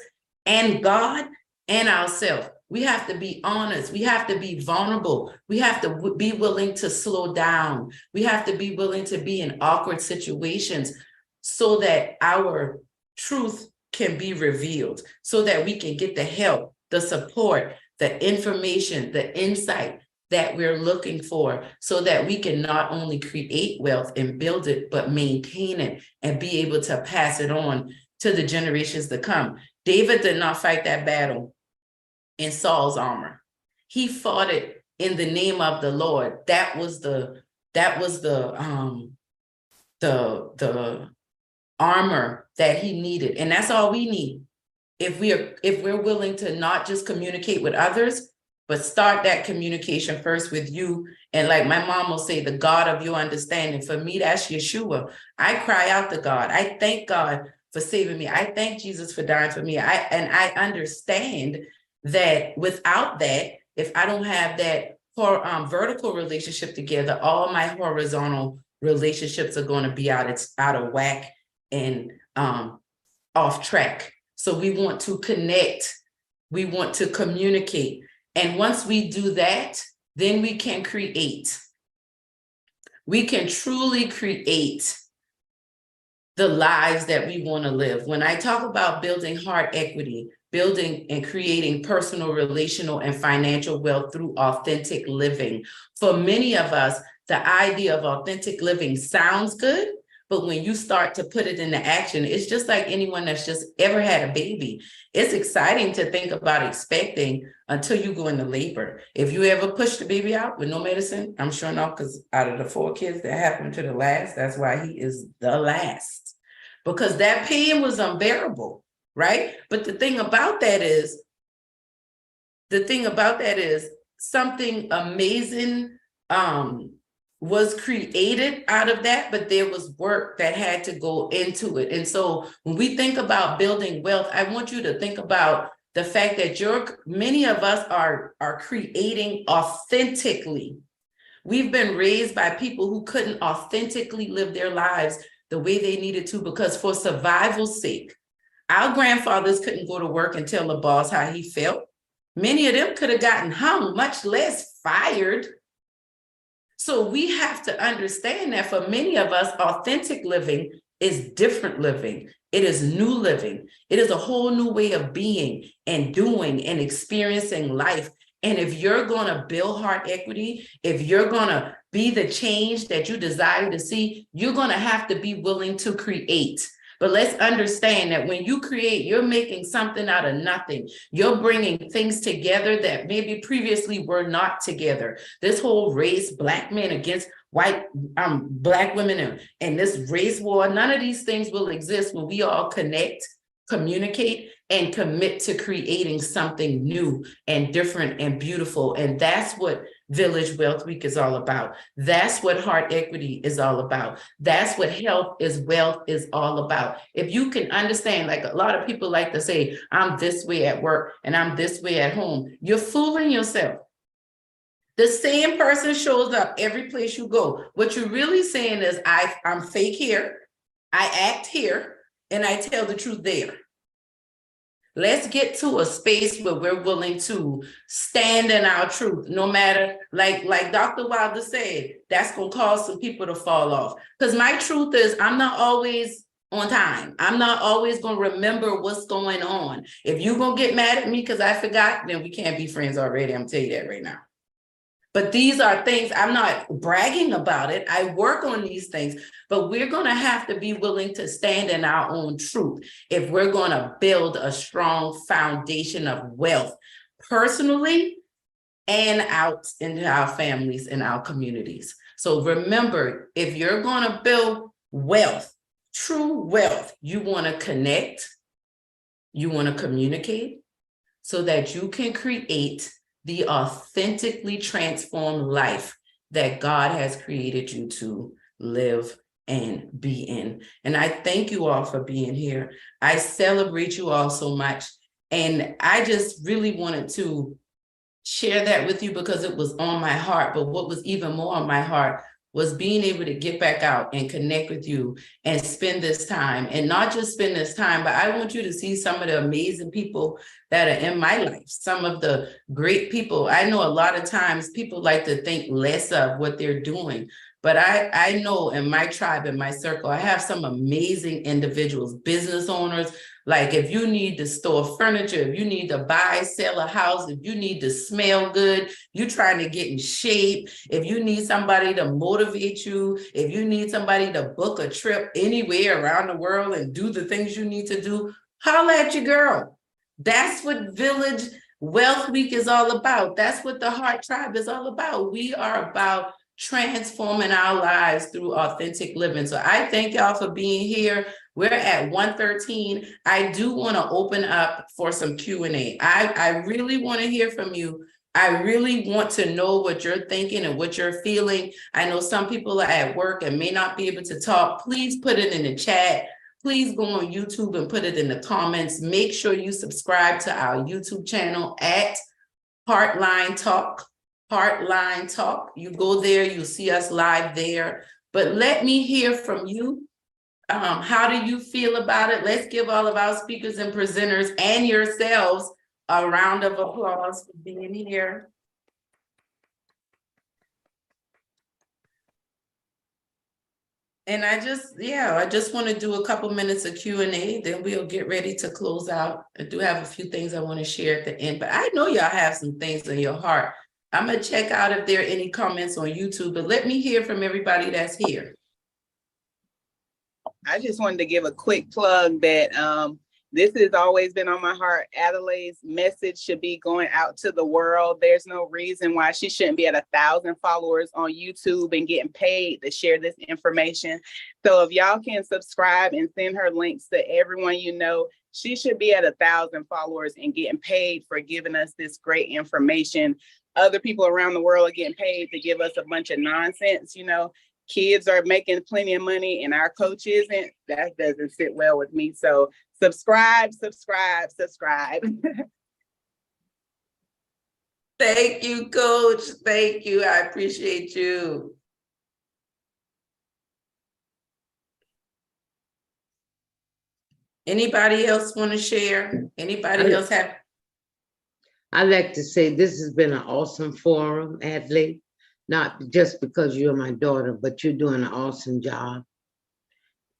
and God and ourselves. We have to be honest. We have to be vulnerable. We have to be willing to slow down. We have to be willing to be in awkward situations so that our truth can be revealed, so that we can get the help, the support, the information, the insight that we're looking for, so that we can not only create wealth and build it, but maintain it and be able to pass it on to the generations to come. David did not fight that battle in Saul's armor. He fought it in the name of the Lord. That was the armor that he needed. And that's all we need. If we're willing to not just communicate with others, but start that communication first with you. And like my mom will say, the God of your understanding. For me, that's Yeshua. I cry out to God. I thank God for saving me. I thank Jesus for dying for me. I understand that without that, if I don't have that vertical relationship together, all my horizontal relationships are going to be out of whack and off track. So we want to connect. We want to communicate. And once we do that, then we can create. We can truly create the lives that we want to live. When I talk about building heart equity, building and creating personal, relational, and financial wealth through authentic living, for many of us, the idea of authentic living sounds good, but when you start to put it into action, it's just like anyone that's just ever had a baby. It's exciting to think about expecting until you go into labor. If you ever push the baby out with no medicine, I'm sure not, because out of the 4 kids that happened to the last, that's why he is the last. Because that pain was unbearable, right? But the thing about that is something amazing was created out of that, but there was work that had to go into it. And so when we think about building wealth, I want you to think about the fact that many of us are creating authentically. We've been raised by people who couldn't authentically live their lives the way they needed to, because for survival's sake, our grandfathers couldn't go to work and tell the boss how he felt. Many of them could have gotten hung, much less fired. So we have to understand that for many of us, authentic living is different living. It is new living. It is a whole new way of being and doing and experiencing life. And if you're going to build heart equity, if you're going to be the change that you desire to see, you're going to have to be willing to create. But let's understand that when you create, you're making something out of nothing. You're bringing things together that maybe previously were not together. This whole race, Black men against white, Black women, and this race war, none of these things will exist when we all connect, communicate, and commit to creating something new and different and beautiful. And that's what Village Wealth Week is all about. That's what heart equity is all about. That's what health is wealth is all about. If you can understand, like a lot of people like to say, I'm this way at work and I'm this way at home, you're fooling yourself. The same person shows up every place you go. What you're really saying is, I'm fake here, I act here, and I tell the truth there. Let's get to a space where we're willing to stand in our truth, no matter, like Dr. Wilder said, that's going to cause some people to fall off. Because my truth is, I'm not always on time. I'm not always going to remember what's going on. If you're going to get mad at me because I forgot, then we can't be friends already. I'm telling you that right now. But these are things, I'm not bragging about it. I work on these things, but we're going to have to be willing to stand in our own truth if we're going to build a strong foundation of wealth personally and out into our families and our communities. So remember, if you're going to build wealth, true wealth, you want to connect, you want to communicate so that you can create the authentically transformed life that God has created you to live and be in. And I thank you all for being here. I celebrate you all so much. And I just really wanted to share that with you because it was on my heart. But what was even more on my heart was being able to get back out and connect with you and spend this time, and not just spend this time, but I want you to see some of the amazing people that are in my life, some of the great people. I know a lot of times people like to think less of what they're doing, But I know in my tribe, in my circle, I have some amazing individuals, business owners. Like if you need to store furniture, if you need to buy, sell a house, if you need to smell good, you trying to get in shape, if you need somebody to motivate you, if you need somebody to book a trip anywhere around the world and do the things you need to do, holla at your girl. That's what Village Wealth Week is all about. That's what the Heart Tribe is all about. We are about transforming our lives through authentic living. So I thank y'all for being here. We're at 1:13. I do want to open up for some Q&A. I really want to hear from you. I really want to know what you're thinking and what you're feeling. I know some people are at work and may not be able to talk. Please put it in the chat. Please go on YouTube and put it in the comments. Make sure you subscribe to our YouTube channel at Heartline Talk. Heartline Talk. You go there, you'll see us live there. But let me hear from you. How do you feel about it? Let's give all of our speakers and presenters and yourselves a round of applause for being here. And I just want to do a couple minutes of Q&A, then we'll get ready to close out. I do have a few things I want to share at the end, but I know y'all have some things in your heart. I'm going to check out if there are any comments on YouTube, but let me hear from everybody that's here. I just wanted to give a quick plug that this has always been on my heart. Adelaide's message should be going out to the world. There's no reason why she shouldn't be at 1,000 followers on YouTube and getting paid to share this information. So if y'all can subscribe and send her links to everyone you know, she should be at 1,000 followers and getting paid for giving us this great information. Other people around the world are getting paid to give us a bunch of nonsense, you know. Kids are making plenty of money and our coach isn't. That doesn't sit well with me. So subscribe. Thank you, Coach. Thank you. I appreciate you. Anybody else want to share? Anybody else have? I'd like to say this has been an awesome forum, Adley. Not just because you're my daughter, but you're doing an awesome job.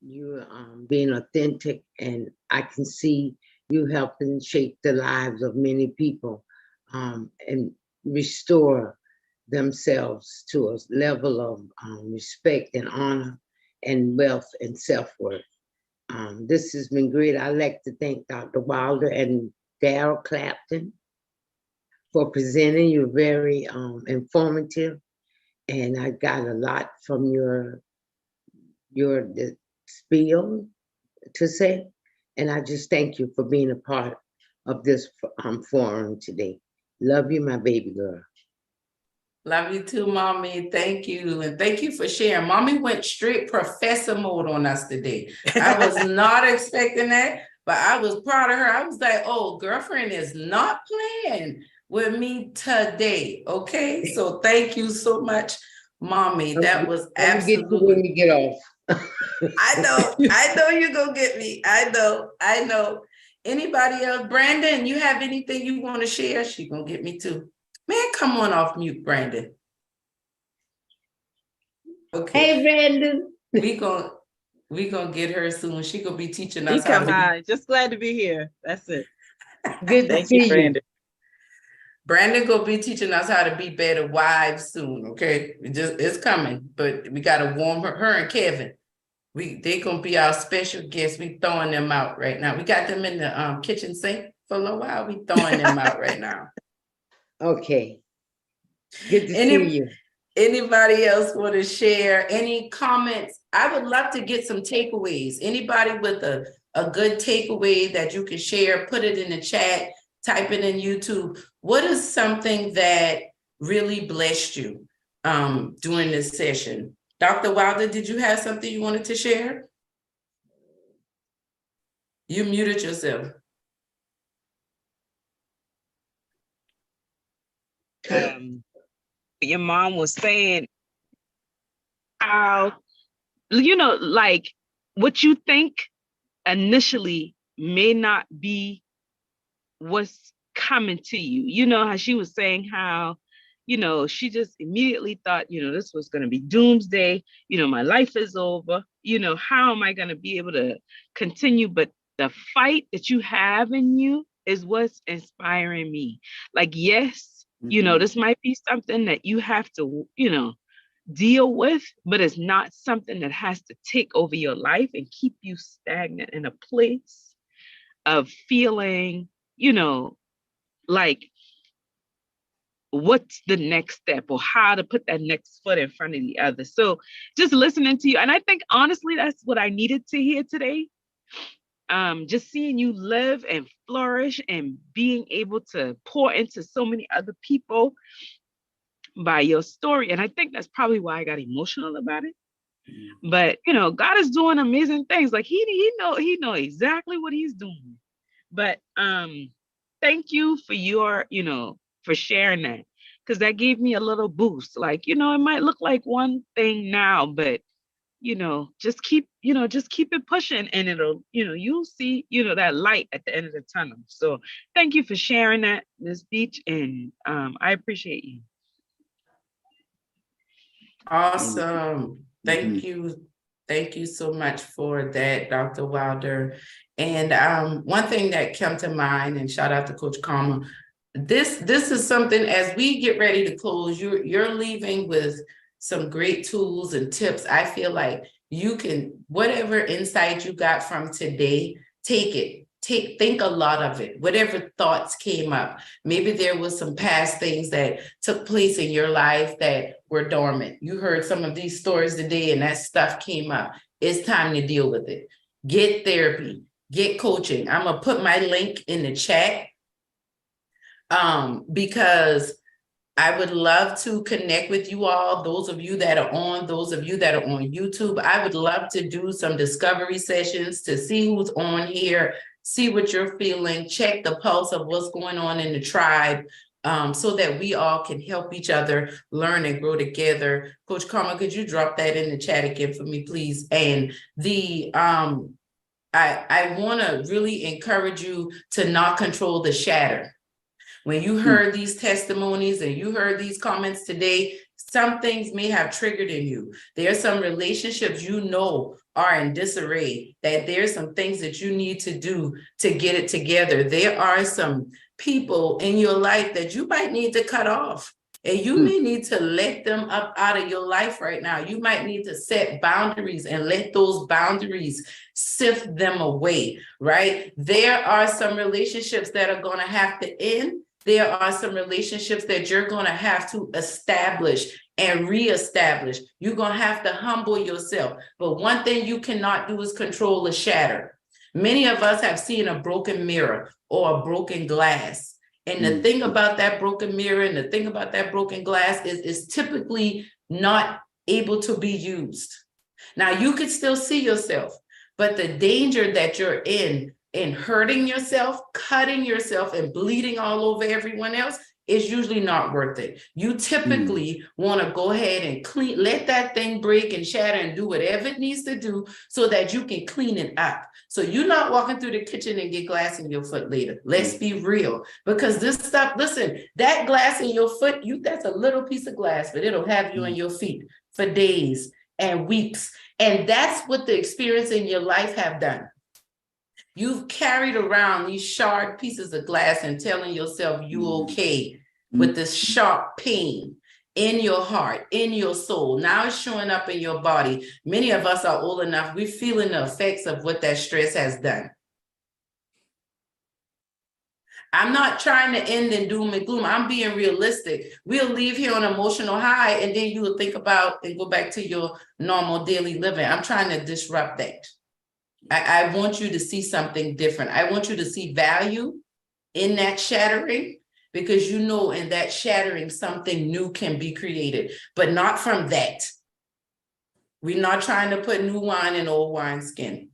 You're being authentic, and I can see you helping shape the lives of many people and restore themselves to a level of respect and honor and wealth and self-worth. This has been great. I'd like to thank Dr. Wilder and Darryl Clapton for presenting. You're very informative. And I got a lot from your spiel to say. And I just thank you for being a part of this forum today. Love you, my baby girl. Love you too, Mommy. Thank you. And thank you for sharing. Mommy went straight professor mode on us today. I was not expecting that, but I was proud of her. I was like, oh, girlfriend is not playing with me today. Okay. So thank you so much, Mommy. That was absolutely. Get you when we get off. I know you're gonna get me. I know. Anybody else? Brandon, you have anything you want to share? She gonna get me too. Man, come on off mute, Brandon. Okay. Hey, Brandon. We gonna get her soon. She gonna be teaching us how to by. Just glad to be here. That's it. Good to see you, Brandon. Brandon gonna be teaching us how to be better wives soon. Okay, it's coming, but we gotta warm her and Kevin. They gonna be our special guests. We throwing them out right now. We got them in the kitchen sink for a little while. We throwing them out right now. Okay. Good to see you. Anybody else want to share any comments? I would love to get some takeaways. Anybody with a good takeaway that you can share, put it in the chat, type it in YouTube. What is something that really blessed you during this session? Dr. Wilder, did you have something you wanted to share? You muted yourself. Your mom was saying how, like what you think initially may not be what's coming to you. You know how she was saying how, she just immediately thought, this was going to be doomsday. My life is over. How am I going to be able to continue? But the fight that you have in you is what's inspiring me. Like, yes, this might be something that you have to, deal with, but it's not something that has to take over your life and keep you stagnant in a place of feeling, like, what's the next step or how to put that next foot in front of the other. So just listening to you. And I think honestly, that's what I needed to hear today. Just seeing you live and flourish and being able to pour into so many other people by your story. And I think that's probably why I got emotional about it. But God is doing amazing things. Like he know exactly what he's doing. But thank you for your, for sharing that, because that gave me a little boost. Like, it might look like one thing now, but just keep it pushing, and it'll, you'll see, that light at the end of the tunnel. So thank you for sharing that, Ms. Beach, and I appreciate you. Awesome. Thank you. Thank you so much for that, Dr. Wilder. And one thing that came to mind, and shout out to Coach Karma, this is something, as we get ready to close, you're leaving with some great tools and tips. I feel like you can, whatever insight you got from today, take it. Think a lot of it, whatever thoughts came up. Maybe there was some past things that took place in your life that were dormant. You heard some of these stories today and that stuff came up. It's time to deal with it. Get therapy, get coaching. I'm gonna put my link in the chat because I would love to connect with you all, those of you that are on, those of you that are on YouTube. I would love to do some discovery sessions to see who's on here, see what you're feeling, check the pulse of what's going on in the tribe, so that we all can help each other learn and grow together. Coach Karma, could you drop that in the chat again for me, please? And I want to really encourage you to not control the shatter. When you heard these testimonies and you heard these comments today, some things may have triggered in you. There are some relationships are in disarray, that there's some things that you need to do to get it together. There are some people in your life that you might need to cut off, and you may need to let them up out of your life right now. You might need to set boundaries and let those boundaries sift them away, right? There are some relationships that are going to have to end. There are some relationships that you're going to have to establish and reestablish. You're going to have to humble yourself. But one thing you cannot do is control the shatter. Many of us have seen a broken mirror or a broken glass. And the thing about that broken mirror and the thing about that broken glass is typically not able to be used. Now, you could still see yourself, but the danger that you're in hurting yourself, cutting yourself, and bleeding all over everyone else is usually not worth it. You typically want to go ahead and let that thing break and shatter and do whatever it needs to do so that you can clean it up. So you're not walking through the kitchen and get glass in your foot later. Let's be real. Because this stuff, listen, that glass in your foot, that's a little piece of glass, but it'll have you on your feet for days and weeks. And that's what the experience in your life have done. You've carried around these sharp pieces of glass and telling yourself you okay with this sharp pain in your heart, in your soul. Now it's showing up in your body. Many of us are old enough, we're feeling the effects of what that stress has done. I'm not trying to end in doom and gloom. I'm being realistic. We'll leave here on an emotional high, and then you will think about and go back to your normal daily living. I'm trying to disrupt that. I want you to see something different. I want you to see value in that shattering, because in that shattering, something new can be created, but not from that. We're not trying to put new wine in old wineskin.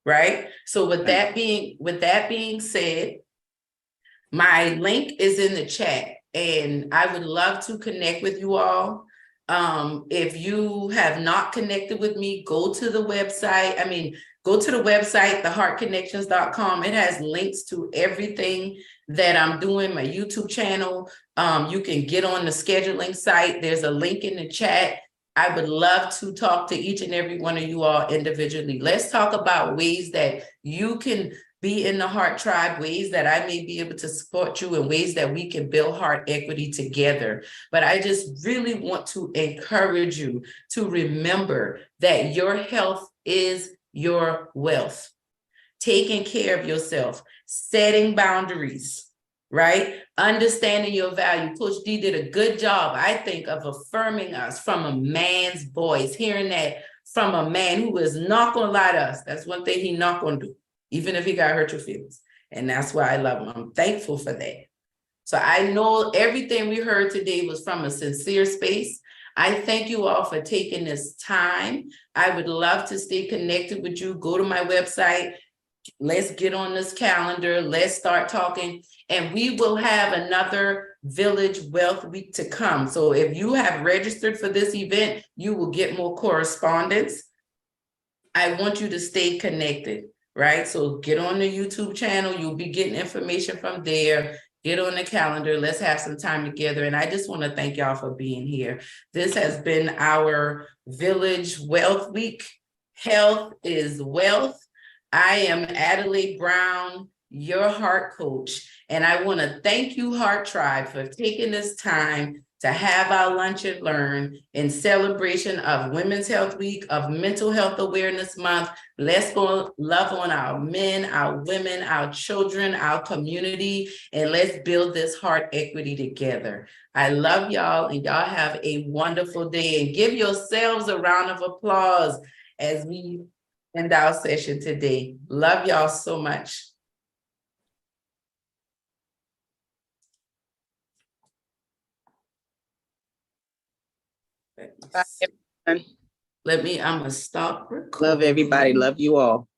Right? So with that being said, my link is in the chat, and I would love to connect with you all. If you have not connected with me, go to the website, theheartconnections.com. It has links to everything that I'm doing, my YouTube channel. You can get on the scheduling site. There's a link in the chat. I would love to talk to each and every one of you all individually. Let's talk about ways that you can be in the Heart Tribe, ways that I may be able to support you, and ways that we can build heart equity together. But I just really want to encourage you to remember that your health is your wealth. Taking care of yourself, setting boundaries, right? Understanding your value. Coach D did a good job, I think, of affirming us from a man's voice, hearing that from a man who is not going to lie to us. That's one thing he's not going to do, even if he got hurt your feelings. And that's why I love him. I'm thankful for that. So I know everything we heard today was from a sincere space. I thank you all for taking this time. I would love to stay connected with you. Go to my website. Let's get on this calendar. Let's start talking. And we will have another Village Wealth Week to come. So if you have registered for this event, you will get more correspondence. I want you to stay connected, right? So get on the YouTube channel. You'll be getting information from there. Get on the calendar. Let's have some time together. And I just want to thank y'all for being here. This has been our Village Wealth Week. Health is wealth. I am Adelaide Brown, your heart coach, and I want to thank you, Heart Tribe, for taking this time to have our lunch and learn in celebration of Women's Health Week, of Mental Health Awareness Month. Let's go love on our men, our women, our children, our community, and let's build this heart equity together. I love y'all, and y'all have a wonderful day, and give yourselves a round of applause as we end our session today. Love y'all so much. Bye, everyone. I'm gonna stop recording. Love everybody. Love you all.